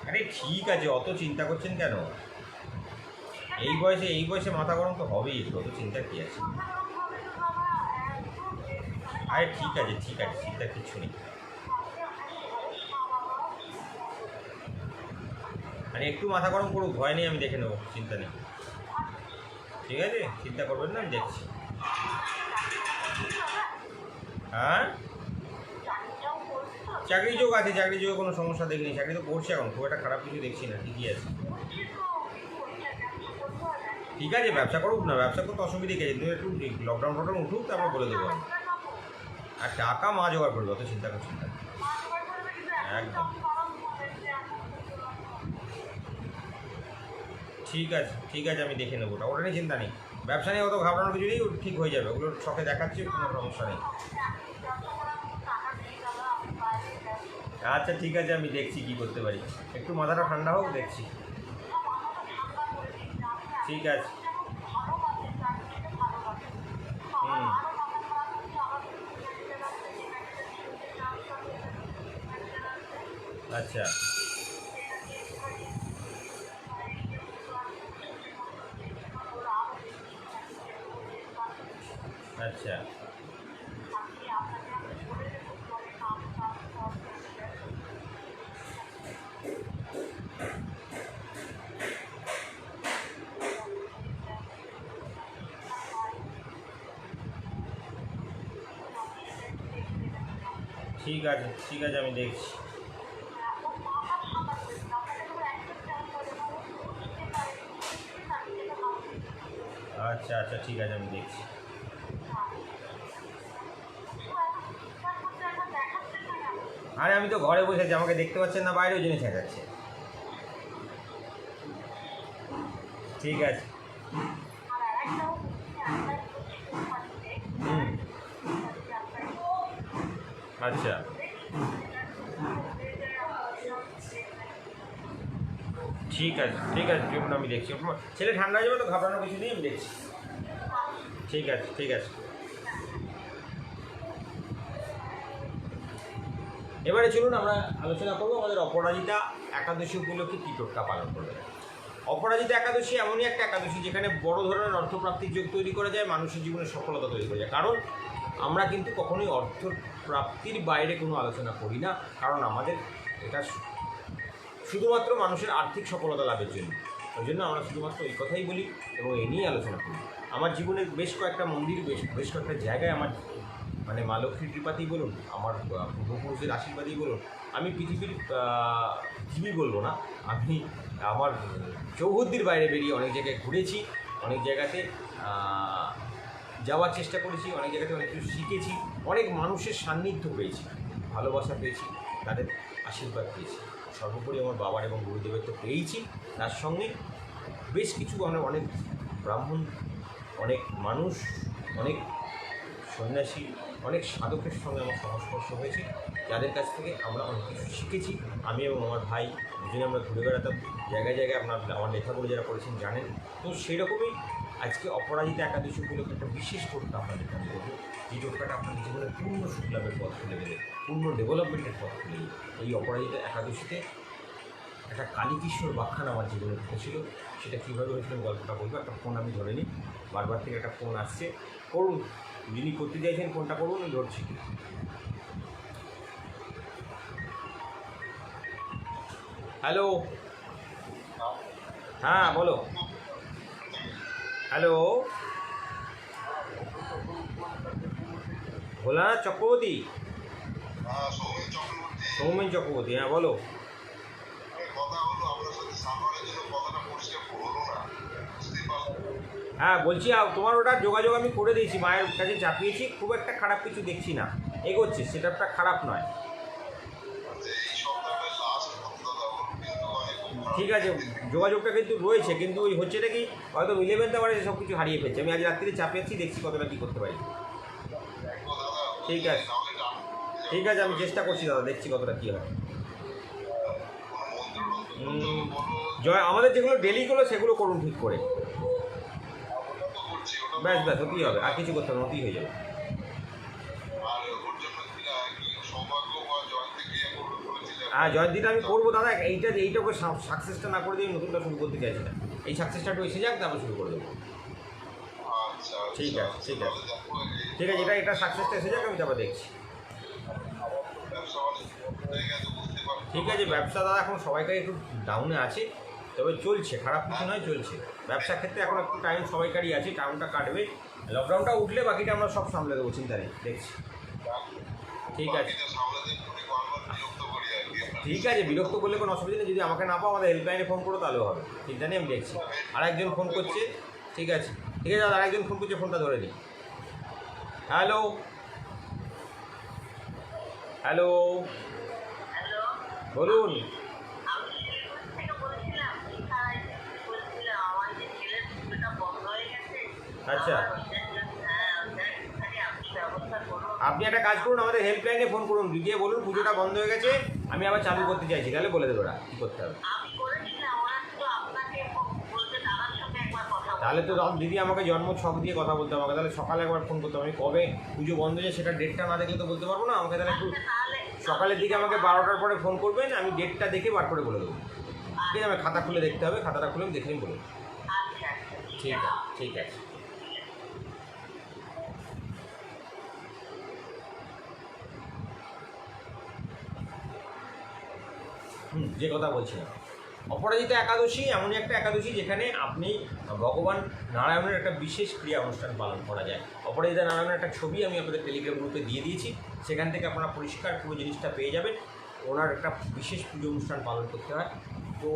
আরে ঠিক আছে, অত চিন্তা করছেন কেন? এই বয়সে মাথা গরম তো হবেই, একটু অত চিন্তা কী আছে? আরে ঠিক আছে, ঠিক আছে, চিন্তা কিচ্ছু নেই। মানে একটু মাথা গরম করুক, ভয় নেই, আমি দেখে নেবো, চিন্তা নেই। ঠিক আছে, চিন্তা করবেন না, আমি দেখছি। হ্যাঁ, চাকরি যোগ আছে, চাকরি যোগে কোনো সমস্যা দেখিনি, চাকরি তো করছি এখন, খুব একটা খারাপ কিছু দেখছি না, ঠিকই আছে। ঠিক আছে, ব্যবসা করুক না, ব্যবসা করতে অসুবিধা কি আছে, তুমি একটু লকডাউন উঠুক, তারপর বলে দেবো আমি। আর টাকা মা জোগাড় করবে, অত চিন্তা করছি না। একদম ঠিক আছে, ঠিক আছে, আমি দেখে নেবো, ওটা নিয়ে চিন্তা নেই। ব্যবসা নিয়ে অত ঘাবড়ানোর কিছু নেই, ঠিক হয়ে যাবে, ওগুলো শখে দেখাচ্ছি, কোনো সমস্যা নেই। আচ্ছা ঠিক আছে, আমি দেখছি কী করতে পারি, একটু মাথাটা ঠান্ডা হোক, দেখছি। ঠিক আছে, হুম, আচ্ছা আচ্ছা, ঠিক আছে, ঠিক আছে, আমি দেখছি। আচ্ছা আচ্ছা, ঠিক আছে, আমি দেখছি। আরে আমি তো ঘরে বসে আছি, আমাকে দেখতে পাচ্ছেন না, বাইরেও জেনে ছেঁকাচ্ছে। ঠিক আছে, হুম, আচ্ছা ঠিক আছে, ঠিক আছে, চলুন আমি দেখছি, ছেলে ঠান্ডা হয়ে যাবে তো, ঘাবড়ানোর কিছু নেই, আমি দেখছি। ঠিক আছে, ঠিক আছে। এবারে চলুন আমরা আলোচনা করবো আমাদের অপরাজিতা একাদশী উপলক্ষে কী টোটকা পালন করবে। অপরাজিতা একাদশী এমনই একটা একাদশী যেখানে বড় ধরনের অর্থপ্রাপ্তির যোগ তৈরি করা যায়, মানুষের জীবনে সফলতা তৈরি করা যায়। কারণ আমরা কিন্তু কখনোই অর্থপ্রাপ্তির বাইরে কোনো আলোচনা করি না, কারণ আমাদের এটা শুধুমাত্র মানুষের আর্থিক সফলতা লাভের জন্য। ওই জন্য আমরা শুধুমাত্র এই কথাই বলি এবং এই নিয়েই আলোচনা করি। আমার জীবনের বেশ কয়েকটা মন্দির, বেশ কয়েকটা জায়গায় আমার মানে মা লক্ষ্মীর কৃপাতেই বলুন, আমার পূর্বপুরুষের আশীর্বাদেই বলুন, আমি পৃথিবীর জীবী বলবো না, আমি আমার চৌহদ্দির বাইরে বেরিয়ে অনেক জায়গায় ঘুরেছি, অনেক জায়গাতে যাওয়ার চেষ্টা করেছি, অনেক জায়গাতে অনেক কিছু শিখেছি, অনেক মানুষের সান্নিধ্য পেয়েছি, ভালোবাসা পেয়েছি, তাদের আশীর্বাদ পেয়েছি। সর্বোপরি আমার বাবার এবং গুরুদেবের তো পেয়েছি, তার সঙ্গে বেশ কিছু আমরা অনেক ব্রাহ্মণ, অনেক মানুষ, অনেক সন্ন্যাসী, অনেক সাধকের সঙ্গে আমার সংস্পর্শ হয়েছে, যাদের কাছ থেকে আমরা অনেক কিছু শিখেছি। আমি এবং আমার ভাই দুজনে আমরা ঘুরে বেড়াতাম জায়গায় জায়গায়, আমার লেখাগুলো যারা পড়েছেন জানেন। তো সেই রকমই আজকে অপরাজিতা একাদশী উপলক্ষে একটা বিশেষ টোটকা আপনাদের আমি করবো, যে টোটকাটা আপনাদের জীবনে পূর্ণ শুক্লাভের পথ খুলে দেবে, পূর্ণ ডেভেলপমেন্টের পথ খুলে দেবে। এই অপরাজিতা একাদশীতে একটা কালীকৃষ্ণর বাখ্যান আমার জীবনে ঘটেছিল, সেটা কীভাবে হয়েছিল গল্পটা বলবো। একটা ফোন আমি ধরে নিই, বারবার থেকে একটা ফোন আসছে, করুন, যিনি করতে চাইছেন ফোনটা করুন, আমি ধরছি। হ্যালো, হ্যাঁ বলো। হ্যালো, ভোলানাথ চক্রবর্তী? সৌমেন চক্রবর্তী, হ্যাঁ বলো। হ্যাঁ বলছি, তোমার ওটা যোগাযোগ আমি করে দিয়েছি, মায়ের কাছে চাপিয়েছি, খুব একটা খারাপ কিছু দেখছি না, এগোচ্ছে, সেটআপটা খারাপ নয়। ঠিক আছে, যোগাযোগটা কিন্তু রয়েছে, কিন্তু ওই হচ্ছেটা কি, হয়তো 11th আওয়ারে সব কিছু হারিয়ে ফেলছে। আমি আজ রাত্রিরে চাপিয়েছি, দেখছি কতটা কী করতে পারি। ঠিক আছে, ঠিক আছে, আমি চেষ্টা করছি দাদা, দেখছি কতটা কী হয়। আমাদের যেগুলো ডেলিগুলো সেগুলো করুন ঠিক করে, ব্যাস ব্যাস, হতেই হবে, আর কিছু করতে হবে, হতেই হয়ে যাবে। হ্যাঁ, জয়ন্তীটা আমি করবো দাদা, এইটাকে সাকসেসটা না করে দিয়ে নতুনটা শুরু করতে চাইছি না, এই সাকসেসটা একটু এসে যাক, তারপর শুরু করে দেবো। ঠিক আছে, ঠিক আছে, ঠিক আছে, এটা সাকসেসটা এসে যাক, আমি তারপর দেখছি। ঠিক আছে, ব্যবসা দাদা এখন সবাইকার একটু ডাউনে আছে, তবে চলছে, খারাপ কিছু নয়, চলছে। ব্যবসার ক্ষেত্রে এখন একটু টাইম সবাইকারই আছে, টাউনটা কাটবে, লকডাউনটা উঠলে বাকিটা আমরা সব সামলে দেবো, চিন্তা নেই, দেখছি। ঠিক আছে, ঠিক আছে, বিরক্ত করলে কোনো অসুবিধা নেই, যদি আমাকে না পাও আমাদের হেল্পলাইনে ফোন করো তাহলেও হবে, চিন্তা নেই, আমি দেখছি। আরেকজন ফোন করছে, ঠিক আছে, ঠিক আছে দাদা, আরেকজন ফোন করছে, ফোনটা ধরে নিই। হ্যালো, হ্যালো, বলুন। আচ্ছা, আপনি একটা কাজ করুন, আমাদের হেল্পলাইনে ফোন করুন, গিয়ে বলুন পুজোটা বন্ধ হয়ে গেছে, আমি আবার চালু করতে চাইছি, তাহলে বলে দেবো ওরা কী করতে হবে। তাহলে তো দিদি আমাকে জন্ম ছক দিয়ে কথা বলতে হবে, তাহলে সকালে একবার ফোন করতে হবে, আমি কবে পুজো বন্ধ হয়েছে সেটা ডেটটা না দেখলে তো বলতে পারবো না, আমাকে তাহলে একটু সকালের দিকে আমাকে 12টার পরে ফোন করবেন, আমি ডেটটা দেখে বার করে বলে দেবো। ঠিক আছে, আমার খাতা খুলে দেখতে হবে, খাতাটা খুলে আমি দেখে নিই, বলে দেবো। ঠিক আছে, ঠিক আছে। যে কথা বলছিলাম, অপরাজিতা একাদশী এমনই একটা একাদশী যেখানে আপনি ভগবান নারায়ণের একটা বিশেষ ক্রিয়া অনুষ্ঠান পালন করা যায়। অপরাজিতা নারায়ণের একটা ছবি আমি আপনাদের টেলিগ্রাম গ্রুপে দিয়ে দিয়েছি, সেখান থেকে আপনারা পরিষ্কার পুরো জিনিসটা পেয়ে যাবেন। ওনার একটা বিশেষ পুজো অনুষ্ঠান পালন করতে হয়, তো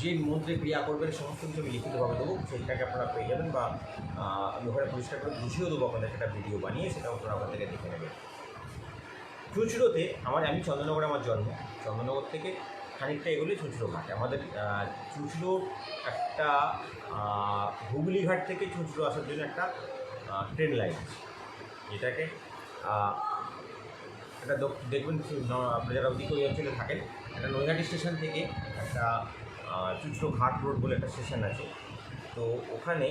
যে মন্ত্রে ক্রিয়া করবেন সমস্ত কিছু আমি লিখিতভাবে দেবো, সেইটাকে আপনারা পেয়ে যাবেন, বা আমি ওখানে পরিষ্কার করে বুঝিয়েও দেবো আপনাদের, একটা ভিডিও বানিয়ে, সেটা আপনারা ওখান থেকে দেখে নেবেন। চুঁচুড়োতে আমি চন্দননগরে আমার জন্ম, চন্দননগর থেকে খানিকটা এগুলোই চুঁচুড়ো ঘাট। আমাদের চুঁচুড়োর একটা হুগলিঘাট থেকে চুঁচুড়ো আসার জন্য একটা ট্রেন লাইন আছে, যেটাকে এটা দেখবেন, আপনি যারা ওদিকে ওই অঞ্চলে থাকেন, একটা নৈহাটি স্টেশন থেকে একটা চুঁচুড়ো ঘাট রোড বলে একটা স্টেশন আছে, তো ওখানে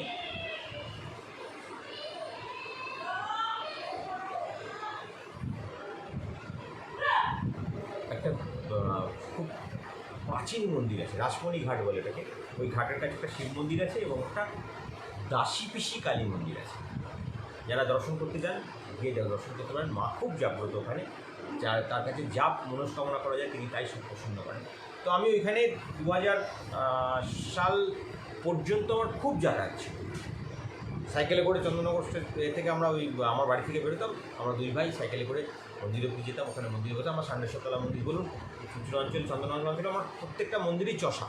একটা খুব প্রাচীন মন্দির আছে, রাসমণি ঘাট বলে এটাকে। ওই ঘাটের কাছে একটা শিব মন্দির আছে এবং একটা দাসী পিসি কালী মন্দির আছে। যারা দর্শন করতে যান গিয়ে দর্শন করতে পারেন, মা খুব জাগ্রত ওখানে, তার কাছে যা মনস্কামনা করা যায় তিনি তাই সব পছন্দ করেন। তো আমি ওইখানে 2000 সাল পর্যন্ত আমার খুব যাতায়াত ছিল, সাইকেলে করে চন্দননগর থেকে আমরা ওই আমার বাড়ি থেকে বেরোতাম, আমরা দুই ভাই সাইকেলে করে মন্দিরে পুজো যেতাম, ওখানে মন্দিরে হতাম। আমার সান্ডেশ্বরতলা মন্দির বলুন, চুঁচুড়া অঞ্চল, চন্দননগর অঞ্চল, আমার প্রত্যেকটা মন্দিরই চষা।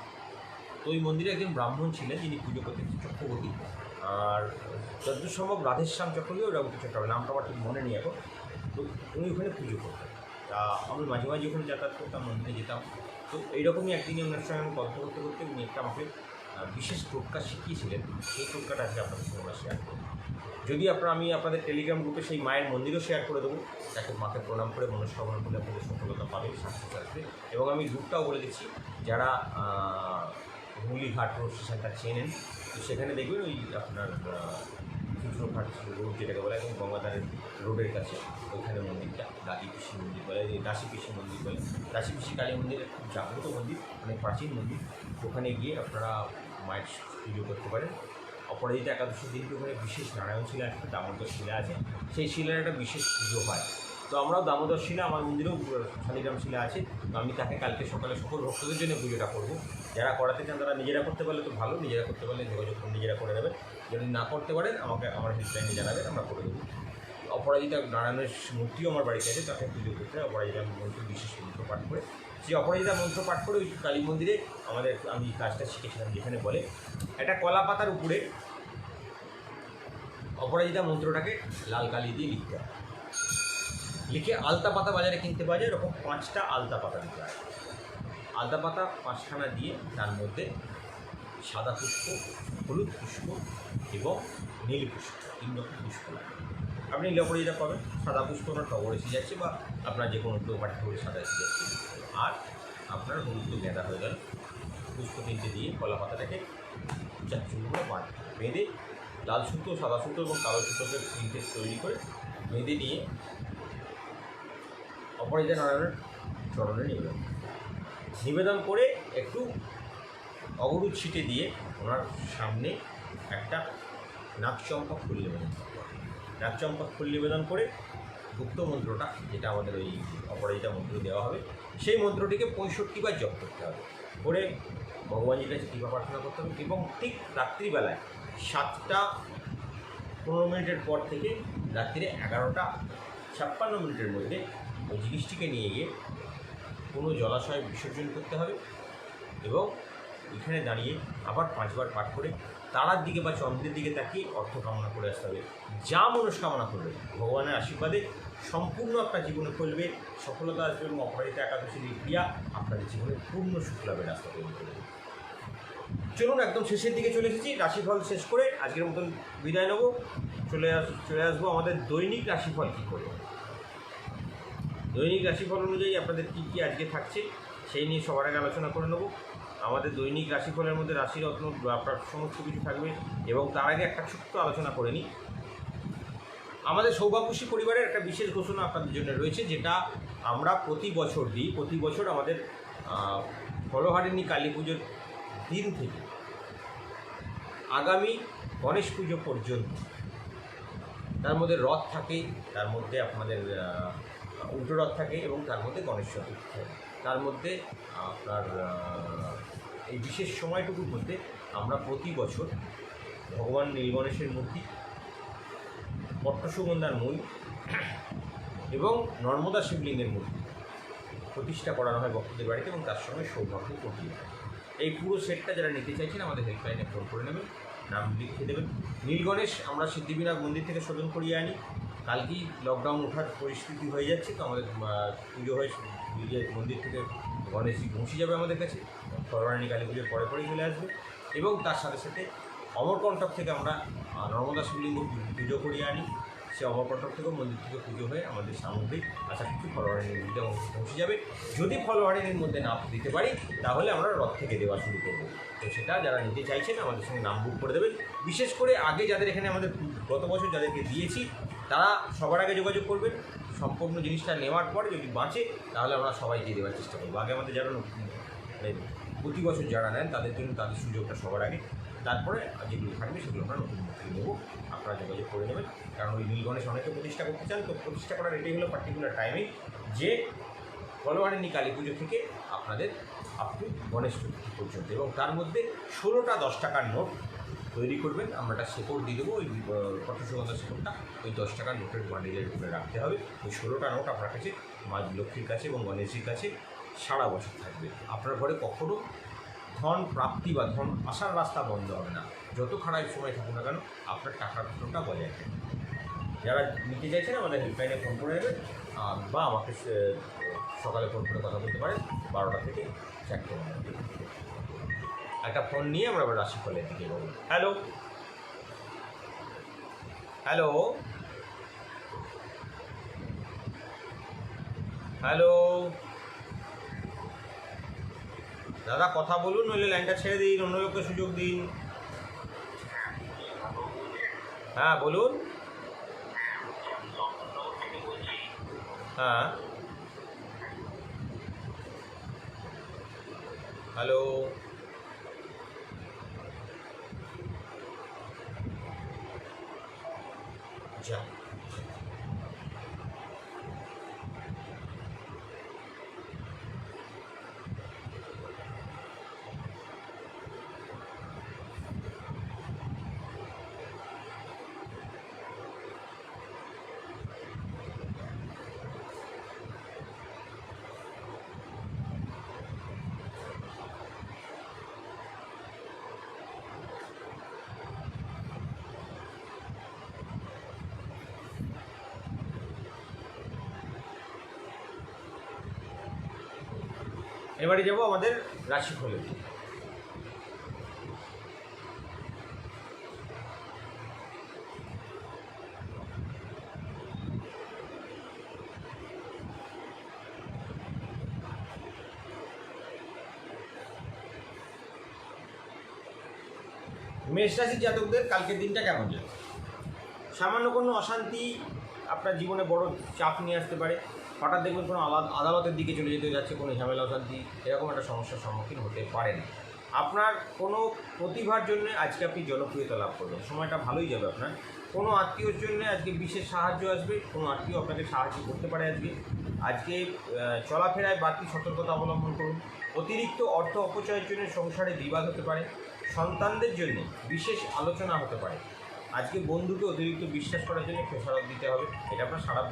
তো ওই মন্দিরে একজন ব্রাহ্মণ ছিলেন যিনি পুজো করতেন, চক্রবর্তী, আর যতদূর সম্ভব রাধেশ্যাম চক্রবর্তী, রাঘবতী চক্রবর্তী, নামটা আমার ঠিক মনে নেই এখন। তো উনি ওখানে পুজো করতেন, তা আমি মাঝে মাঝে ওখানে যাতায়াত করতাম, মন্দিরে যেতাম। তো এইরকমই একদিনই ওনার সঙ্গে আমি গল্প করতে করতে উনি একটা আমাকে বিশেষ টোটকা শিখিয়েছিলেন, সেই টোটকাটা আজকে আপনাদের সঙ্গে শেয়ার করব। যদি আমি আপনাদের টেলিগ্রাম গ্রুপে সেই মায়ের মন্দিরও শেয়ার করে দেবো, তাকে মাকে প্রণাম করে মনস্কামনা করলে আপনাদের সফলতা পাবে, সাকসেস আসবে। এবং আমি গ্রুপটাও বলে দিচ্ছি, যারা হুগলিঘাট রোড স্টেশনটা চেনেন, তো সেখানে দেখবেন ওই আপনার চিত্রঘাট রোড যেটাকে বলে, এবং গঙ্গাধারের রোডের কাছে ওইখানে মন্দিরটা দাসী পিসি মন্দির বলে, দাসী পিসি মন্দির বলে। দাসী পিসি কালী মন্দিরের খুব জাগ্রত মন্দির, অনেক প্রাচীন মন্দির। ওখানে গিয়ে আপনারা মায়ের পুজো করতে পারেন। অপরাজিতা একাদশীর দিনকে ওখানে বিশেষ নারায়ণ শিলা, একটা দামোদর শিলা আছে, সেই শিলার একটা বিশেষ পুজো হয়। তো আমরাও দামোদর শিলা, আমার মন্দিরেও শালিগ্রাম শিলা আছে, তো আমি তাকে কালকে সকালে সকল ভক্তদের জন্য পুজোটা করবো। যারা করাতে চান তারা নিজেরা করতে পারলে তো ভালো, নিজেরা করতে পারলে যোগাযোগ করে নিজেরা করে নেবেন। যদি না করতে পারেন আমাকে আমার হেল্পলাইনে জানাবেন, আমরা করে দেবো। অপরাজিতা নারায়ণের মূর্তিও আমার বাড়িতে আছে, তাকে পুজো করতে হয় অপরাজিতা মন্ত্র, বিশেষ মন্ত্র পাঠ করে। সেই অপরাজিতা মন্ত্র পাঠ করে ওই কালী মন্দিরে আমি কাজটা শিখেছিলাম, যেখানে বলে একটা কলা পাতার উপরে অপরাজিতা মন্ত্রটাকে লাল কালি দিয়ে লিখতে হয়। লিখে আলতা পাতা বাজারে কিনতে পাওয়া যায়, এরকম 5টা আলতা পাতা দিতে হয়। আলতা পাতা 5খানা দিয়ে তার মধ্যে সাদা পুষ্প, হলুদ পুষ্প এবং নীল পুষ্প, 3 রকম পুষ্প লাগে। আপনি অপরাজিতা পাবেন, সাদা পুষ্প আপনার টগর এসে যাচ্ছে, বা আপনার যে কোনো দোপাটি করে সাদা এসে যাচ্ছে, আর আপনার হলুদ তো গেঁদা হয়ে গেল। পুষ্প 3টে দিয়ে কলা পাতাটাকে 4 চুলগুলো বেঁধে লাল সুতো, সাদা সুতো এবং কালো সুতোকে প্রিন্টেড তৈরি করে বেঁধে নিয়ে অপরাজিতা নারায়ণের চরণে নিবেদন করে একটু অগরু ছিটে দিয়ে ওনার সামনে একটা নাকচম্পা ফুল নিবেদন করতে হবে। নাকচম্পা ফুল নিবেদন করে গুপ্ত মন্ত্রটা, যেটা আমাদের ওই অপরাজিতা মন্ত্র দেওয়া হবে, সেই মন্ত্রটিকে 65 বার জপ করতে হবে। করে ভগবানজির কাছে কৃপা প্রার্থনা করতে হবে। এবং ঠিক রাত্রিবেলায় 7টা 15 মিনিটের পর থেকে রাত্রিরে 11টা 56 মিনিটের মধ্যে ওই জিনিসটিকে নিয়ে গিয়ে কোনো জলাশয়ে বিসর্জন করতে হবে। এবং এখানে দাঁড়িয়ে আবার 5 বার পাঠ করে তারার দিকে বা চন্দ্রের দিকে তাকিয়ে অর্থ কামনা করে আসতে হবে। যা মনস্কামনা করবে ভগবানের আশীর্বাদে সম্পূর্ণ আপনার জীবনে ফলবে, সফলতা আসবে, এবং অপরাজিতা একাদশীর এই ক্রিয়া আপনাদের জীবনে পূর্ণ সুখলাভের রাস্তা তৈরি করবে। চলুন, একদম শেষের দিকে চলে এসেছি। রাশিফল শেষ করে আজকের মতন বিদায় নেব। চলে আসবো আমাদের দৈনিক রাশিফল কী করে। দৈনিক রাশিফল অনুযায়ী আপনাদের কী কী আজকে থাকছে সেই নিয়ে সবার আগে আলোচনা করে নেব। আমাদের দৈনিক রাশিফলের মধ্যে রাশিরত্ন আপনার সমস্ত কিছু থাকবে, এবং তার আগে একটা ছোট্ট আলোচনা করে নিই। আমাদের সৌভাগ্যশ্রী পরিবারের একটা বিশেষ ঘোষণা আপনাদের জন্য রয়েছে, যেটা আমরা প্রতি বছর দিই। প্রতি বছর আমাদের ফলহারিণী কালী পুজোর দিন থেকে আগামী গণেশ পুজো পর্যন্ত, তার মধ্যে রথ থাকে, তার মধ্যে আপনাদের উল্টো রথ থাকে, এবং তার মধ্যে গণেশ চতুর্থী থাকে। তার মধ্যে আপনার এই বিশেষ সময়টুকুর মধ্যে আমরা প্রতি বছর ভগবান নীলগণেশের মূর্তি, পট্টসুগন্ধার মূল এবং নর্মদা শিবলিঙ্গের মূর্তি প্রতিষ্ঠা করানো হয় ভক্তদের বাড়িতে, এবং তার সঙ্গে সৌভাগ্য পটিয়ে থাকে। এই পুরো সেটটা যারা নিতে চাইছেন আমাদের হেল্পলাইনে ফোন করে নেবেন, নাম লিখে দেবেন। নীলগণেশ আমরা সিদ্ধিবিনায়ক মন্দির থেকে শোধন করিয়ে আনি। কালকেই লকডাউন ওঠার পরিস্থিতি হয়ে যাচ্ছে, তো আমাদের পুজো হয়ে মন্দির থেকে গণেশজি পৌঁছে যাবে আমাদের কাছে। ফলহারিণী কালী পুজোর পরে পরেই চলে আসবে। এবং তার সাথে সাথে অমরকণ্টক থেকে আমরা নর্মদা শিবলিঙ্গ পুজো করিয়ে আনি। সে অমরকণ্টক থেকেও মন্দির থেকে পুজো হয়ে আমাদের সামগ্রিক আশা কিছু ফলহারিণীর মধ্যে পৌঁছে যাবে। যদি ফলহারিণীর মধ্যে না দিতে পারি তাহলে আমরা রথ থেকে দেওয়া শুরু করব। তো সেটা যারা নিতে চাইছেন আমাদের সঙ্গে নাম বুক করে দেবেন। বিশেষ করে আগে যাদের এখানে আমাদের গত বছর যাদেরকে দিয়েছি তারা সবার আগে যোগাযোগ করবেন। সম্পূর্ণ জিনিসটা নেওয়ার পরে যদি বাঁচে তাহলে আমরা সবাই দিয়ে দেওয়ার চেষ্টা করবো। আগে আমাদের যারা প্রতি বছর যারা নেন তাদের জন্য তাদের সুযোগটা সবার আগে, তারপরে যেগুলো থাকবে সেগুলো আমরা নতুন মূর্তি নেবো। আপনারা যোগাযোগ করে নেবেন, কারণ ওই নীলগণেশ অনেকে প্রতিষ্ঠা করতে চান। তো প্রতিষ্ঠা করার এটাই হলো পার্টিকুলার টাইমিং, যে ফলহারিণী কালী পুজো থেকে আপনাদের আপ টু গণেশ চতুর্থী পর্যন্ত। এবং তার মধ্যে 16টা 10 টাকার নোট তৈরি করবেন। আমরা একটা শেকড় দিয়ে দেবো, ওই পট্টসুগন্ধার শেকড়টা ওই 10 টাকার নোটের বান্ডিলের উপরে রাখতে হবে। ওই 16টা নোট আপনার কাছে মা লক্ষ্মীর কাছে এবং গণেশজির কাছে সারা বছর থাকবে। আপনার ঘরে কখনও ধন প্রাপ্তি বা ধন আসার রাস্তা বন্ধ হবে না। যত খারাপ সময় থাকুক না কেন আপনার টাকার ফোনটা বজায় থাকবে। যারা নিতে চাইছেন আমাদের হেল্পলাইনে ফোন করে নেবেন, বা আমাকে সকালে ফোন করে কথা বলতে পারেন 12টা থেকে 4টে। একটা ফোন নিয়ে আমরা রাশিফলের দিকে যাবো। হ্যালো। হ্যালো হ্যালো দাদা কথা বলুন, নইলে লাইনটা ছেড়ে দিন, অন্য লোককে সুযোগ দিন। হ্যাঁ বলুন। হ্যাঁ হ্যালো যা এবারে যাবো আমাদের রাশিফলে। মেষ রাশির জাতকদের কালকের দিনটা কেমন যাবে? সামান্য কোনো অশান্তি আপনার জীবনে বড় চাপ নিয়ে আসতে পারে। হঠাৎ দেখবেন কোনো আদালতের দিকে চলে যেতে যাচ্ছে, কোনো ঝামেলা অশান্তি, এরকম একটা সমস্যার সম্মুখীন হতে পারেন। আপনার কোনো প্রতিভার জন্য আজকে আপনি জনপ্রিয়তা লাভ করবেন, সময়টা ভালোই যাবে আপনার। কোনো আত্মীয়র জন্য আজকে বিশেষ সাহায্য আসবে, কোনো আত্মীয় আপনাকে সাহায্য করতে পারে আজকে চলাফেরায় বাড়তি সতর্কতা অবলম্বন করুন। অতিরিক্ত অর্থ অপচয়ের জন্য সংসারে বিবাদ হতে পারে। সন্তানদের জন্য বিশেষ আলোচনা হতে পারে। আজকে বন্ধুকে অতিরিক্ত বিশ্বাস করার জন্য খেসারত দিতে হবে, এটা আপনার সারা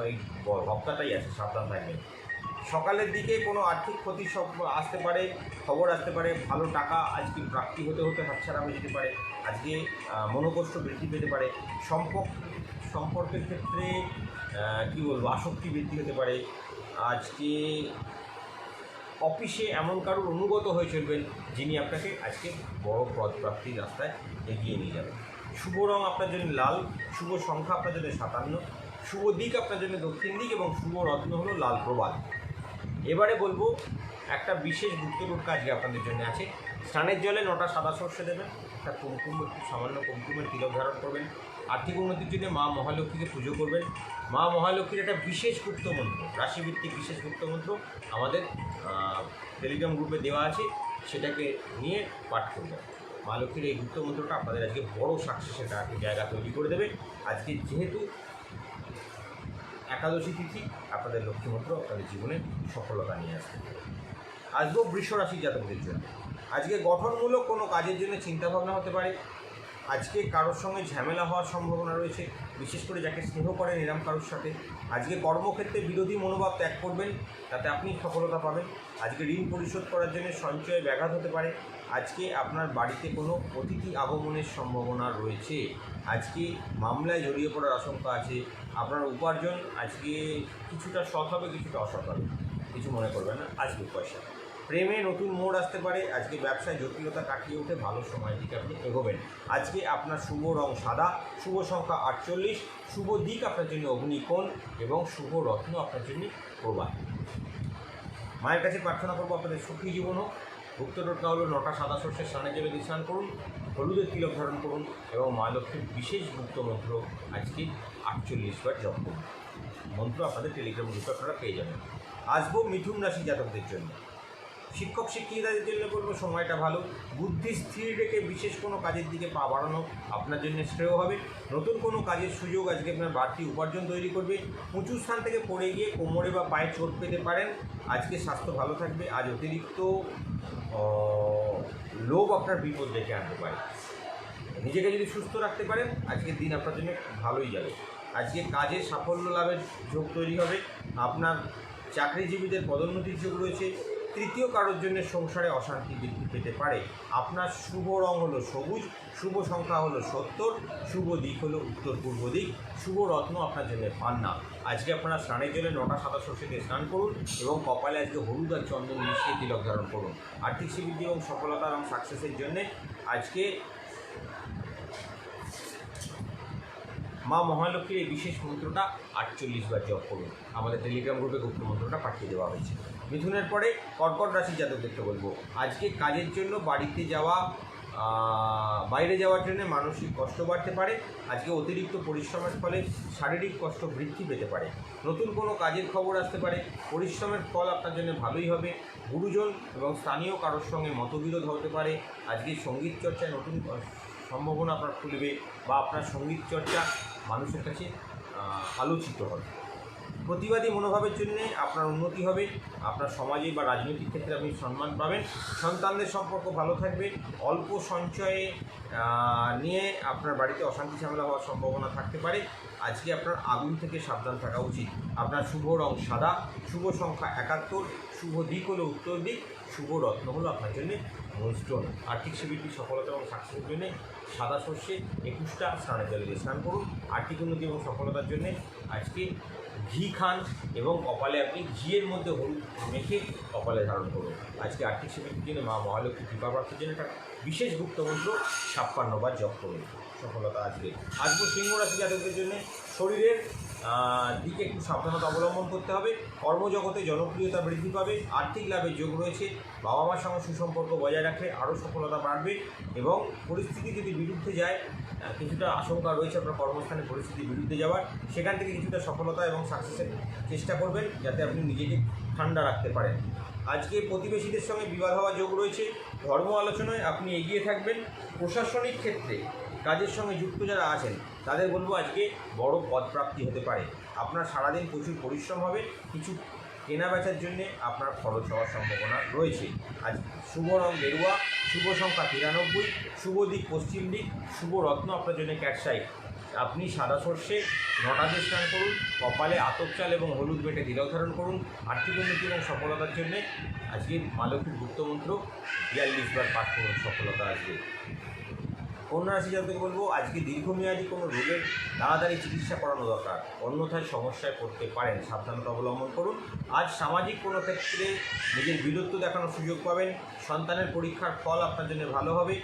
হপ্তাটাই আছে, সাবধান থাকবেন। সকালের দিকে কোনো আর্থিক ক্ষতি সব আসতে পারে, খবর আসতে পারে, ভালো টাকা আজকে প্রাপ্তি হতে হতে হাতছাড়া হয়ে যেতে পারে। আজকে মনোকষ্ট বৃদ্ধি পেতে পারে। সম্পর্কের ক্ষেত্রে কী বলবো, আসক্তি বৃদ্ধি হতে পারে। আজকে অফিসে এমন কারোর অনুগত হয়ে চলবেন যিনি আপনাকে আজকে বড় পদ প্রাপ্তির রাস্তায় এগিয়ে নিয়ে যাবেন। শুভ রং আপনার জন্য লাল, শুভ সংখ্যা আপনার জন্য 57, শুভ দিক আপনার জন্য দক্ষিণ দিক এবং শুভ রত্ন হলো লাল প্রবাল। এবারে বলবো একটা বিশেষ গুপ্তরূপ কাজ আপনাদের জন্য আছে। স্নানের জলে 9টা সাদা সর্ষে দেবেন, একটা কুমকুম, একটু সামান্য কুমকুমের তিলক ধারণ করবেন। আর্থিক উন্নতির জন্য মা মহালক্ষ্মীকে পুজো করবেন। মা মহালক্ষ্মীর একটা বিশেষ গুপ্ত মন্ত্র, রাশিভিত্তিক বিশেষ গুপ্ত মন্ত্র আমাদের টেলিগ্রাম গ্রুপে দেওয়া আছে, সেটাকে নিয়ে পাঠ করবেন। মা লক্ষ্মীর এই গুপ্ত মন্ত্রটা আপনাদের আজকে বড় সাকসেসের জায়গা তৈরি করে দেবে। আজকে যেহেতু একাদশী তিথি, আপনাদের লক্ষ্মী মন্ত্র আপনাদের জীবনে সফলতা নিয়ে আসবে। আসবো বৃষ রাশির জাতকদের জন্য। আজকে গঠনমূলক কোনো কাজের জন্য চিন্তাভাবনা হতে পারে। আজকে কারোর সঙ্গে ঝামেলা হওয়ার সম্ভাবনা রয়েছে, বিশেষ করে যাকে স্নেহ করেন এরম কারোর সাথে। আজকে কর্মক্ষেত্রে বিরোধী মনোভাব ত্যাগ করবেন, তাতে আপনি সফলতা পাবেন। আজকে ঋণ পরিশোধ করার জন্য সঞ্চয়ে ব্যাঘাত হতে পারে। আজকে আপনার বাড়িতে কোনো অতিথি আগমনের সম্ভাবনা রয়েছে। আজকে মামলায় জড়িয়ে পড়ার আশঙ্কা আছে। আপনার উপার্জন আজকে কিছুটা সৎ হবে, কিছুটা অসৎ হবে, কিছু মনে করবেন না। আসবে পয়সা। প্রেমে নতুন মোড় আসতে পারে। আজকে ব্যবসায় জটিলতা কাটিয়ে উঠে ভালো সময় দিকে আপনি এগোবেন। আজকে আপনার শুভ রং সাদা, শুভ সংখ্যা 48, শুভ দিক আপনার জন্য অগ্নিকোণ এবং শুভ রত্ন আপনার জন্য প্রবাল। মায়ের কাছে প্রার্থনা করবো আপনাদের সুখী জীবন হোক। গুপ্ত টোটকা হলো 9টা সাদা সর্ষের স্নানের জলে স্নান করুন, হলুদের তিলক ধারণ করুন এবং মা লক্ষ্মীর বিশেষ গুপ্ত মন্ত্র আজকে 48 বার জপ করুন। মন্ত্র আপনাদের টেলিগ্রাম গ্রুপে আপনারা পেয়ে যাবেন। আসবো মিথুন রাশি জাতকদের জন্য। শিক্ষক শিক্ষিকাদের জন্য বলবো সময়টা ভালো। বুদ্ধি স্থির রেখে বিশেষ কোনো কাজের দিকে পা বাড়ানো আপনার জন্য শ্রেয় হবে। নতুন কোনো কাজের সুযোগ আজকে আপনার বাড়তি উপার্জন তৈরি করবে। উঁচু স্থান থেকে পড়ে গিয়ে কোমরে বা পায়ে চোট পেতে পারেন। আজকে স্বাস্থ্য ভালো থাকবে। আজ অতিরিক্ত লোভ আপনার বিপদ ডেকে আনতে পারে। নিজেকে যদি সুস্থ রাখতে পারেন আজকের দিন আপনার জন্য ভালোই যাবে। আজকে কাজে সাফল্য লাভের যোগ তৈরি হবে। আপনার চাকরিজীবীদের পদোন্নতির যোগ রয়েছে। তৃতীয় কারোর জন্য সংসারে অশান্তি বৃদ্ধি পেতে পারে। আপনার শুভ রং হলো সবুজ, শুভ সংখ্যা হলো 70, শুভ দিক হলো উত্তর পূর্ব দিক, শুভ রত্ন আপনার জন্য পান্না। আজকে আপনারা স্নানের জলে 9টা সাদা সর্ষে দিয়ে স্নান করুন এবং কপালে আজকে হলুদ আর চন্দন মিশিয়ে তিলক ধারণ করুন। আর্থিক সিদ্ধি এবং সফলতা এবং সাকসেসের জন্যে আজকে মা মহালক্ষ্মীর এই বিশেষ মন্ত্রটা 48 বার জপ করুন। আমাদের টেলিগ্রাম গ্রুপে গুপ্ত মন্ত্রটা পাঠিয়ে দেওয়া হয়েছে। মিথুনের পরে কর্কট রাশি জাতকদেরকে বলবো, আজকে কাজের জন্য বাড়িতে যাওয়া, বাইরে যাওয়ার জন্য মানসিক কষ্ট বাড়তে পারে। আজকে অতিরিক্ত পরিশ্রমের ফলে শারীরিক কষ্ট বৃদ্ধি পেতে পারে। নতুন কোনো কাজের খবর আসতে পারে। পরিশ্রমের ফল আপনার জন্য ভালোই হবে। গুরুজন এবং স্থানীয় কারোর সঙ্গে মতবিরোধ হতে পারে। আজকে সঙ্গীত চর্চায় নতুন সম্ভাবনা আপনার খুলবে, বা আপনার সঙ্গীত চর্চা মানুষের কাছে আলোচিত হবে। প্রতিবাদী মনোভাবের জন্য আপনার উন্নতি হবে। আপনার সমাজে বা রাজনৈতিক ক্ষেত্রে আপনি সম্মান পাবেন। সন্তানদের সম্পর্ক ভালো থাকবে। অল্প সঞ্চয়ে নিয়ে আপনার বাড়িতে অশান্তি ঝামেলা হওয়ার সম্ভাবনা থাকতে পারে। আজকে আপনার আগুন থেকে সাবধান থাকা উচিত। আপনার শুভ রং সাদা, শুভ সংখ্যা 71, শুভ দিক হলো উত্তর দিক, শুভ রত্ন হলো আপনার জন্য মূলস্টোন। আর্থিক সিবিটি সফলতা এবং সাকসেসের জন্য সাদা সর্ষে 21টা স্নানের জলে দিয়ে স্নান করুন। আর্থিক উন্নতি এবং সফলতার জন্য আজকে ঘি খান এবং কপালে আপনি ঘিয়ের মধ্যে হলুদ মেখে কপালে ধারণ করুন। আজকে আর্থিক সিবিটির জন্য মা মহালক্ষ্মী কৃপা প্রাপ্তির জন্য একটা বিশেষ গুপ্তমন্ত্র 56 বার জপ করুন। সফলতা আসবে। সিংহ রাশি জাতকদের জন্য শরীরের দিকে একটু সাবধানতা অবলম্বন করতে হবে। কর্মজগতে জনপ্রিয়তা বৃদ্ধি পাবে। আর্থিক লাভের যোগ রয়েছে। বাবা মার সঙ্গে সুসম্পর্ক বজায় রাখলে আরও সফলতা বাড়বে। এবং পরিস্থিতি যদি বিরুদ্ধে যায়, কিছুটা আশঙ্কা রয়েছে আপনার কর্মস্থানে পরিস্থিতির বিরুদ্ধে যাওয়ার, সেখান থেকে কিছুটা সফলতা এবং সাকসেসের চেষ্টা করবেন যাতে আপনি নিজেকে ঠান্ডা রাখতে পারেন। আজকে প্রতিবেশীদের সঙ্গে বিবাদ হওয়ার যোগ রয়েছে। ধর্ম আলোচনায় আপনি এগিয়ে থাকবেন। প্রশাসনিক ক্ষেত্রে কাজের সঙ্গে যুক্ত যারা আছেন তাদের বলবো আজকে বড় পদপ্রাপ্তি হতে পারে। আপনার সারাদিন প্রচুর পরিশ্রম হবে। কিছু কেনা বেচার জন্যে আপনার খরচ হওয়ার সম্ভাবনা রয়েছে। আজ শুভ রং গেরুয়া, শুভ সংখ্যা 93, শুভ দিক পশ্চিম দিক, শুভ রত্ন আপনার জন্য ক্যাটসাইট। আপনি সাদা সর্ষে 9টা দিয়ে স্নান করুন। কপালে আতপ চাল এবং হলুদ বেটে তিলক ধারণ করুন। আর্থিক উন্নতি এবং সফলতার জন্যে আজকে মা লক্ষ্মীর গুপ্তমন্ত্র 42 বার পাঠ করুন। সফলতা আসবে। কন্যা রাশি জাতককে বলবো, আজকে দীর্ঘমেয়াদী কোনো রোগের তাড়াতাড়ি চিকিৎসা করানো দরকার, অন্যথায় সমস্যায় পড়তে পারেন। সাবধানতা অবলম্বন করুন। আজ সামাজিক কোনো ক্ষেত্রে নিজের বীরত্ব দেখানোর সুযোগ পাবেন। সন্তানের পরীক্ষার ফল আপনার জন্য ভালো হবে।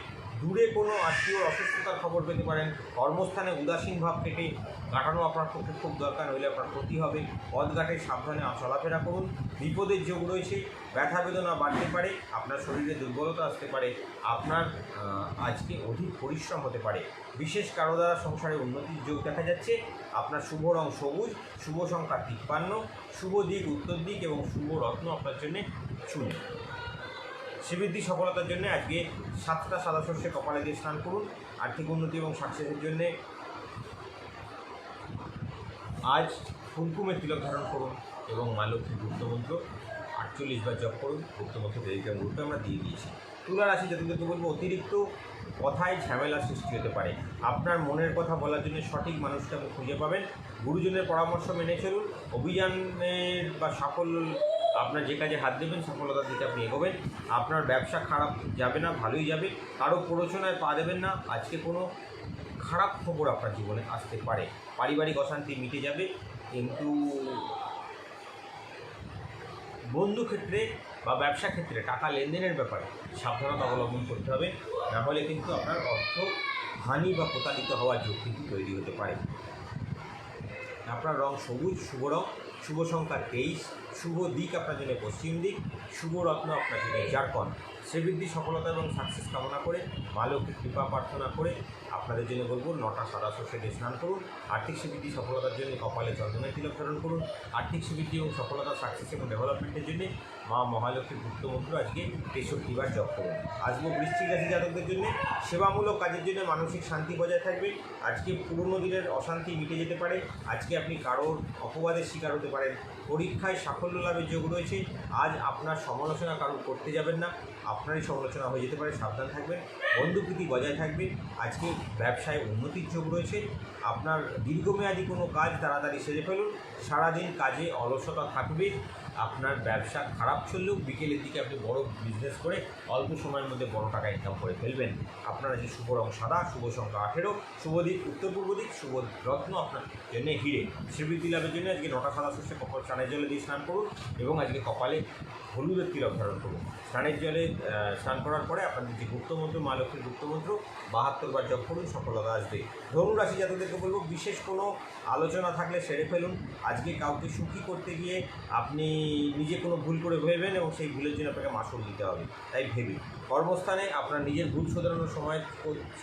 দূরে কোনো আত্মীয় অসুস্থতার খবর পেতে পারেন। কর্মস্থানে উদাসীন ভাব কেটে কাটানো আপনার পক্ষে খুব দরকার, হলে আপনার ক্ষতি হবে। পথঘাটে সাবধানে চলাফেরা করুন। বিপদের যোগ রয়েছে। ব্যথা বেদনা বাড়তে পারে। আপনার শরীরে দুর্বলতা আসতে পারে। আপনার আজকে অধিক পরিশ্রম হতে পারে। বিশেষ কারো দ্বারা সংসারে উন্নতির যোগ দেখা যাচ্ছে। আপনার শুভ রং সবুজ, শুভ সংখ্যা 53, শুভ দিক উত্তর দিক এবং শুভ রত্ন আপনার জন্য চুন। শ্রীবৃদ্ধি সফলতার জন্য আজকে 7টা সাদা সর্ষে কপালে দিয়ে স্নান করুন। আর্থিক উন্নতি এবং সাকসেসের জন্যে আজ কুমকুমের তিলক ধারণ করুন এবং মা লক্ষ্মীর গুপ্তমন্ত্র 48 বার জপ করুন। গুপ্তমন্ত্র টেলিগ্রাম গ্রুপে আমরা দিয়ে দিয়েছি। তুলা রাশি জাতকদেরকে বলবো, অতিরিক্ত কথায় ঝামেলা সৃষ্টি হতে পারে। আপনার মনের কথা বলার জন্য সঠিক মানুষকে আপনি খুঁজে পাবেন। গুরুজনের পরামর্শ মেনে চলুন। অভিযানের বা সাফল্য আপনার যে কাজে হাত দেবেন সফলতার দিকে আপনি এগোবেন। আপনার ব্যবসা খারাপ যাবে না, ভালোই যাবে। কারো প্ররোচনায় পা দেবেন না। আজকে কোনো খারাপ খবর আপনার জীবনে আসতে পারে। পারিবারিক অশান্তি মিটে যাবে, কিন্তু বন্ধু ক্ষেত্রে বা ব্যবসা ক্ষেত্রে টাকা লেনদেনের ব্যাপারে সাবধানতা অবলম্বন করতে হবে। না হলে কিন্তু আপনার অর্থ হানি বা প্রতারিত হওয়ার যোগ কিন্তু তৈরি হতে পারে। আপনার রং সবুজ, শুভ রং, শুভ সংখ্যা 23, শুভ দিক আপনার জন্য পশ্চিম দিক, শুভ রত্ন আপনার জন্য জারকন। শ্রীবৃদ্ধি সফলতা এবং সাকসেস কামনা করে মা লক্ষ্মীর কৃপা প্রার্থনা করে আপনাদের জন্য বলবো 9টা সাদা সর্ষে দিয়ে স্নান করুন। আর্থিক শ্রীবৃদ্ধি সফলতার জন্য কপালে চন্দনের তিলক ধারণ করুন। আর্থিক শ্রীবৃদ্ধি এবং সফলতা, সাকসেস এবং ডেভেলপমেন্টের জন্য মা মহালক্ষ্মীর গুপ্তমন্ত্র আজকে 63 বার জপ করুন। আসবো বৃশ্চিক রাশি জাতকদের জন্য, সেবামূলক কাজের জন্য মানসিক শান্তি বজায় থাকবে। আজকে পুরনো দিনের অশান্তি মিটে যেতে পারে। আজকে আপনি কারোর অপবাদের শিকার হতে পারেন। পরীক্ষায় সাফল্য লাভের যোগ রয়েছে। আজ আপনার সমালোচনা কারোর করতে যাবেন না, আপনারই সমালোচনা হয়ে যেতে পারে। সাবধান থাকবেন। বন্ধুপ্রীতি বজায় থাকবে। আজকে ব্যবসায় উন্নতির যোগ রয়েছে। আপনার দীর্ঘমেয়াদী কোনো কাজ তাড়াতাড়ি সেরে ফেলুন। সারাদিন কাজে অলসতা থাকবে। আপনার ব্যবসা খারাপ চললেও বিকেলের দিকে আপনি বড় বিজনেস করে অল্প সময়ের মধ্যে বড় টাকা ইনকাম করে ফেলবেন। আপনার যে শুভ রং সাদা, শুভ সংখ্যা 18, শুভ দিক উত্তর পূর্ব দিক, শুভ রত্ন আপনার জন্য হিরে। শ্রীবৃদ্ধি লাভের জন্য আজকে 9টা সাদা সর্ষে কপাল স্নানের জলে দিয়ে স্নান করুন এবং আজকে কপালে হলুদের তিলক ধারণ করুন। স্নানের জলে স্নান করার পরে আপনাদের যে গুপ্তমন্ত্র, মা লক্ষ্মীর গুপ্তমন্ত্র 72 বার জপ করুন। সফলতা আসবে। ধনু রাশি জাতকদেরকে বলবো বিশেষ কোনো আলোচনা থাকলে সেরে ফেলুন। আজকে কাউকে সুখী করতে গিয়ে আপনি নিজে কোনো ভুল করে ভেবেন এবং সেই ভুলের জন্য আপনাকে মাসুল দিতে হবে, তাই ভেবে কর্মস্থানে আপনার নিজের ভুল শোধরানোর সময়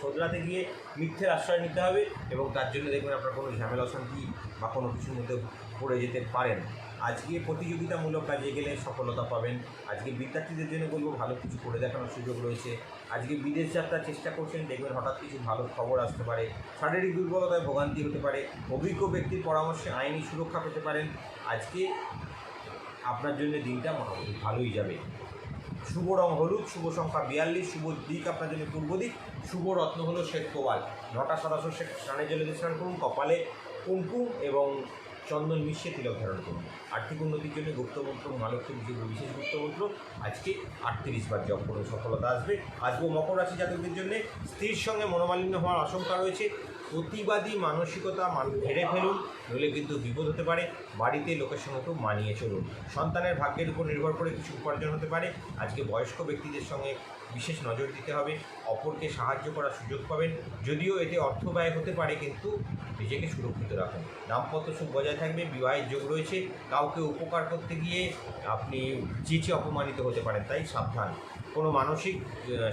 শোধরাতে গিয়ে মিথ্যের আশ্রয় নিতে হবে এবং তার জন্য দেখবেন আপনার কোনো ঝামেলা অশান্তি বা কোনো কিছুর মধ্যে পড়ে যেতে পারেন। আজকে প্রতিযোগিতামূলক কাজে গেলে সফলতা পাবেন। আজকে বিদ্যার্থীদের জন্য বলবো ভালো কিছু করে দেখানোর সুযোগ রয়েছে। আজকে বিদেশ যাত্রার চেষ্টা করছেন, দেখবেন হঠাৎ কিছু ভালো খবর আসতে পারে। শারীরিক দুর্বলতায় ভোগান্তি হতে পারে। অভিজ্ঞ ব্যক্তির পরামর্শে আইনি সুরক্ষা পেতে পারেন। আজকে আপনার জন্য দিনটা মোটামুটি ভালোই যাবে। শুভ রং হলুদ, শুভ সংখ্যা 42, শুভ দিক আপনার জন্য পূর্ব দিক, শুভ রত্ন হলো শ্বেত কোবাল। 9টা সাদা সর্ষে স্নানে জলে স্নান করুন, কপালে কুমকুম এবং চন্দন মিশিয়ে তিলক ধারণ করুন। আর্থিক উন্নতির জন্য গুপ্তমন্ত্র মা লক্ষ্মীর বিশেষ গুপ্তমন্ত্র আজকে 38 বার জপ করুন, সফলতা আসবে। আসবো মকর রাশি জাতকদের জন্য। স্ত্রীর সঙ্গে মনোমালিন্য হওয়ার আশঙ্কা রয়েছে। প্রতিবাদী মানসিকতা ঝেড়ে ফেলুন, নইলে কিন্তু বিপদ হতে পারে। বাড়িতে লোকের সঙ্গে একটু মানিয়ে চলুন। সন্তানের ভাগ্যের উপর নির্ভর করে কিছু উপার্জন হতে পারে। আজকে বয়স্ক ব্যক্তিদের সঙ্গে বিশেষ নজর দিতে হবে। অপরকে সাহায্য করার সুযোগ পাবেন, যদিও এতে অর্থ ব্যয় হতে পারে, কিন্তু নিজেকে সুরক্ষিত রাখুন। দাম্পত্য সুখ বজায় থাকবে। বিবাহের যোগ রয়েছে। কাউকে উপকার করতে গিয়ে আপনি চেঁচে অপমানিত হতে পারেন, তাই সাবধান। কোনো মানসিক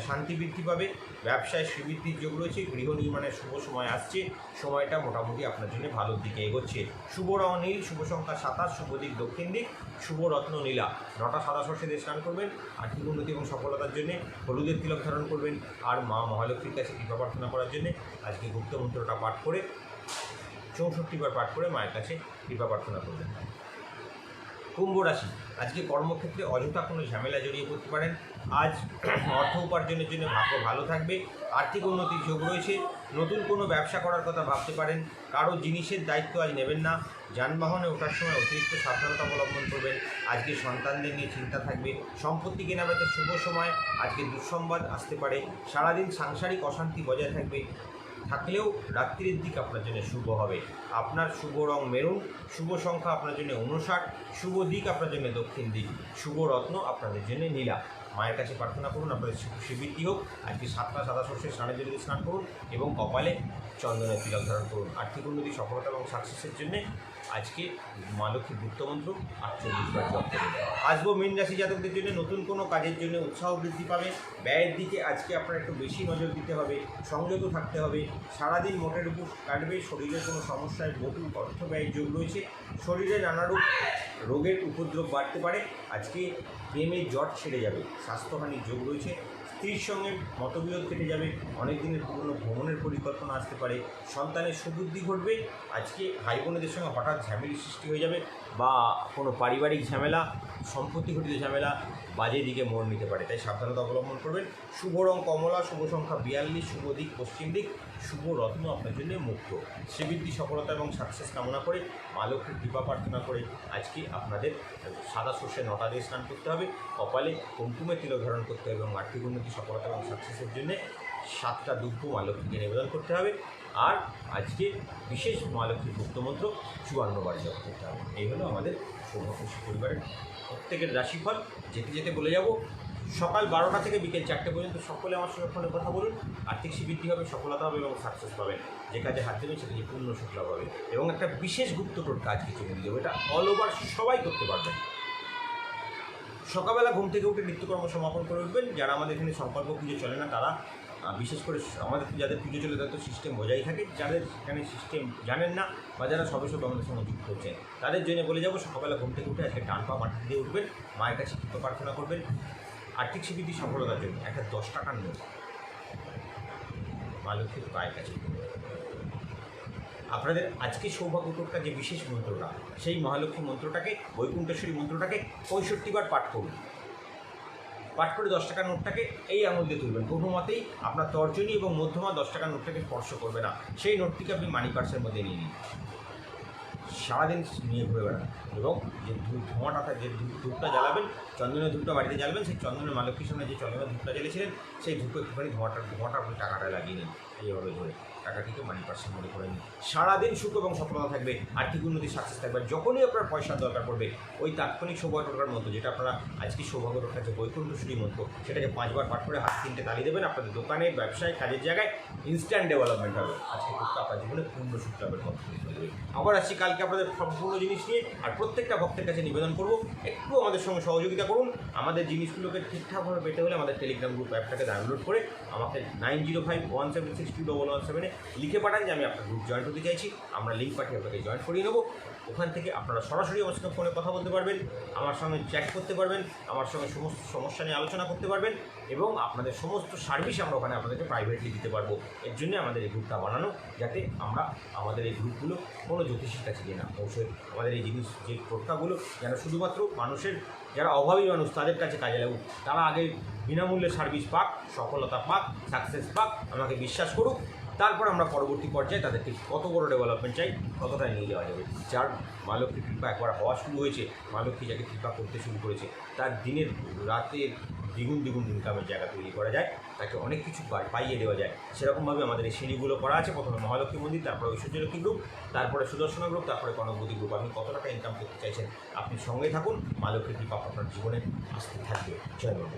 শান্তি বৃদ্ধি পাবে। ব্যবসায় শ্রীবৃদ্ধির যোগ রয়েছে। গৃহ নির্মাণের শুভ সময় আসছে। সময়টা মোটামুটি আপনার জন্য ভালোর দিকে এগোচ্ছে। শুভ রং নীল, শুভ সংখ্যা 27, শুভ দিক দক্ষিণ দিক, শুভ রত্ন নীলা। 9টা সাদা সর্ষে দিয়ে স্নান করবেন। আর্থিক উন্নতি এবং সফলতার জন্য হলুদের তিলক ধারণ করবেন। আর মা মহালক্ষ্মীর কাছে কৃপা প্রার্থনা করার জন্য আজকে গুপ্ত মন্ত্রটা পাঠ করে 64 বার পাঠ করে মায়ের কাছে কৃপা প্রার্থনা করবেন। কুম্ভ রাশি, আজকে কর্মক্ষেত্রে অযথা কোনো ঝামেলা জড়িয়ে পড়তে পারেন। আজ অর্থ উপার্জনের জন্য ভাগ্য ভালো থাকবে। আর্থিক উন্নতির যোগ রয়েছে। নতুন কোনো ব্যবসা করার কথা ভাবতে পারেন। কারো জিনিসের দায়িত্ব আজ নেবেন না। যানবাহনে ওঠার সময় অতিরিক্ত সাবধানতা অবলম্বন করবেন। আজকে সন্তানদের নিয়ে চিন্তা থাকবে। সম্পত্তি কেনাবেচার শুভ সময়। আজকে দুঃসংবাদ আসতে পারে। সারাদিন সাংসারিক অশান্তি বজায় থাকলেও রাত্রির দিক আপনার জন্য শুভ হবে। আপনার শুভ রং মেরুন, শুভ সংখ্যা আপনার জন্য 59, শুভ দিক আপনার জন্য দক্ষিণ দিক, শুভ রত্ন আপনাদের জন্য নীলা। মায়ের কাছে প্রার্থনা করুন আপনাদের শ্রীবৃদ্ধি হোক। আজকে 7টা সাদা সর্ষে স্নানে জলে স্নান করুন এবং কপালে চন্দনের তিলক ধারণ করুন। আর্থিক উন্নতি, সফলতা এবং সাকসেসের জন্য আজকে মা লক্ষ্মীর গুপ্তমন্ত্র 48 বার জপ করুন। আসবো মীন রাশি জাতকদের জন্য। নতুন কোনো কাজের জন্য উৎসাহ বৃদ্ধি পাবে। ব্যয়ের দিকে আজকে আপনার একটু বেশি নজর দিতে হবে, সংযত থাকতে হবে। সারাদিন মোটের উপর কাটবে। শরীরের কোনো সমস্যায় বহু অর্থ ব্যয়ের যোগ রয়েছে। শরীরে নানারূপ রোগের উপদ্রব বাড়তে পারে। আজকে প্রেমের জট ছেড়ে যাবে। স্বাস্থ্যহানির যোগ রয়েছে। স্ত্রীর সঙ্গে মতবিরোধ কেটে যাবে। অনেক দিনের পুরনো ভ্রমণের পরিকল্পনা আসতে পারে। সন্তানের সুবুদ্ধি ঘটবে। আজকে ভাই বোনেদের সঙ্গে হঠাৎ ঝামেলির সৃষ্টি হয়ে যাবে বা কোনো পারিবারিক ঝামেলা, সম্পত্তি ঘটিত ঝামেলা বাজে দিকে মোড় নিতে পারে, তাই সাবধানতা অবলম্বন করবেন। শুভ রং কমলা, শুভ সংখ্যা 42, শুভ দিক পশ্চিম দিক, শুভ রত্ন আপনার জন্য মুক্ত। শ্রীবৃদ্ধি, সফলতা এবং সাকসেস কামনা করে মা লক্ষ্মীর কৃপা প্রার্থনা করে আজকে আপনাদের সাদা সর্ষে 9টা দিয়ে স্নান করতে হবে, কপালে কুমকুমে তিলক ধারণ করতে হবে এবং আর্থিক উন্নতি, সফলতা এবং সাকসেসের জন্য 7টা দুগ্ধ মা লক্ষ্মীকে নিবেদন করতে হবে। আর আজকে বিশেষ মা লক্ষ্মীর গুপ্তমন্ত্র 54 বার জপ করতে হবে। এই হলো আমাদের সৌভাগ্যশী পরিবারের প্রত্যেকের রাশিফল। যেতে যেতে বলে যাব, সকাল 12টা থেকে বিকেল 4টে পর্যন্ত সকলে আমার সঙ্গে ফোনে কথা বলুন। আর্থিক বৃদ্ধি হবে, সফলতা হবে এবং সাকসেস পাবেন। যে কাজে হাত দেবেন সে কাজে পূর্ণ সুখ লাভ হবে। এবং একটা বিশেষ গুপ্ত টোটকা আজকে চলে দিয়ে দেবো, এটা অল ওভার সবাই করতে পারবেন। সকালবেলা ঘুম থেকে উঠে নিত্যকর্ম সমাপন করে উঠবেন। যারা আমাদের এখানে সংকল্প পুজো চলে না তারা, বিশেষ করে আমাদের যাদের পুজো চলে তাদের তো সিস্টেম বজায় থাকে। যাদের এখানে সিস্টেম জানেন না বা যারা সবে আমাদের সঙ্গে যুক্ত হচ্ছেন তাদের জন্য বলে যাবো, সকালবেলা ঘুম থেকে উঠে আজকে ডান পা মাটি দিয়ে উঠবেন, মায়ের কাছে কৃপা প্রার্থনা করবেন। আর্থিক সিদ্ধি সফলতার জন্য একটা 10 টাকার নোট মা লক্ষ্মীর পায়ের কাছে। আপনাদের আজকে সৌভাগ্য টোটকা যে বিশেষ মন্ত্রটা, সেই মহালক্ষ্মী মন্ত্রটাকে, বৈকুণ্ঠেশ্বরী মন্ত্রটাকে 65 বার পাঠ করুন। পাঠ করে 10 টাকার নোটটাকে এই আঙুল দিয়ে তুলবেন। কোনো মতেই আপনার তর্জনী এবং মধ্যমা 10 টাকার নোটটাকে স্পর্শ করবে না। সেই নোটটিকে আপনি মানি পার্সের মধ্যে নিয়ে নিন, সারাদিন নিয়ে ঘুরে বেড়ান এবং যে ধোঁয়াটা থাকে, যে ধূপটা জ্বালাবেন, চন্দনের ধূপটা বাড়িতে জ্বালাবেন, সেই চন্দনের মা লক্ষ্মীর সামনে যে চন্দনের ধূপটা জ্বেলেছিলেন সেই ধূপে একটুখানি ধোঁয়াটা আপনি টাকাটা লাগিয়ে নিন এইভাবে ধরে। টাকাটিকে মানি পার্সন মনে করে নিন। সারাদিন সুখ এবং সফলতা থাকবে, আর্থিক উন্নতি সাকসেস থাকবে। যখনই আপনার পয়সার দরকার পড়বে, ওই তাৎক্ষণিক সৌভাগ্য টোটকার মন্ত্র, যেটা আপনারা আজকে সৌভাগ্য টোটকা যে বৈকুণ্ঠশ্রী মন্ত্র, সেটাকে 5 বার পাঠ করে হাত 3টে তালি দেবেন। আপনাদের দোকানে, ব্যবসায়, কাজের জায়গায় ইনস্ট্যান্ট ডেভেলপমেন্ট হবে। আজকে টোটকা আপনার জীবনে পূর্ণ সুখ লাভের পথ তৈরি করবে। আবার আসছি কালকে আপনাদের সম্পূর্ণ জিনিস নিয়ে। আর প্রত্যেকটা ভক্তের কাছে নিবেদন করবো, একটু আমাদের সঙ্গে সহযোগিতা করুন। আমাদের জিনিসগুলোকে ঠিকঠাকভাবে পেতে হলে আমাদের টেলিগ্রাম গ্রুপ অ্যাপটাকে ডাউনলোড করে আমাকে 9051762117 লিখে পাঠান যে আমি আপনার গ্রুপ জয়েন করতে চাইছি। আমরা লিঙ্ক পাঠিয়ে আপনাকে জয়েন করিয়ে নেবো। ওখান থেকে আপনারা সরাসরি আমার সঙ্গে ফোনে কথা বলতে পারবেন, আমার সঙ্গে চ্যাট করতে পারবেন, আমার সঙ্গে সমস্ত সমস্যা নিয়ে আলোচনা করতে পারবেন, এবং আপনাদের সমস্ত সার্ভিস আমরা ওখানে আপনাদেরকে প্রাইভেটলি দিতে পারবো। এর জন্য আমাদের এই গ্রুপটা বানানো, যাতে আমরা আমাদের এই গ্রুপগুলো কোনো জ্যোতিষীর কাছে গিয়ে না পৌঁছয়। আমাদের এই জিনিস, যে টোটকাগুলো যেন শুধুমাত্র মানুষের, যারা অভাবী মানুষ তাদের কাছে কাজে লাগুক, তারা আগে বিনামূল্যে সার্ভিস পাক, সফলতা পাক, সাকসেস পাক, আমাকে বিশ্বাস করুক। তারপর আমরা পরবর্তী পর্যায়ে তাদেরকে কত বড় ডেভেলপমেন্ট চাই ততটাই নিয়ে যাওয়া যাবে। যার মা লক্ষ্মীর কৃপা একবার হওয়া শুরু হয়েছে, মা লক্ষ্মী যাকে কৃপা করতে শুরু করেছে, তার দিনের রাতের দ্বিগুণ ইনকামের জায়গা তৈরি করা যায়, তাকে অনেক কিছু পাইয়ে দেওয়া যায়। সেরকমভাবে আমাদের এই সিঁড়িগুলো করা আছে। প্রথমে মহালক্ষ্মী মন্দির, তারপরে ঐশ্বর্যলক্ষ্মী গ্রুপ, তারপরে সুদর্শনা গ্রুপ, তারপরে কনকবতী গ্রুপ। আপনি কত টাকা ইনকাম করতে চাইছেন, আপনি সঙ্গে থাকুন, মা লক্ষ্মীর কৃপা আপনার জীবনে আসতে থাকবে। জয় বাবা।